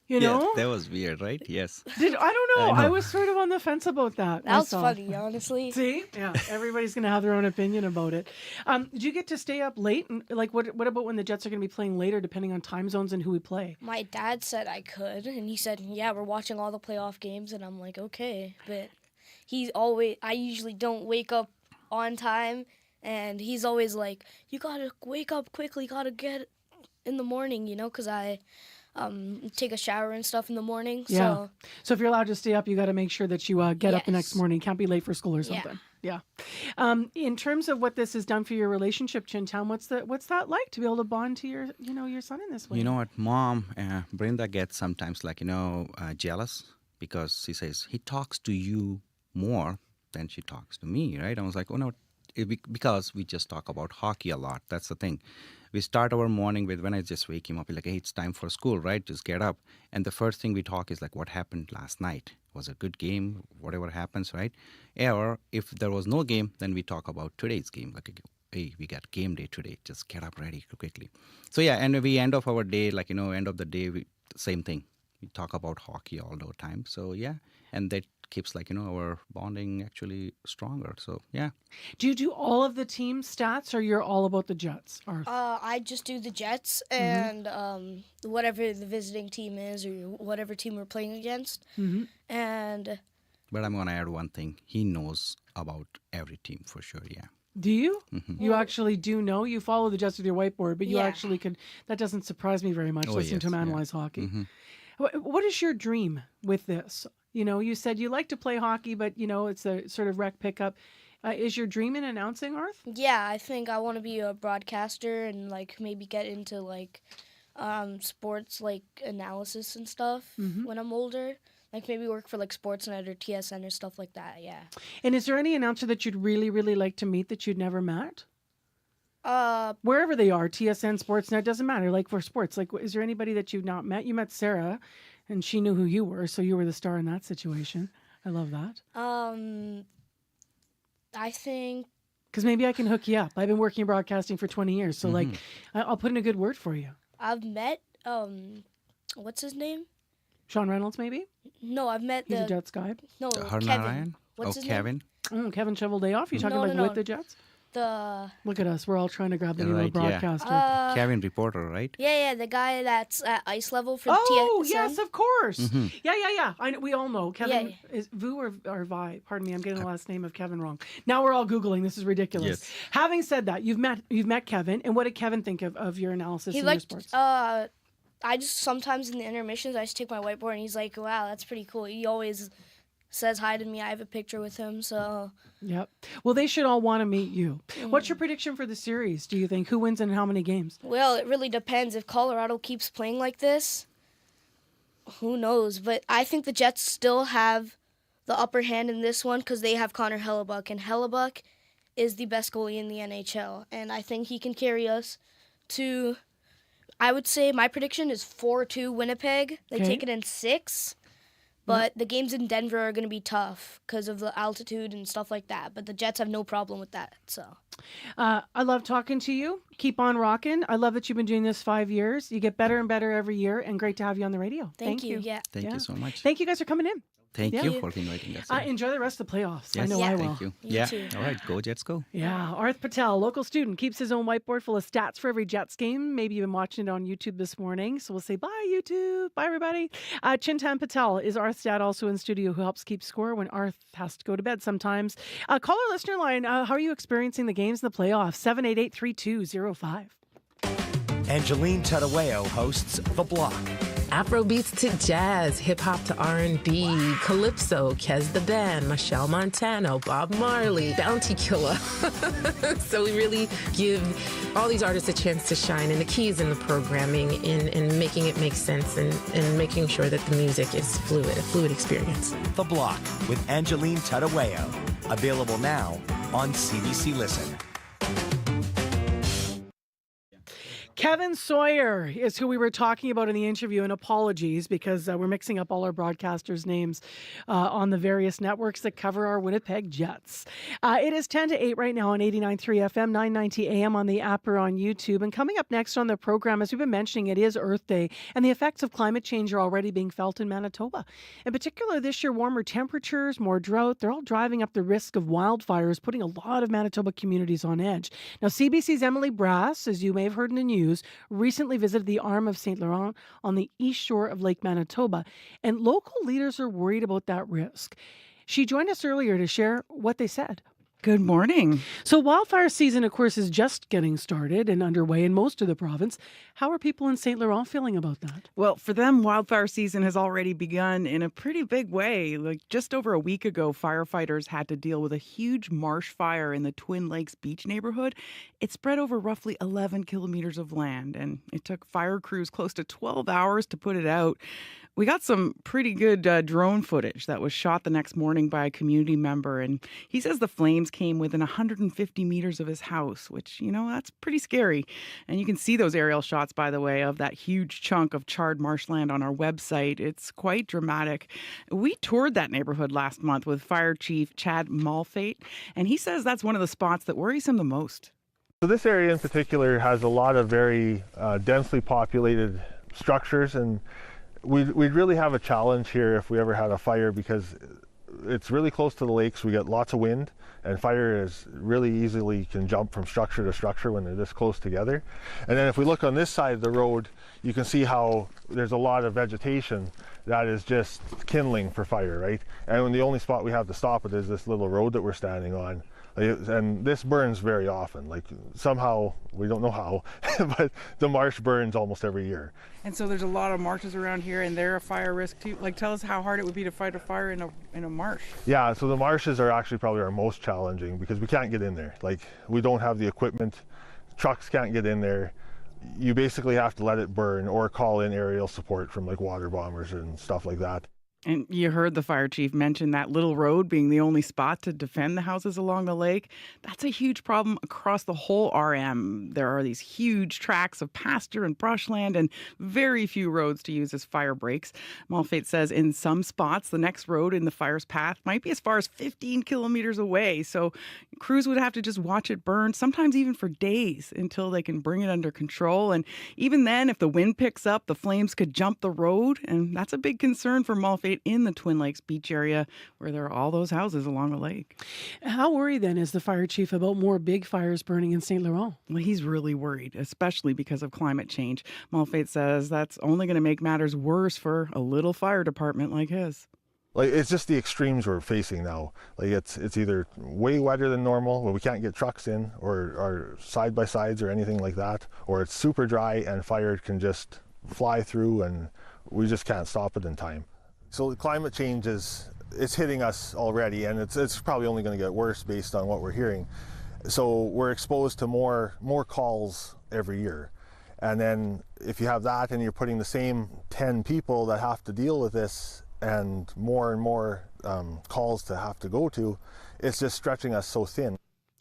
You know? Yeah, that was weird, right? Yes. I don't know. I know. I was sort of on the fence about that. That was myself. funny, honestly. See? Yeah. Everybody's going to have their own opinion about it. Did you get to stay up late? And like, what about when the Jets are going to be playing later, depending on time zones and who we play? My dad said I could, and he said, yeah, we're watching all the playoff games, and I'm like, okay. But I usually don't wake up on time, and he's always like, you got to wake up quickly, got to get in the morning, because I take a shower and stuff in the morning. Yeah. So if you're allowed to stay up, you got to make sure that you get up the next Yes. morning. Can't be late for school or something. Yeah. In terms of what this has done for your relationship, Chintown, what's that like to be able to bond to your son in this way? You know what, Mom, Brenda gets sometimes jealous because she says he talks to you more than she talks to me, right? I was like, oh no, because we just talk about hockey a lot. That's the thing. We start our morning with, when I just wake him up, we're like, hey, it's time for school, right? Just get up. And the first thing we talk is like, what happened last night? Was it a good game? Whatever happens, right? Or if there was no game, then we talk about today's game. Like, hey, we got game day today. Just get up ready quickly. So yeah, and we end of our day, end of the day, same thing. We talk about hockey all the time. So yeah, and that keeps our bonding actually stronger. So yeah. Do you do all of the team stats, or you're all about the Jets? I just do the Jets and whatever the visiting team is or whatever team we're playing against. Mm-hmm. But I'm going to add one thing. He knows about every team for sure, yeah. Do you? Mm-hmm. You actually do know? You follow the Jets with your whiteboard, but you Yeah. actually could. That doesn't surprise me very much, listening to him analyze hockey. Mm-hmm. What is your dream with this? You said you like to play hockey, but, it's a sort of rec pickup. Is your dream in announcing, Arth? Yeah, I think I want to be a broadcaster and maybe get into sports analysis and stuff when I'm older. Maybe work for Sportsnet or TSN or stuff like that. Yeah. And is there any announcer that you'd really, really like to meet that you'd never met? Wherever they are, TSN, Sportsnet, doesn't matter. For sports, is there anybody that you've not met? You met Sarah, and she knew who you were, so you were the star in that situation. I love that. I think... Because maybe I can hook you up. I've been working in broadcasting for 20 years, so I'll put in a good word for you. I've met, what's his name? Sean Reynolds, maybe? No, I've met He's a Jets guy. No, Harna Kevin. Ryan? What's his Kevin? name? Kevin Shoveldayoff? You talking No, about no, with no. the Jets? The... Look at us. We're all trying to grab the name of a Right, broadcaster. yeah. Kevin Reporter, right? Yeah, the guy that's at ice level for Oh, TSN. yes, of course. Mm-hmm. Yeah. We all know. Kevin, is Vu or Vi? Pardon me, I'm getting the last name of Kevin wrong. Now we're all Googling. This is ridiculous. Yes. Having said that, you've met Kevin, and what did Kevin think of your analysis He in your liked, sports? I just sometimes in the intermissions, I just take my whiteboard and he's like, wow, that's pretty cool. He always says hi to me. I have a picture with him, so... Yep. Well, they should all want to meet you. What's your prediction for the series, do you think? Who wins and how many games? Well, it really depends. If Colorado keeps playing like this, who knows? But I think the Jets still have the upper hand in this one because they have Connor Hellebuck, and Hellebuck is the best goalie in the NHL, and I think he can carry us to... I would say my prediction is 4-2 Winnipeg. They take it in 6. But the games in Denver are going to be tough because of the altitude and stuff like that. But the Jets have no problem with that. So, I love talking to you. Keep on rocking. I love that you've been doing this 5 years. You get better and better every year, and great to have you on the radio. Thank you. Yeah. Thank you so much. Thank you guys for coming in. Thank Yeah. you for inviting us. Enjoy the rest of the playoffs. I Yes, know I will. Thank you. Yeah. All right. Go Jets, go. Yeah, Arth Patel, local student, keeps his own whiteboard full of stats for every Jets game. Maybe you've been watching it on YouTube this morning. So we'll say bye, YouTube. Bye, everybody. Chintan Patel is Arth's dad, also in studio, who helps keep score when Arth has to go to bed sometimes. Call our listener line. How are you experiencing the games in the playoffs? 788-3205. Angeline Tadaweo hosts The Block. Afrobeats to jazz, hip-hop to R&B, calypso, Kez the Band, Michelle Montano, Bob Marley, Bounty Killer. So we really give all these artists a chance to shine, and the key is in the programming, in making it make sense, and making sure that the music is fluid, a fluid experience. The Block with Angeline Tadaweo. Available now on CBC Listen. Kevin Sawyer is who we were talking about in the interview, and apologies because we're mixing up all our broadcasters' names on the various networks that cover our Winnipeg Jets. It is 10 to 8 right now on 89.3 FM, 990 AM on the app or on YouTube. And coming up next on the program, as we've been mentioning, it is Earth Day, and the effects of climate change are already being felt in Manitoba. In particular, this year, warmer temperatures, more drought, they're all driving up the risk of wildfires, putting a lot of Manitoba communities on edge. Now, CBC's Emily Brass, as you may have heard in the news, recently visited the arm of St. Laurent on the east shore of Lake Manitoba, and local leaders are worried about that risk. She joined us earlier to share what they said. Good morning. So wildfire season, of course, is just getting started and underway in most of the province. How are people in St. Laurent feeling about that? Well, for them, wildfire season has already begun in a pretty big way. Like just over a week ago, firefighters had to deal with a huge marsh fire in the Twin Lakes Beach neighborhood. It spread over roughly 11 kilometers of land, and it took fire crews close to 12 hours to put it out. We got some pretty good drone footage that was shot the next morning by a community member, and he says the flames came within 150 meters of his house, which, you know, that's pretty scary. And you can see those aerial shots, by the way, of that huge chunk of charred marshland on our website. It's quite dramatic. We toured that neighborhood last month with Fire Chief Chad Malfate, and he says that's one of the spots that worries him the most. So this area in particular has a lot of very densely populated structures, and we'd really have a challenge here if we ever had a fire, because it's really close to the lakes. We get lots of wind, and fire is really easily can jump from structure to structure when they're this close together. And then if we look on this side of the road, you can see how there's a lot of vegetation that is just kindling for fire, right? And the only spot we have to stop it is this little road that we're standing on. And this burns very often. Like somehow, we don't know how, but the marsh burns almost every year. And so there's a lot of marshes around here, and they're a fire risk too. Like, tell us how hard it would be to fight a fire in a marsh. Yeah, so the marshes are actually probably our most challenging because we can't get in there. Like, we don't have the equipment. Trucks can't get in there. You basically have to let it burn or call in aerial support from like water bombers and stuff like that. And you heard the fire chief mention that little road being the only spot to defend the houses along the lake. That's a huge problem across the whole RM. There are these huge tracts of pasture and brushland and very few roads to use as fire breaks. Malfate says in some spots, the next road in the fire's path might be as far as 15 kilometers away. So crews would have to just watch it burn, sometimes even for days, until they can bring it under control. And even then, if the wind picks up, the flames could jump the road. And that's a big concern for Malfate in the Twin Lakes Beach area, where there are all those houses along the lake. How worried then is the fire chief about more big fires burning in St. Laurent? Well, he's really worried, especially because of climate change. Malfate says that's only going to make matters worse for a little fire department like his. Like, it's just the extremes we're facing now. Like, it's either way wetter than normal, where we can't get trucks in, or side by sides or anything like that, or it's super dry and fire can just fly through and we just can't stop it in time. So climate change it's hitting us already, and it's probably only going to get worse based on what we're hearing. So we're exposed to more calls every year. And then if you have that and you're putting the same 10 people that have to deal with this and more calls to have to go to, it's just stretching us so thin.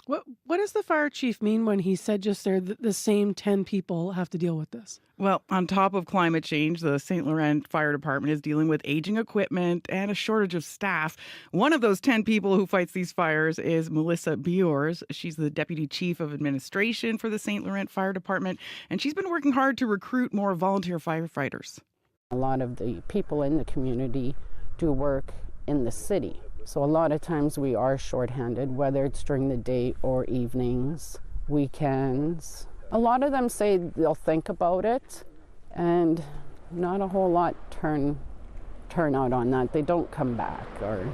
What does the fire chief mean when he said just there that the same 10 people have to deal with this? Well, on top of climate change, the St. Laurent Fire Department is dealing with aging equipment and a shortage of staff. One of those 10 people who fights these fires is Melissa Biors. She's the Deputy Chief of Administration for the St. Laurent Fire Department, and she's been working hard to recruit more volunteer firefighters. A lot of the people in the community do work in the city. So a lot of times we are shorthanded, whether it's during the day or evenings, weekends. A lot of them say they'll think about it, and not a whole lot turn out on that. They don't come back, or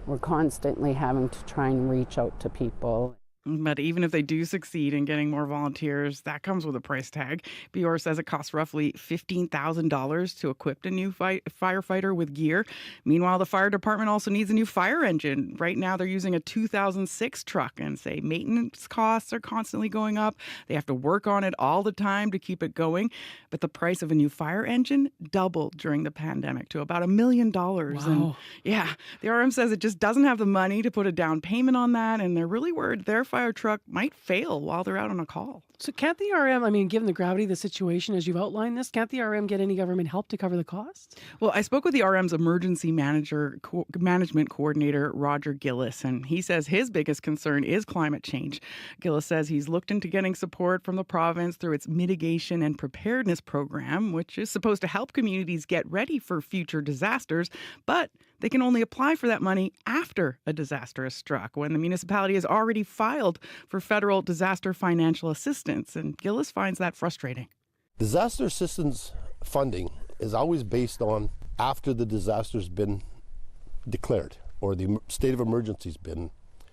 we're constantly having to try and reach out to people. But even if they do succeed in getting more volunteers, that comes with a price tag. Bior says it costs roughly $15,000 to equip a new firefighter with gear. Meanwhile, the fire department also needs a new fire engine. Right now, they're using a 2006 truck, and say maintenance costs are constantly going up. They have to work on it all the time to keep it going. But the price of a new fire engine doubled during the pandemic to about $1 million. Wow. And yeah, the RM says it just doesn't have the money to put a down payment on that, and they're really worried their fire truck might fail while they're out on a call. So can't the RM, I mean, given the gravity of the situation as you've outlined this, can't the RM get any government help to cover the costs? Well, I spoke with the RM's emergency management coordinator, Roger Gillis, and he says his biggest concern is climate change. Gillis says he's looked into getting support from the province through its mitigation and preparedness program, which is supposed to help communities get ready for future disasters, but they can only apply for that money after a disaster has struck, when the municipality has already filed for federal disaster financial assistance. And Gillis finds that frustrating. Disaster assistance funding is always based on after the disaster's been declared or the state of emergency's been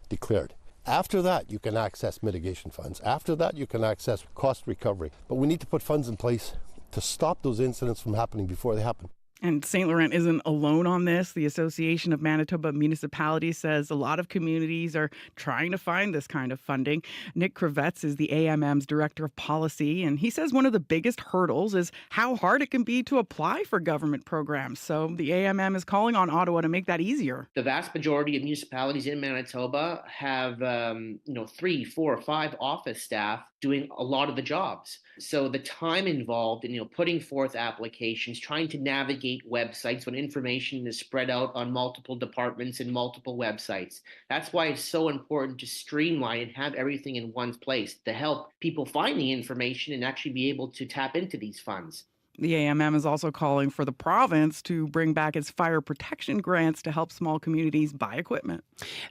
declared. After that, you can access mitigation funds. After that, you can access cost recovery. But we need to put funds in place to stop those incidents from happening before they happen. And St. Laurent isn't alone on this. The Association of Manitoba Municipalities says a lot of communities are trying to find this kind of funding. Nick Kravetz is the AMM's Director of Policy, and he says one of the biggest hurdles is how hard it can be to apply for government programs. So the AMM is calling on Ottawa to make that easier. The vast majority of municipalities in Manitoba have 3, 4, 5 office staff doing a lot of the jobs. So the time involved in putting forth applications, trying to navigate websites when information is spread out on multiple departments and multiple websites. That's why it's so important to streamline and have everything in one place to help people find the information and actually be able to tap into these funds. The AMM is also calling for the province to bring back its fire protection grants to help small communities buy equipment.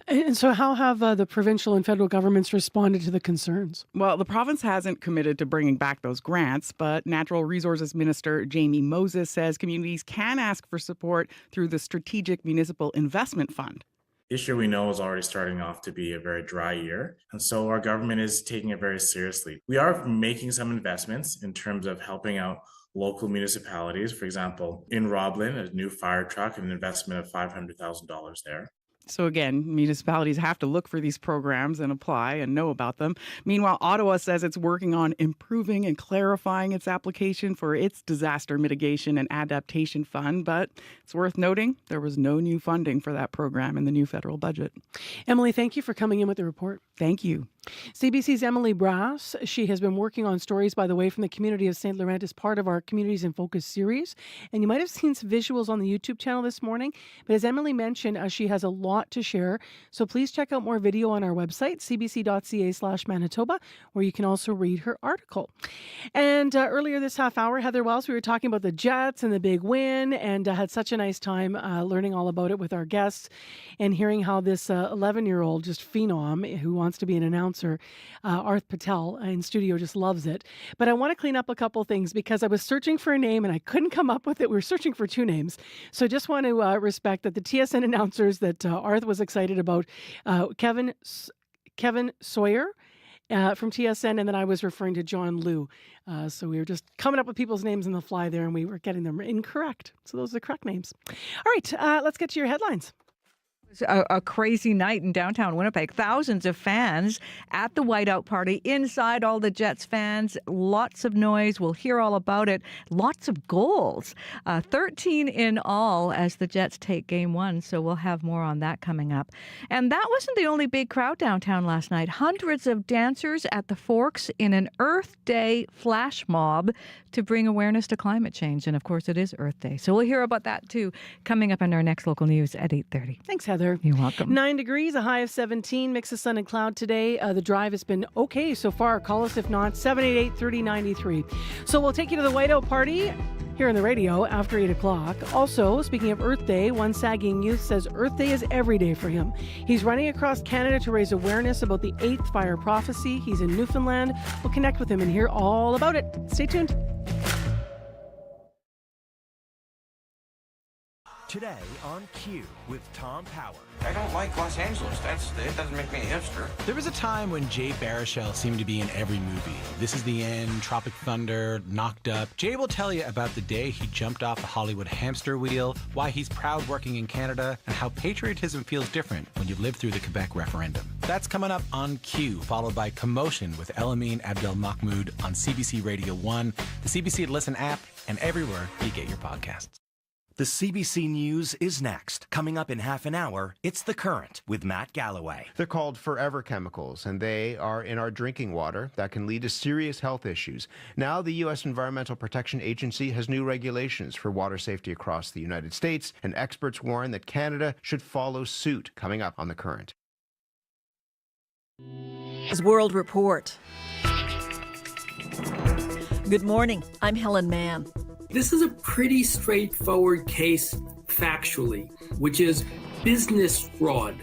And so how have the provincial and federal governments responded to the concerns? Well, the province hasn't committed to bringing back those grants, but Natural Resources Minister Jamie Moses says communities can ask for support through the Strategic Municipal Investment Fund. This year we know is already starting off to be a very dry year, and so our government is taking it very seriously. We are making some investments in terms of helping out local municipalities. For example, in Roblin, a new fire truck and an investment of $500,000 there. So again, municipalities have to look for these programs and apply and know about them. Meanwhile, Ottawa says it's working on improving and clarifying its application for its Disaster Mitigation and Adaptation Fund. But it's worth noting there was no new funding for that program in the new federal budget. Emily, thank you for coming in with the report. Thank you. CBC's Emily Brass, she has been working on stories, by the way, from the community of St. Laurent as part of our Communities in Focus series. And you might have seen some visuals on the YouTube channel this morning. But as Emily mentioned, she has a lot to share. So please check out more video on our website, cbc.ca/Manitoba, where you can also read her article. And earlier this half hour, Heather Wells, we were talking about the Jets and the big win, and had such a nice time learning all about it with our guests and hearing how this 11-year-old, just phenom, who wants to be an announcer, Arth Patel in studio, just loves it. But I want to clean up a couple things because I was searching for a name and I couldn't come up with it. We were searching for 2 names. So I just want to respect that the TSN announcers that Arth was excited about, Kevin Sawyer from TSN, and then I was referring to John Liu. So we were just coming up with people's names on the fly there, and we were getting them incorrect. So those are the correct names. All right, let's get to your headlines. A crazy night in downtown Winnipeg. Thousands of fans at the whiteout party, inside all the Jets fans. Lots of noise. We'll hear all about it. Lots of goals. 13 in all as the Jets take game 1. So we'll have more on that coming up. And that wasn't the only big crowd downtown last night. Hundreds of dancers at the Forks in an Earth Day flash mob to bring awareness to climate change. And of course, it is Earth Day. So we'll hear about that too coming up in our next local news at 8:30. Thanks, Heather. You're welcome. 9 degrees, a high of 17, mix of sun and cloud today. The drive has been okay so far. Call us if not, 788-3093. So we'll take you to the whiteout party. Here's here on the radio after 8 o'clock. Also, speaking of Earth Day, one sagging youth says Earth Day is every day for him. He's running across Canada to raise awareness about the 8th fire prophecy. He's in Newfoundland. We'll connect with him and hear all about it. Stay tuned. Today on Q with Tom Power. I don't like Los Angeles. It doesn't make me a hipster. There was a time when Jay Baruchel seemed to be in every movie. This Is the End, Tropic Thunder, Knocked Up. Jay will tell you about the day he jumped off the Hollywood hamster wheel, why he's proud working in Canada, and how patriotism feels different when you've lived through the Quebec referendum. That's coming up on Q, followed by Commotion with Elamine Abdel-Mahmoud on CBC Radio 1, the CBC Listen app, and everywhere you get your podcasts. The CBC News is next. Coming up in half an hour, it's The Current with Matt Galloway. They're called forever chemicals, and they are in our drinking water that can lead to serious health issues. Now, the U.S. Environmental Protection Agency has new regulations for water safety across the United States, and experts warn that Canada should follow suit. Coming up on The Current. World Report. Good morning. I'm Helen Mann. This is a pretty straightforward case factually, which is business fraud.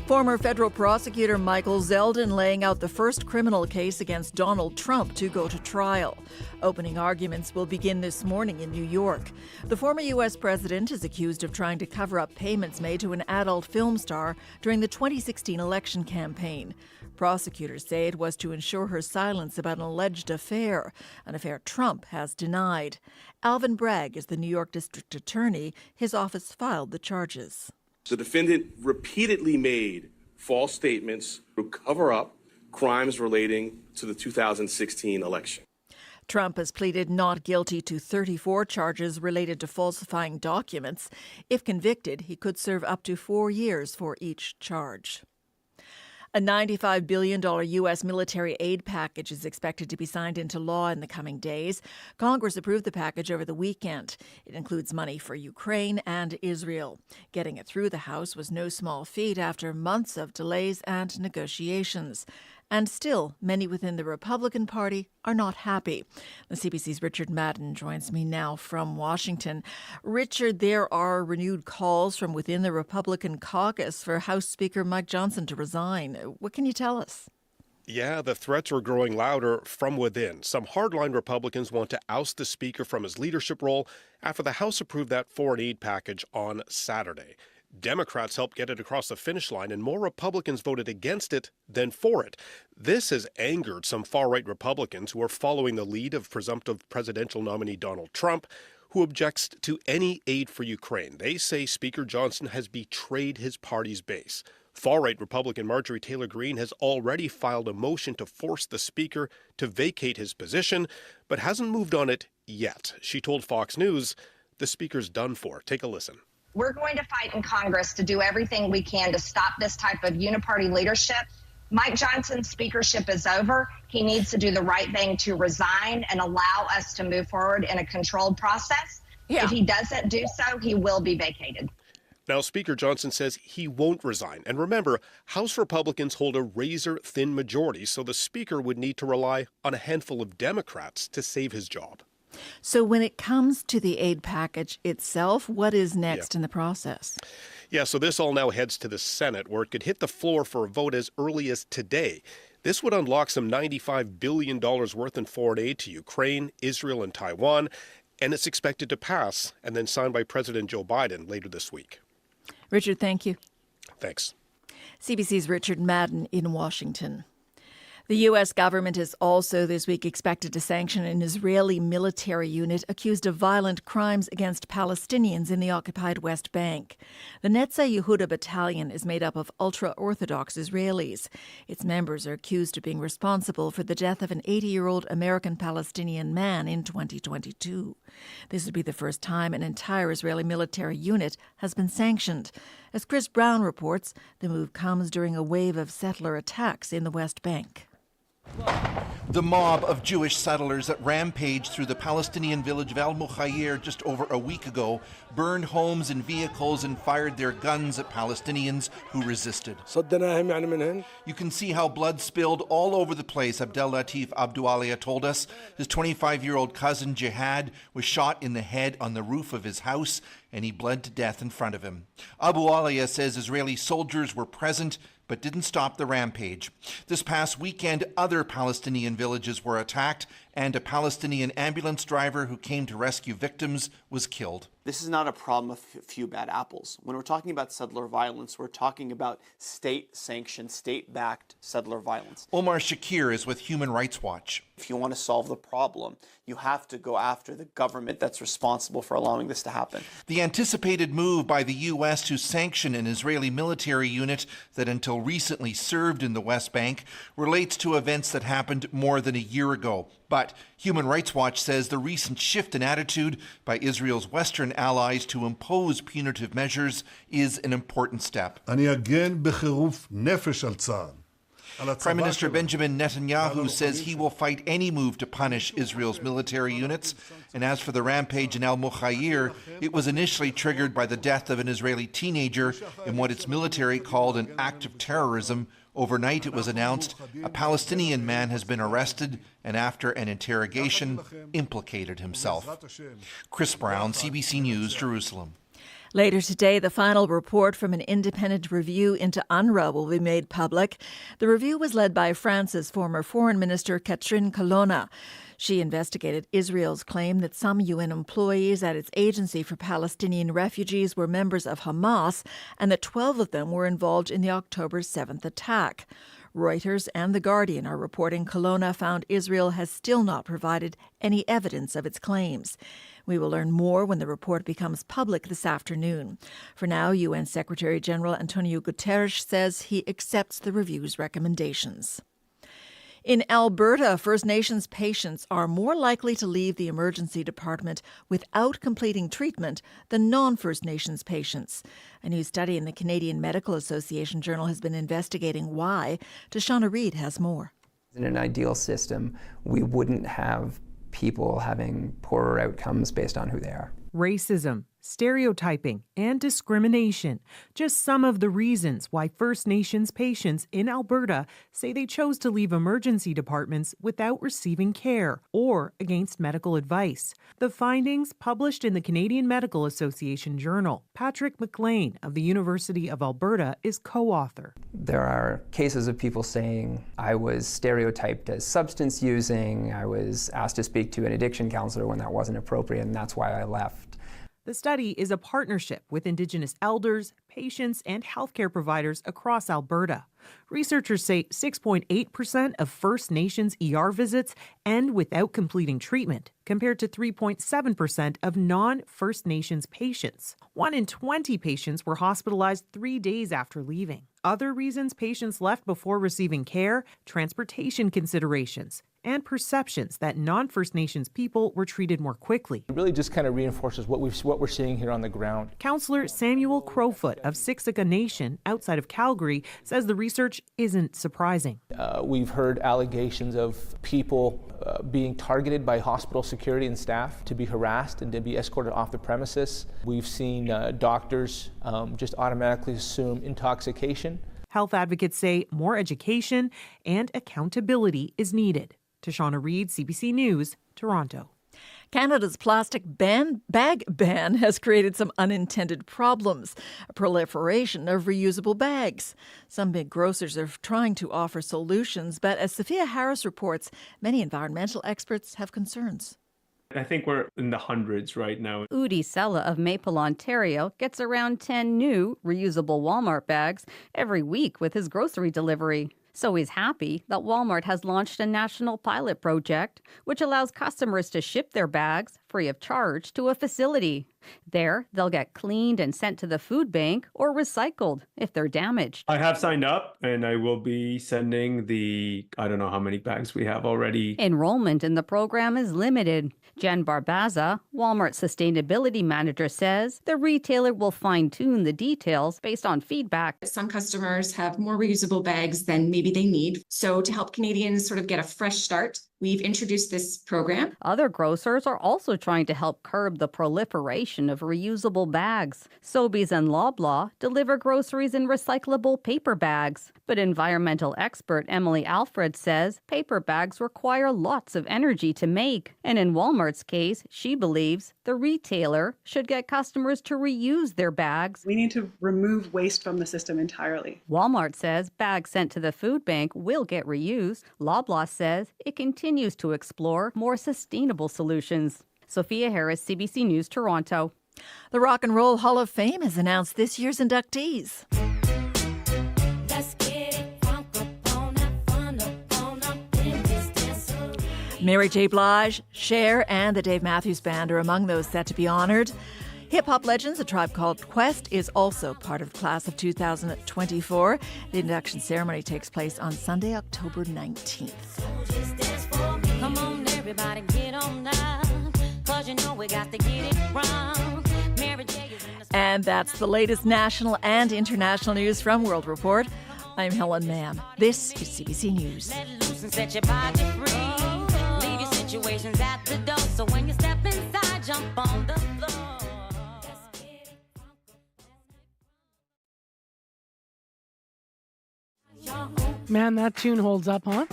Former federal prosecutor Michael Zeldin laying out the first criminal case against Donald Trump to go to trial. Opening arguments will begin this morning in New York. The former U.S. president is accused of trying to cover up payments made to an adult film star during the 2016 election campaign. Prosecutors say it was to ensure her silence about an alleged affair, an affair Trump has denied. Alvin Bragg is the New York District Attorney. His office filed the charges. The defendant repeatedly made false statements to cover up crimes relating to the 2016 election. Trump has pleaded not guilty to 34 charges related to falsifying documents. If convicted, he could serve up to 4 years for each charge. A $95 billion U.S. military aid package is expected to be signed into law in the coming days. Congress approved the package over the weekend. It includes money for Ukraine and Israel. Getting it through the House was no small feat after months of delays and negotiations. And still, many within the Republican Party are not happy. The CBC's Richard Madden joins me now from Washington. Richard, there are renewed calls from within the Republican caucus for House Speaker Mike Johnson to resign. What can you tell us? Yeah, the threats are growing louder from within. Some hardline Republicans want to oust the Speaker from his leadership role after the House approved that foreign aid package on Saturday. Democrats helped get it across the finish line, and more Republicans voted against it than for it. This has angered some far-right Republicans who are following the lead of presumptive presidential nominee Donald Trump, who objects to any aid for Ukraine. They say Speaker Johnson has betrayed his party's base. Far-right Republican Marjorie Taylor Greene has already filed a motion to force the Speaker to vacate his position, but hasn't moved on it yet. She told Fox News, "The Speaker's done for." Take a listen. We're going to fight in Congress to do everything we can to stop this type of uniparty leadership. Mike Johnson's speakership is over. He needs to do the right thing to resign and allow us to move forward in a controlled process. Yeah. If he doesn't do so, he will be vacated. Now, Speaker Johnson says he won't resign. And remember, House Republicans hold a razor-thin majority, so the Speaker would need to rely on a handful of Democrats to save his job. So when it comes to the aid package itself, what is next in the process? Yeah, so this all now heads to the Senate, where it could hit the floor for a vote as early as today. This would unlock some $95 billion worth in foreign aid to Ukraine, Israel, and Taiwan, and it's expected to pass and then signed by President Joe Biden later this week. Richard, thank you. Thanks. CBC's Richard Madden in Washington. The U.S. government is also this week expected to sanction an Israeli military unit accused of violent crimes against Palestinians in the occupied West Bank. The Netzah Yehuda Battalion is made up of ultra-Orthodox Israelis. Its members are accused of being responsible for the death of an 80-year-old American-Palestinian man in 2022. This would be the first time an entire Israeli military unit has been sanctioned. As Chris Brown reports, the move comes during a wave of settler attacks in the West Bank. The mob of Jewish settlers that rampaged through the Palestinian village of Al-Mukhayir just over a week ago burned homes and vehicles and fired their guns at Palestinians who resisted. You can see how blood spilled all over the place, Abdel Latif Abdoualia told us. His 25-year-old cousin Jihad was shot in the head on the roof of his house, and he bled to death in front of him. Abu Alia says Israeli soldiers were present but didn't stop the rampage. This past weekend, other Palestinian villages were attacked, and a Palestinian ambulance driver who came to rescue victims was killed. This is not a problem of a few bad apples. When we're talking about settler violence, we're talking about state-sanctioned, state-backed settler violence. Omar Shakir is with Human Rights Watch. If you want to solve the problem, you have to go after the government that's responsible for allowing this to happen. The anticipated move by the U.S. to sanction an Israeli military unit that until recently served in the West Bank relates to events that happened more than a year ago. But Human Rights Watch says the recent shift in attitude by Israel's Western allies to impose punitive measures is an important step. Prime Minister Benjamin Netanyahu says he will fight any move to punish Israel's military units. And as for the rampage in Al-Mukhayir, it was initially triggered by the death of an Israeli teenager in what its military called an act of terrorism. Overnight, it was announced a Palestinian man has been arrested and after an interrogation, implicated himself. Chris Brown, CBC News, Jerusalem. Later today, the final report from an independent review into UNRWA will be made public. The review was led by France's former Foreign Minister Catherine Colonna. She investigated Israel's claim that some UN employees at its Agency for Palestinian Refugees were members of Hamas and that 12 of them were involved in the October 7th attack. Reuters and The Guardian are reporting Colonna found Israel has still not provided any evidence of its claims. We will learn more when the report becomes public this afternoon. For now, UN Secretary-General Antonio Guterres says he accepts the review's recommendations. In Alberta, First Nations patients are more likely to leave the emergency department without completing treatment than non-First Nations patients. A new study in the Canadian Medical Association Journal has been investigating why. Tashana Reid has more. In an ideal system, we wouldn't have people having poorer outcomes based on who they are. Racism, stereotyping, and discrimination. Just some of the reasons why First Nations patients in Alberta say they chose to leave emergency departments without receiving care or against medical advice. The findings published in the Canadian Medical Association Journal. Patrick McLean of the University of Alberta is co-author. There are cases of people saying, I was stereotyped as substance using, I was asked to speak to an addiction counselor when that wasn't appropriate, and that's why I left. The study is a partnership with Indigenous elders, patients, and healthcare providers across Alberta. Researchers say 6.8% of First Nations ER visits end without completing treatment, compared to 3.7% of non-First Nations patients. 1 in 20 patients were hospitalized 3 days after leaving. Other reasons patients left before receiving care: transportation considerations and perceptions that non-First Nations people were treated more quickly. It really just kind of reinforces what we're seeing here on the ground. Counselor Samuel Crowfoot of Siksika Nation outside of Calgary says the research isn't surprising. We've heard allegations of people being targeted by hospital security and staff to be harassed and to be escorted off the premises. We've seen doctors just automatically assume intoxication. Health advocates say more education and accountability is needed. Tashana Reid, CBC News, Toronto. Canada's plastic bag ban has created some unintended problems, a proliferation of reusable bags. Some big grocers are trying to offer solutions, but as Sophia Harris reports, many environmental experts have concerns. I think we're in the hundreds right now. Udi Sella of Maple, Ontario gets around 10 new reusable Walmart bags every week with his grocery delivery. So he's happy that Walmart has launched a national pilot project which allows customers to ship their bags free of charge to a facility. There, they'll get cleaned and sent to the food bank or recycled if they're damaged. I have signed up and I will be sending I don't know how many bags we have already. Enrollment in the program is limited. Jen Barbaza, Walmart's sustainability manager, says the retailer will fine-tune the details based on feedback. Some customers have more reusable bags than maybe they need. So to help Canadians sort of get a fresh start, we've introduced this program. Other grocers are also trying to help curb the proliferation of reusable bags. Sobeys and Loblaw deliver groceries in recyclable paper bags. But environmental expert Emily Alfred says paper bags require lots of energy to make. And in Walmart's case, she believes the retailer should get customers to reuse their bags. We need to remove waste from the system entirely. Walmart says bags sent to the food bank will get reused. Loblaw says it continues to explore more sustainable solutions. Sophia Harris, CBC News, Toronto. The Rock and Roll Hall of Fame has announced this year's inductees. Mary J. Blige, Cher, and the Dave Matthews Band are among those set to be honored. Hip-hop legends, A Tribe Called Quest, is also part of the class of 2024. The induction ceremony takes place on Sunday, October 19th. Come on, everybody, get on down, 'cause you know we got to get it wrong. Mary J. is in the... And that's the latest national and international news from World Report. I'm Helen Mann. This is CBC News. Let loose and set your body free. Leave your situations at the door, so when you step inside, jump on the floor. Man, that tune holds up, huh?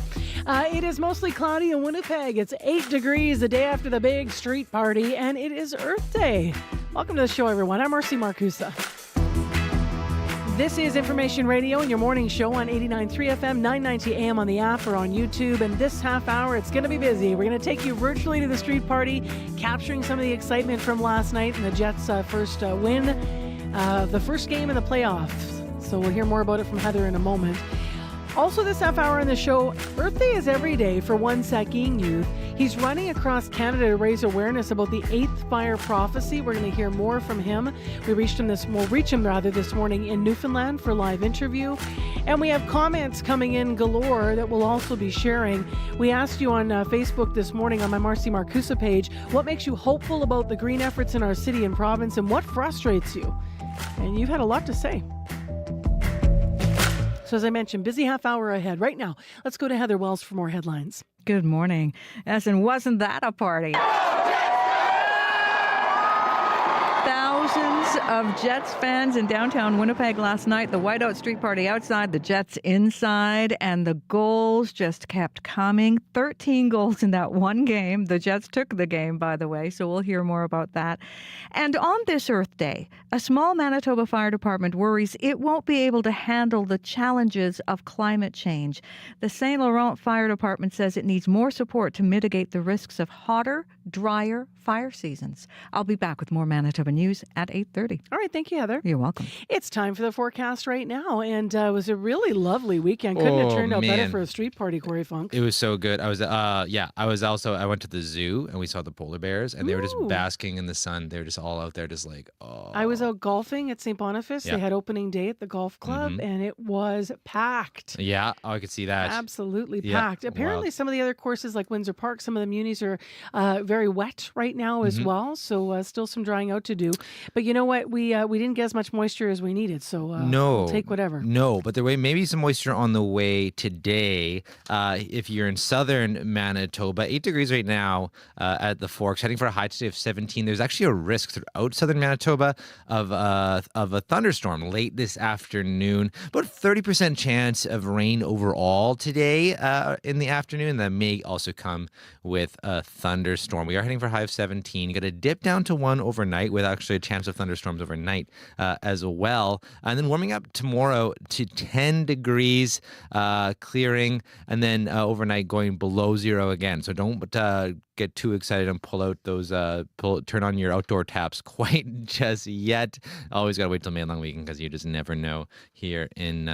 It is mostly cloudy in Winnipeg. It's 8 degrees the day after the big street party, and it is Earth Day. Welcome to the show, everyone. I'm Marcy Marcusa. This is Information Radio and your morning show on 89.3 FM, 990 AM on the app or on YouTube. And this half hour, it's going to be busy. We're going to take you virtually to the street party, capturing some of the excitement from last night and the Jets' first win, the first game in the playoffs. So we'll hear more about it from Heather in a moment. Also this half hour on the show, Earth Day is every day for one Saugeen youth. He's running across Canada to raise awareness about the 8th fire prophecy. We're going to hear more from him. We'll reach him this morning in Newfoundland for a live interview. And we have comments coming in galore that we'll also be sharing. We asked you on Facebook this morning on my Marcy Marcusa page, what makes you hopeful about the green efforts in our city and province and what frustrates you? And you've had a lot to say. So as I mentioned, busy half hour ahead. Right now, let's go to Heather Wells for more headlines. Good morning. Yes, and wasn't that a party? Thousands of Jets fans in downtown Winnipeg last night. The whiteout street party outside, the Jets inside, and the goals just kept coming. 13 goals in that one game. The Jets took the game, by the way, so we'll hear more about that. And on this Earth Day, a small Manitoba fire department worries it won't be able to handle the challenges of climate change. The St. Laurent Fire Department says it needs more support to mitigate the risks of hotter, drier fire seasons. I'll be back with more Manitoba news at 8:30. All right, thank you, Heather. You're welcome. It's time for the forecast right now, and it was a really lovely weekend. Couldn't have turned out better for a street party, Corey Funk. It was so good. I went to the zoo and we saw the polar bears, and they were just basking in the sun. They were just all out there, just like, oh. I was out golfing at St. Boniface. Yeah. They had opening day at the golf club, and it was packed. Yeah, I could see that. Absolutely packed. Apparently, some of the other courses like Windsor Park, some of the munis are very wet right now as well. So still some drying out to do. But you know what? We didn't get as much moisture as we needed. So we'll take whatever. No, but there may be some moisture on the way today. If you're in southern Manitoba, 8 degrees right now at the Forks, heading for a high today of 17. There's actually a risk throughout southern Manitoba of a thunderstorm late this afternoon. About 30% chance of rain overall today in the afternoon. That may also come with a thunderstorm. We are heading for a high of 17. Got to dip down to 1 overnight with actually a chance chance of thunderstorms overnight as well. And then warming up tomorrow to 10 degrees, clearing, and then overnight going below zero again. So don't get too excited and pull out those turn on your outdoor taps quite just yet. Always gotta wait till May long weekend because you just never know here in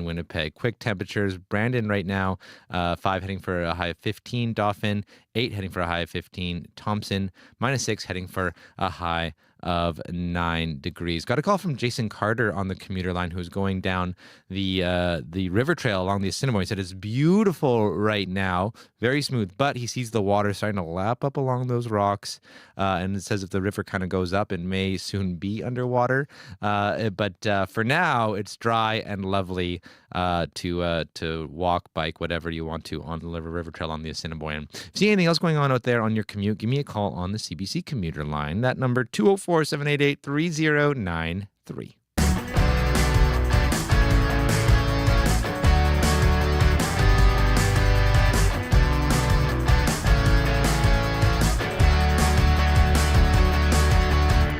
Winnipeg. Quick temperatures: Brandon right now 5 heading for a high of 15, Dauphin 8 heading for a high of 15, Thompson -6 heading for a high of 9 degrees. Got a call from Jason Carter on the commuter line, who's going down the river trail along the Assiniboine. He said it's beautiful right now, very smooth, but he sees the water starting to lap up along those rocks, and it says if the river kind of goes up, it may soon be underwater. But for now, it's dry and lovely to walk, bike, whatever you want to on the river trail on the Assiniboine. If you see anything else going on out there on your commute, give me a call on the CBC commuter line. That number 204-788-3093.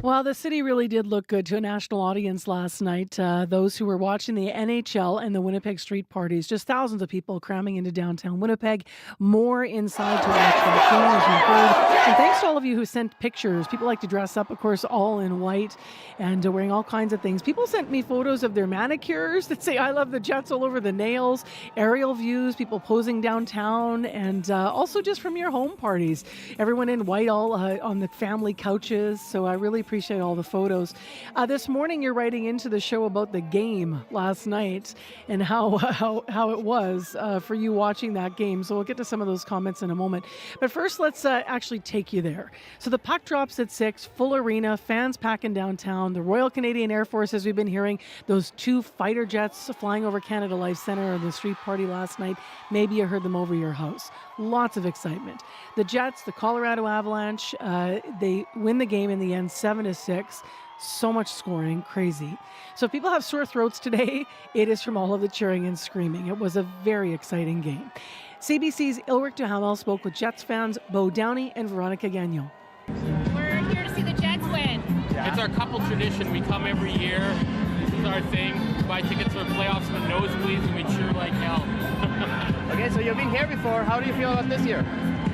Well, the city really did look good to a national audience last night. Those who were watching the NHL and the Winnipeg street parties, just thousands of people cramming into downtown Winnipeg, more inside to watch that game, as you heard. And thanks to all of you who sent pictures. People like to dress up, of course, all in white and wearing all kinds of things. People sent me photos of their manicures that say, "I love the Jets" all over the nails, aerial views, people posing downtown, and also just from your home parties. Everyone in white, all on the family couches. So I really appreciate all the photos. This morning, you're writing into the show about the game last night and how it was for you watching that game. So we'll get to some of those comments in a moment. But first, let's actually take you there. So the puck drops at 6, full arena, fans packing downtown. The Royal Canadian Air Force, as we've been hearing, those 2 fighter jets flying over Canada Life Centre or the street party last night. Maybe you heard them over your house. Lots of excitement. The Jets, the Colorado Avalanche, they win the game in the end, 7-6. So much scoring, crazy. So if people have sore throats today, it is from all of the cheering and screaming. It was a very exciting game. CBC's Ilric Duhamel spoke with Jets fans Bo Downey and Veronica Gagnon. We're here to see the Jets win. Yeah. It's our couple tradition. We come every year. This is our thing. We buy tickets for playoffs and the nosebleeds, and we cheer like hell. Okay, so you've been here before. How do you feel about this year?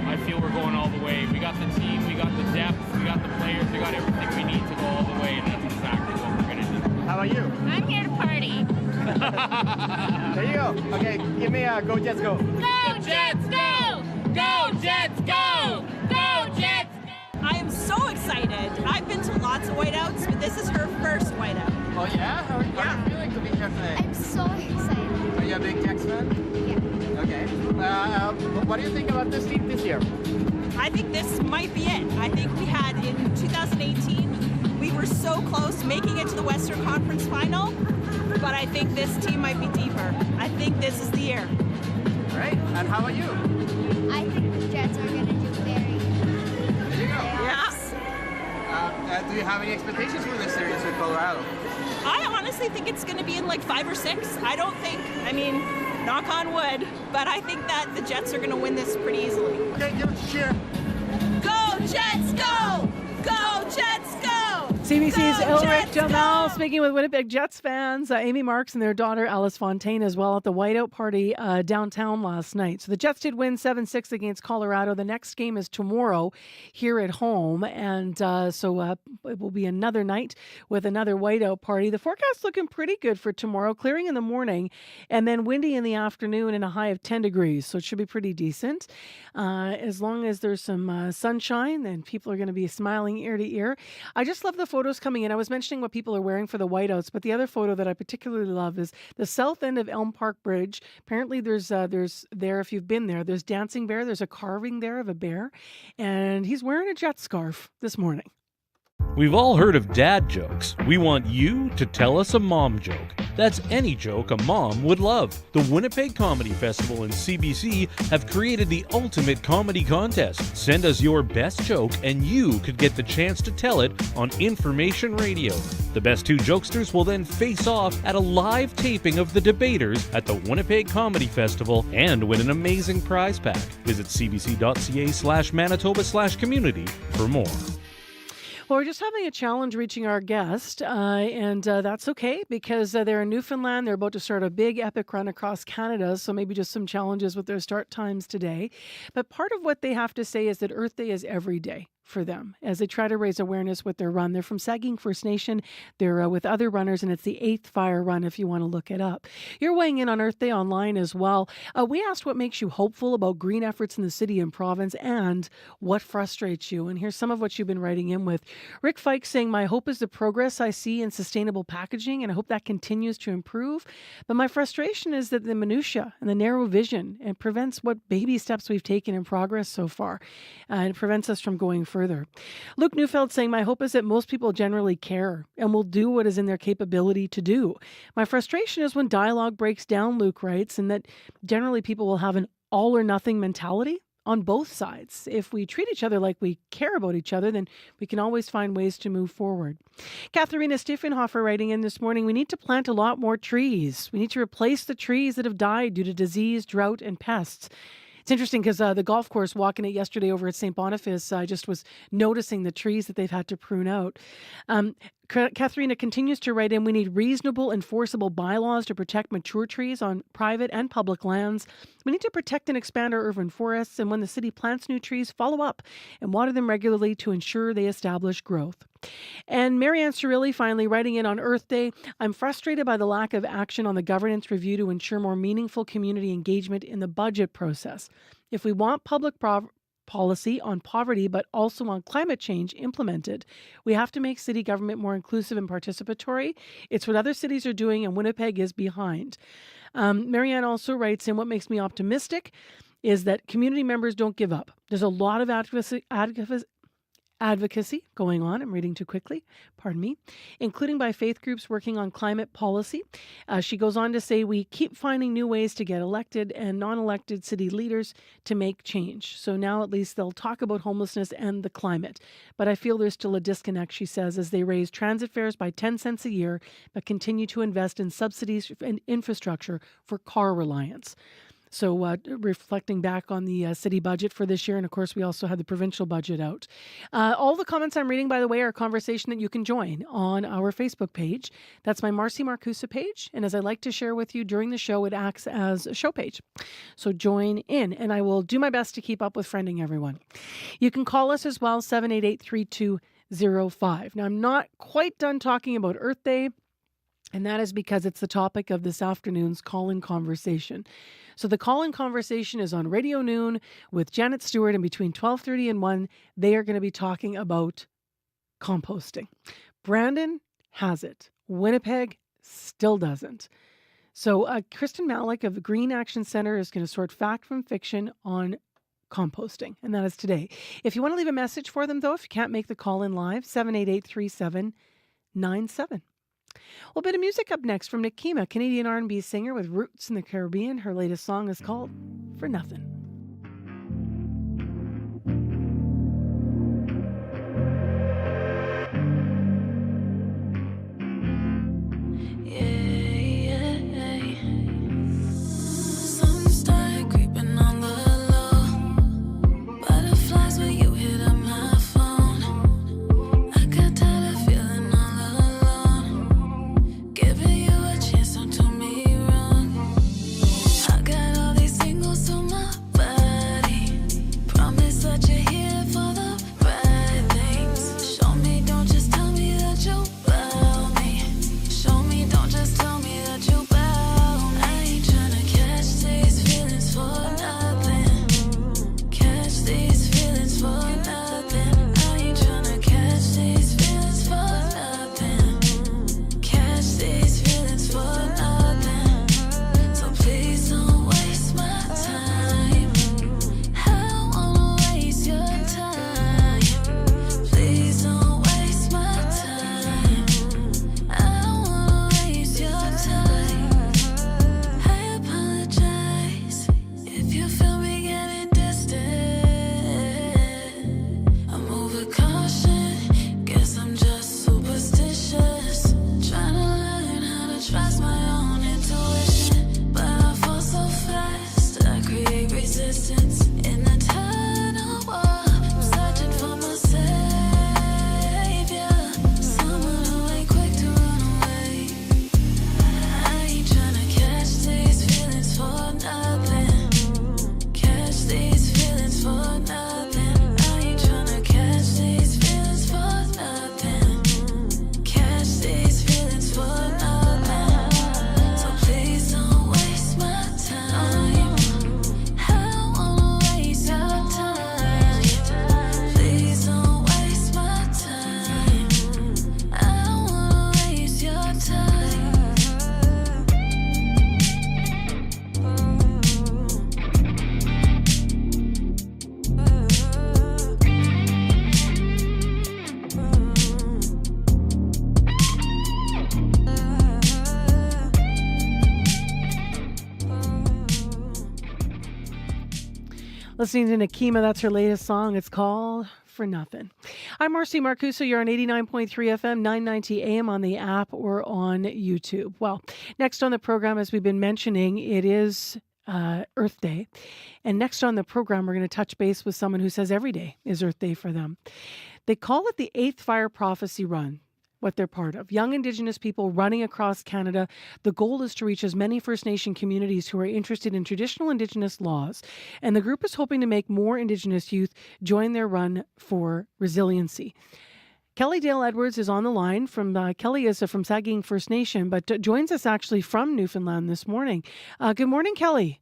I feel we're going all the way. We got the team, we got the depth, we got the players, we got everything we need to go all the way, and that's exactly what we're going to do. How about you? I'm here to party. There you go. Okay, give me a Go Jets Go. Go Jets Go! Go Jets Go! Go Jets! I am so excited. I've been to lots of whiteouts, but this is her first whiteout. Oh yeah? How are you feeling to be here today? I'm so excited. Are you a big Jets fan? Yeah. Okay. What do you think about this team this year? I think this might be it. I think we had in 2018, we were so close making it to the Western Conference Final, but I think this team might be deeper. I think this is the year. All right. And how about you? I think the Jets are going to do very good. There you go. Yes. Do you have any expectations for this series with Colorado? I honestly think it's going to be in like 5 or 6. I don't think, knock on wood, but I think that the Jets are going to win this pretty easily. Okay, give us a cheer. Go Jets, go! Go Jets, go! CBC's Ilric Duhamel speaking with Winnipeg Jets fans, Amy Marks and their daughter Alice Fontaine as well at the whiteout party downtown last night. So the Jets did win 7-6 against Colorado. The next game is tomorrow here at home, and so it will be another night with another whiteout party. The forecast looking pretty good for tomorrow, clearing in the morning and then windy in the afternoon and a high of 10 degrees. So it should be pretty decent. As long as there's some sunshine, then people are going to be smiling ear to ear. I just love the photos coming in. I was mentioning what people are wearing for the whiteouts, but the other photo that I particularly love is the south end of Elm Park Bridge. Apparently there's there, if you've been there, there's Dancing Bear. There's a carving there of a bear, and he's wearing a Jet scarf this morning. We've all heard of dad jokes. We want you to tell us a mom joke. That's any joke a mom would love. The Winnipeg Comedy Festival and CBC have created the ultimate comedy contest. Send us your best joke and you could get the chance to tell it on Information Radio. The best 2 jokesters will then face off at a live taping of the debaters at the Winnipeg Comedy Festival and win an amazing prize pack. Visit cbc.ca/Manitoba/community for more. Well, we're just having a challenge reaching our guest, and that's okay because they're in Newfoundland. They're about to start a big epic run across Canada, so maybe just some challenges with their start times today. But part of what they have to say is that Earth Day is every day for them as they try to raise awareness with their run. They're from Sagging First Nation. They're with other runners, and it's the 8th Fire Run if you want to look it up. You're weighing in on Earth Day online as well. We asked what makes you hopeful about green efforts in the city and province and what frustrates you. And here's some of what you've been writing in with. Rick Fike saying, my hope is the progress I see in sustainable packaging, and I hope that continues to improve. But my frustration is that the minutia and the narrow vision, it prevents what baby steps we've taken in progress so far. And it prevents us from going further. Luke Neufeld saying, my hope is that most people generally care and will do what is in their capability to do. My frustration is when dialogue breaks down, Luke writes, and that generally people will have an all or nothing mentality on both sides. If we treat each other like we care about each other, then we can always find ways to move forward. Katharina Stiefenhofer writing in this morning, we need to plant a lot more trees. We need to replace the trees that have died due to disease, drought, and pests. It's interesting because the golf course, walking it yesterday over at St. Boniface, I just was noticing the trees that they've had to prune out. Katharina continues to write in, we need reasonable, enforceable bylaws to protect mature trees on private and public lands. We need to protect and expand our urban forests, and when the city plants new trees, follow up and water them regularly to ensure they establish growth. And Marianne Cirilli finally writing in on Earth Day, I'm frustrated by the lack of action on the governance review to ensure more meaningful community engagement in the budget process. If we want public policy on poverty, but also on climate change implemented, we have to make city government more inclusive and participatory. It's what other cities are doing, and Winnipeg is behind. Marianne also writes in, what makes me optimistic is that community members don't give up. There's a lot of advocacy going on, I'm reading too quickly, pardon me, including by faith groups working on climate policy. She goes on to say, we keep finding new ways to get elected and non-elected city leaders to make change. So now at least they'll talk about homelessness and the climate. But I feel there's still a disconnect, she says, as they raise transit fares by 10 cents a year, but continue to invest in subsidies and infrastructure for car reliance. So reflecting back on the city budget for this year. And of course, we also had the provincial budget out. All the comments I'm reading, by the way, are a conversation that you can join on our Facebook page. That's my Marcy Marcusa page. And as I like to share with you during the show, it acts as a show page. So join in, and I will do my best to keep up with friending everyone. You can call us as well, 788-3205. Now, I'm not quite done talking about Earth Day, and that is because it's the topic of this afternoon's call-in conversation. So the call-in conversation is on Radio Noon with Janet Stewart, and between 12:30 and 1, they are going to be talking about composting. Brandon has it. Winnipeg still doesn't. So Kristen Malik of the Green Action Centre is going to sort fact from fiction on composting, and that is today. If you want to leave a message for them, though, if you can't make the call-in live, 788-3797. Well, a bit of music up next from Nikema, Canadian R&B singer with roots in the Caribbean. Her latest song is called For Nothing. Time Listening to Nakima, that's her latest song. It's called For Nothing. I'm Marcy Marcuso. You're on 89.3 FM, 990 AM on the app or on YouTube. Well, next on the program, as we've been mentioning, it is Earth Day. And next on the program, we're going to touch base with someone who says every day is Earth Day for them. They call it the 8th Fire Prophecy Run, what they're part of. Young Indigenous people running across Canada. The goal is to reach as many First Nation communities who are interested in traditional Indigenous laws. And the group is hoping to make more Indigenous youth join their run for resiliency. Kelly Dale Edwards is on the line. Kelly is from Sagkeeng First Nation, but joins us actually from Newfoundland this morning. Good morning, Kelly.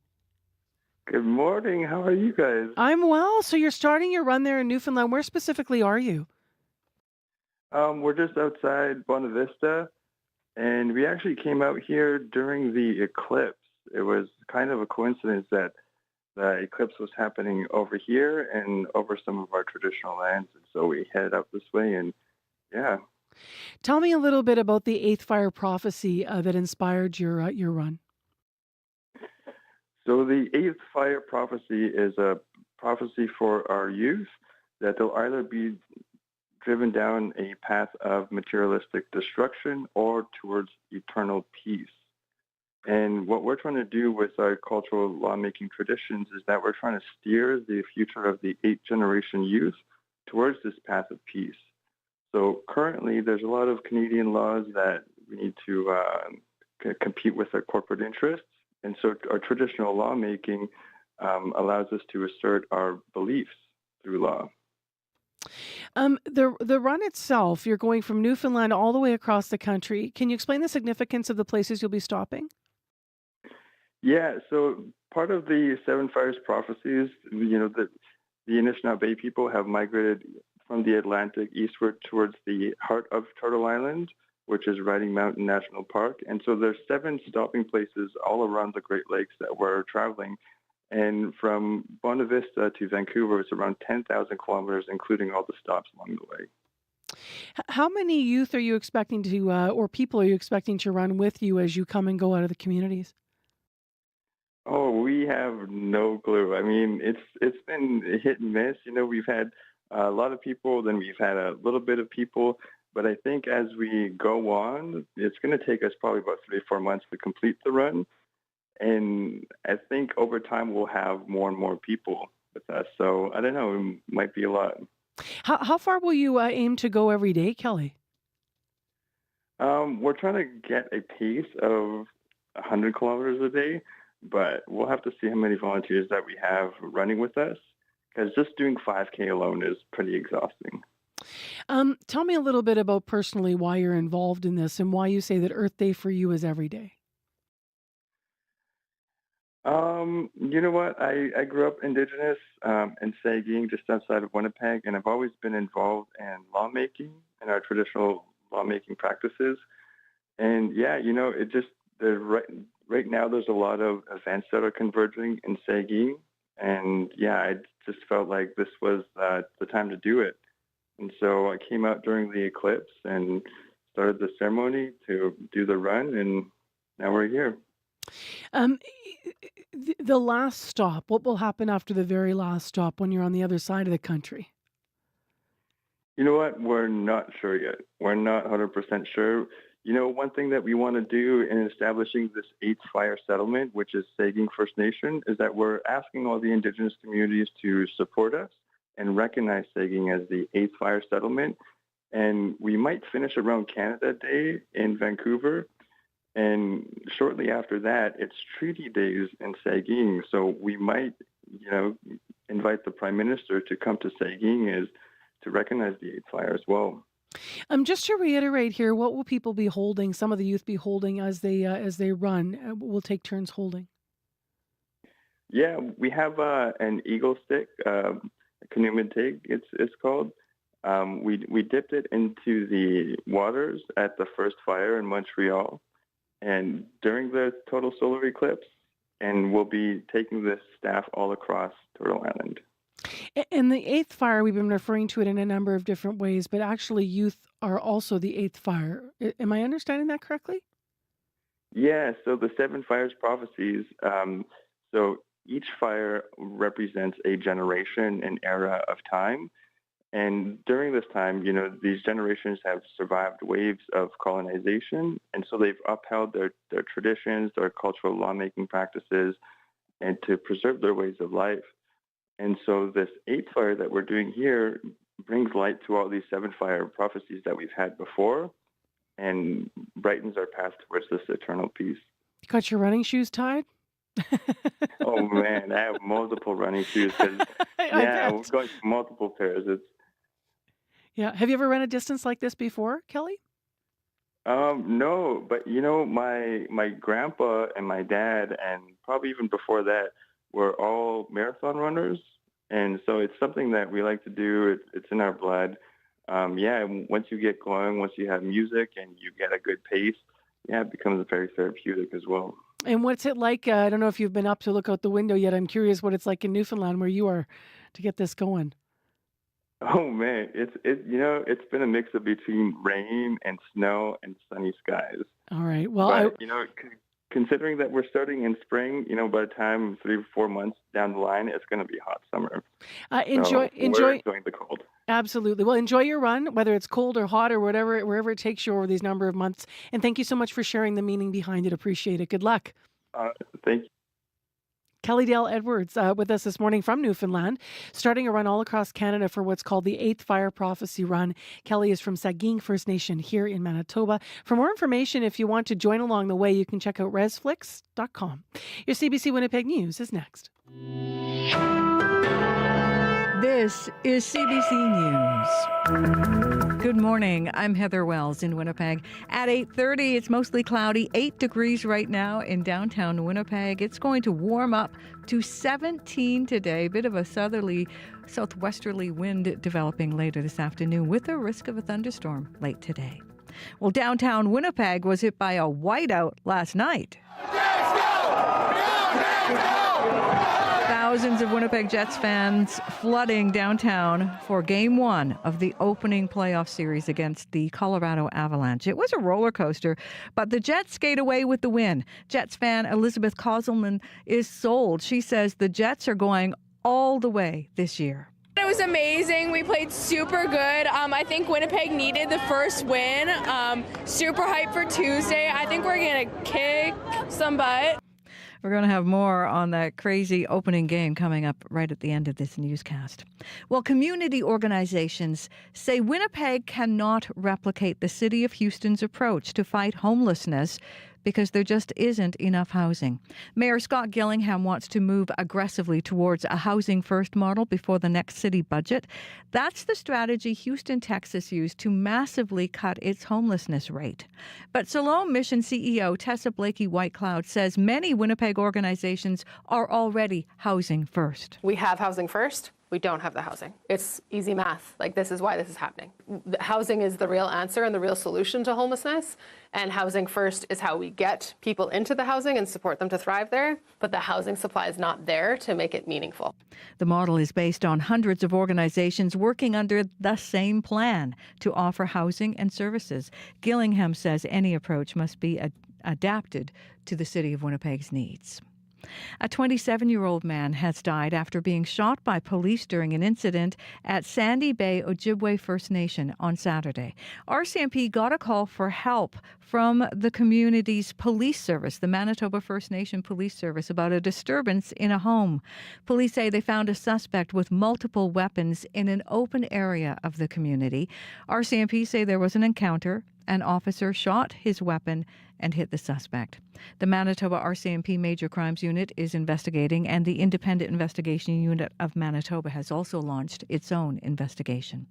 Good morning. How are you guys? I'm well. So you're starting your run there in Newfoundland. Where specifically are you? We're just outside Buena Vista, and we actually came out here during the eclipse. It was kind of a coincidence that the eclipse was happening over here and over some of our traditional lands, and so we headed up this way, and yeah. Tell me a little bit about the 8th Fire Prophecy that inspired your run. So the 8th Fire Prophecy is a prophecy for our youth that they'll either be driven down a path of materialistic destruction or towards eternal peace. And what we're trying to do with our cultural lawmaking traditions is that we're trying to steer the future of the 8th generation youth towards this path of peace. So currently, there's a lot of Canadian laws that we need to compete with our corporate interests. And so our traditional lawmaking allows us to assert our beliefs through law. The run itself, you're going from Newfoundland all the way across the country. Can you explain the significance of the places you'll be stopping? Yeah, so part of the Seven Fires prophecies, the Anishinaabe people have migrated from the Atlantic eastward towards the heart of Turtle Island, which is Riding Mountain National Park. And so there's 7 stopping places all around the Great Lakes that we're traveling. And from Buena Vista to Vancouver, it's around 10,000 kilometers, including all the stops along the way. How many youth are you expecting to, or people are you expecting to run with you as you come and go out of the communities? Oh, we have no clue. I mean, it's been hit and miss. We've had a lot of people, then we've had a little bit of people. But I think as we go on, it's going to take us probably about 3 or 4 months to complete the run. And I think over time we'll have more and more people with us. So I don't know, it might be a lot. How far will you aim to go every day, Kelly? We're trying to get a pace of 100 kilometers a day, but we'll have to see how many volunteers that we have running with us, because just doing 5K alone is pretty exhausting. Tell me a little bit about personally why you're involved in this and why you say that Earth Day for you is every day. You know what? I grew up Indigenous in Sagkeeng, just outside of Winnipeg, and I've always been involved in lawmaking and our traditional lawmaking practices. And yeah, it just right now there's a lot of events that are converging in Sagkeeng, and yeah, I just felt like this was the time to do it. And so I came out during the eclipse and started the ceremony to do the run, and now we're here. The last stop, what will happen after the very last stop when you're on the other side of the country? You know what? We're not sure yet. We're not 100% sure. One thing that we want to do in establishing this 8th Fire settlement, which is Sagkeeng First Nation, is that we're asking all the Indigenous communities to support us and recognize Sagkeeng as the 8th Fire settlement. And we might finish around Canada Day in Vancouver. And shortly after that, it's Treaty Days in Sagkeeng. So we might, invite the Prime Minister to come to Sagkeeng to recognize the 8th Fire as well. Just to reiterate here, what will people be holding? Some of the youth be holding as they run. We'll take turns holding. Yeah, we have an eagle stick, a canoe-tig, it's called. We dipped it into the waters at the first fire in Montreal, and during the total solar eclipse, and we'll be taking this staff all across Turtle Island. And the 8th Fire, we've been referring to it in a number of different ways, but actually youth are also the 8th Fire. Am I understanding that correctly? Yeah, so the 7 Fires prophecies, so each fire represents a generation, an era of time. And during this time, these generations have survived waves of colonization, and so they've upheld their traditions, their cultural lawmaking practices, and to preserve their ways of life. And so this 8th fire that we're doing here brings light to all these 7 fire prophecies that we've had before and brightens our path towards this eternal peace. You got your running shoes tied? Oh, man, I have multiple running shoes. Yeah, we're going for multiple pairs. Yeah. Have you ever run a distance like this before, Kelly? No, but my grandpa and my dad, and probably even before that, were all marathon runners. And so it's something that we like to do. It's in our blood. Once you get going, once you have music and you get a good pace, it becomes very therapeutic as well. And what's it like? I don't know if you've been up to look out the window yet. I'm curious what it's like in Newfoundland where you are to get this going. Oh man, it's been a mix of between rain and snow and sunny skies. All right. Well, considering that we're starting in spring, by the time 3 or 4 months down the line, it's going to be hot summer. Enjoy we're enjoying the cold. Absolutely. Well, enjoy your run, whether it's cold or hot or wherever it takes you over these number of months. And thank you so much for sharing the meaning behind it. Appreciate it. Good luck. Thank you. Kelly Dale Edwards with us this morning from Newfoundland, starting a run all across Canada for what's called the 8th Fire Prophecy Run. Kelly is from Sagkeeng First Nation here in Manitoba. For more information, if you want to join along the way, you can check out resflix.com. Your CBC Winnipeg News is next. This is CBC News. Good morning. I'm Heather Wells in Winnipeg. At 8:30, it's mostly cloudy, 8 degrees right now in downtown Winnipeg. It's going to warm up to 17 today. Bit of a southwesterly wind developing later this afternoon with a risk of a thunderstorm late today. Well, downtown Winnipeg was hit by a whiteout last night. Thousands of Winnipeg Jets fans flooding downtown for Game 1 of the opening playoff series against the Colorado Avalanche. It was a roller coaster, but the Jets skate away with the win. Jets fan Elizabeth Kozelman is sold. She says the Jets are going all the way this year. It was amazing. We played super good. I think Winnipeg needed the first win. Super hyped for Tuesday. I think we're going to kick some butt. We're going to have more on that crazy opening game coming up right at the end of this newscast. Well, community organizations say Winnipeg cannot replicate the city of Houston's approach to fight homelessness because there just isn't enough housing. Mayor Scott Gillingham wants to move aggressively towards a housing first model before the next city budget. That's the strategy Houston, Texas used to massively cut its homelessness rate. But Siloam Mission CEO Tessa Blakey-Whitecloud says many Winnipeg organizations are already housing first. We have housing first. We don't have the housing. It's easy math. This is why this is happening. Housing is the real answer and the real solution to homelessness. And housing first is how we get people into the housing and support them to thrive there. But the housing supply is not there to make it meaningful. The model is based on hundreds of organizations working under the same plan to offer housing and services. Gillingham says any approach must be adapted to the city of Winnipeg's needs. A 27-year-old man has died after being shot by police during an incident at Sandy Bay Ojibwe First Nation on Saturday. RCMP got a call for help from the community's police service, the Manitoba First Nation Police Service, about a disturbance in a home. Police say they found a suspect with multiple weapons in an open area of the community. RCMP say there was an encounter. An officer shot his weapon and hit the suspect. The Manitoba RCMP Major Crimes Unit is investigating, and the Independent Investigation Unit of Manitoba has also launched its own investigation.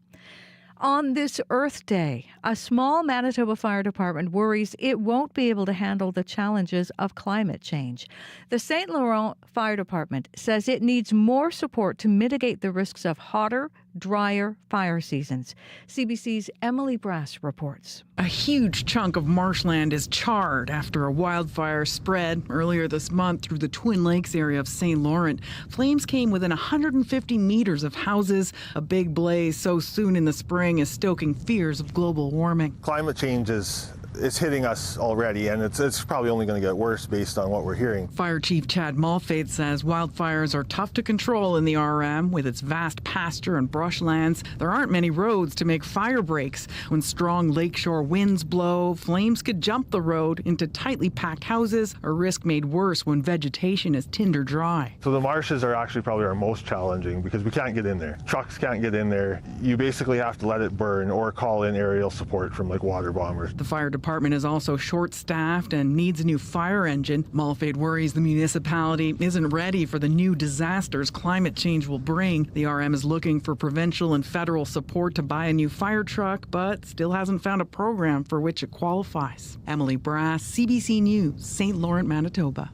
On this Earth Day, a small Manitoba Fire Department worries it won't be able to handle the challenges of climate change. The St. Laurent Fire Department says it needs more support to mitigate the risks of hotter, drier fire seasons. CBC's Emily Brass reports. A huge chunk of marshland is charred after a wildfire spread earlier this month through the Twin Lakes area of St. Laurent. Flames came within 150 meters of houses. A big blaze so soon in the spring is stoking fears of global warming. Climate change is it's hitting us already, and it's probably only going to get worse based on what we're hearing. Fire Chief Chad Mulfaith says wildfires are tough to control in the RM. With its vast pasture and brushlands, there aren't many roads to make fire breaks. When strong lakeshore winds blow, flames could jump the road into tightly packed houses, a risk made worse when vegetation is tinder dry. So the marshes are actually probably our most challenging because we can't get in there. Trucks can't get in there. You basically have to let it burn or call in aerial support from like water bombers. The fire department is also short-staffed and needs a new fire engine. Mulfaith worries the municipality isn't ready for the new disasters climate change will bring. The RM is looking for provincial and federal support to buy a new fire truck, but still hasn't found a program for which it qualifies. Emily Brass, CBC News, St. Laurent, Manitoba.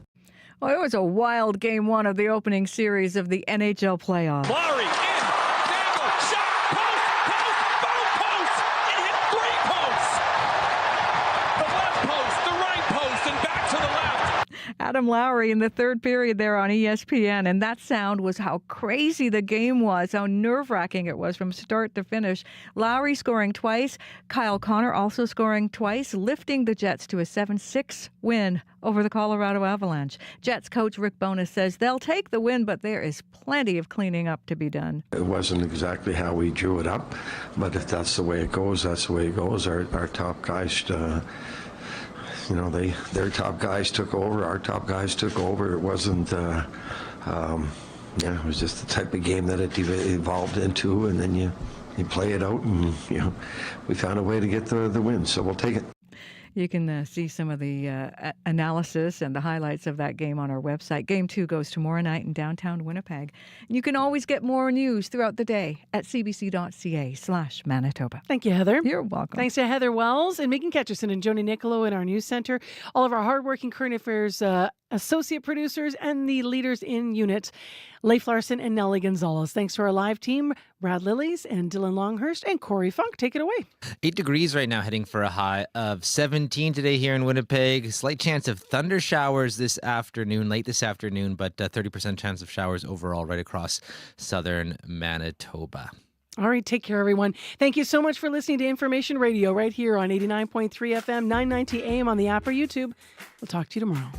Well, it was a wild game one of the opening series of the NHL playoffs. Lowry in, Dangle, shot, post, it hit 3 posts. The left post, the right post, and back to the left. Adam Lowry in the third period there on ESPN, and that sound was how crazy the game was, how nerve-wracking it was from start to finish. Lowry scoring twice, Kyle Connor also scoring twice, lifting the Jets to a 7-6 win over the Colorado Avalanche. Jets coach Rick Bowness says they'll take the win, but there is plenty of cleaning up to be done. It wasn't exactly how we drew it up, but if that's the way it goes, that's the way it goes. Our top guys, their top guys took over. Our top guys took over. It wasn't. It was just the type of game that it evolved into, and then you play it out, and we found a way to get the win. So we'll take it. You can see some of the analysis and the highlights of that game on our website. Game 2 goes tomorrow night in downtown Winnipeg. And you can always get more news throughout the day at cbc.ca/Manitoba. Thank you, Heather. You're welcome. Thanks to Heather Wells and Megan Ketcherson and Joni Nicolo in our news center. All of our hardworking current affairs associate producers and the leaders in unit, Leif Larson and Nellie Gonzalez. Thanks to our live team, Brad Lillies and Dylan Longhurst and Corey Funk. Take it away. 8 degrees right now, heading for a high of 17 today here in Winnipeg. Slight chance of thunder showers this afternoon, late this afternoon, but 30% chance of showers overall right across southern Manitoba. All right, take care, everyone. Thank you so much for listening to Information Radio right here on 89.3 FM, 990 AM on the app or YouTube. We'll talk to you tomorrow.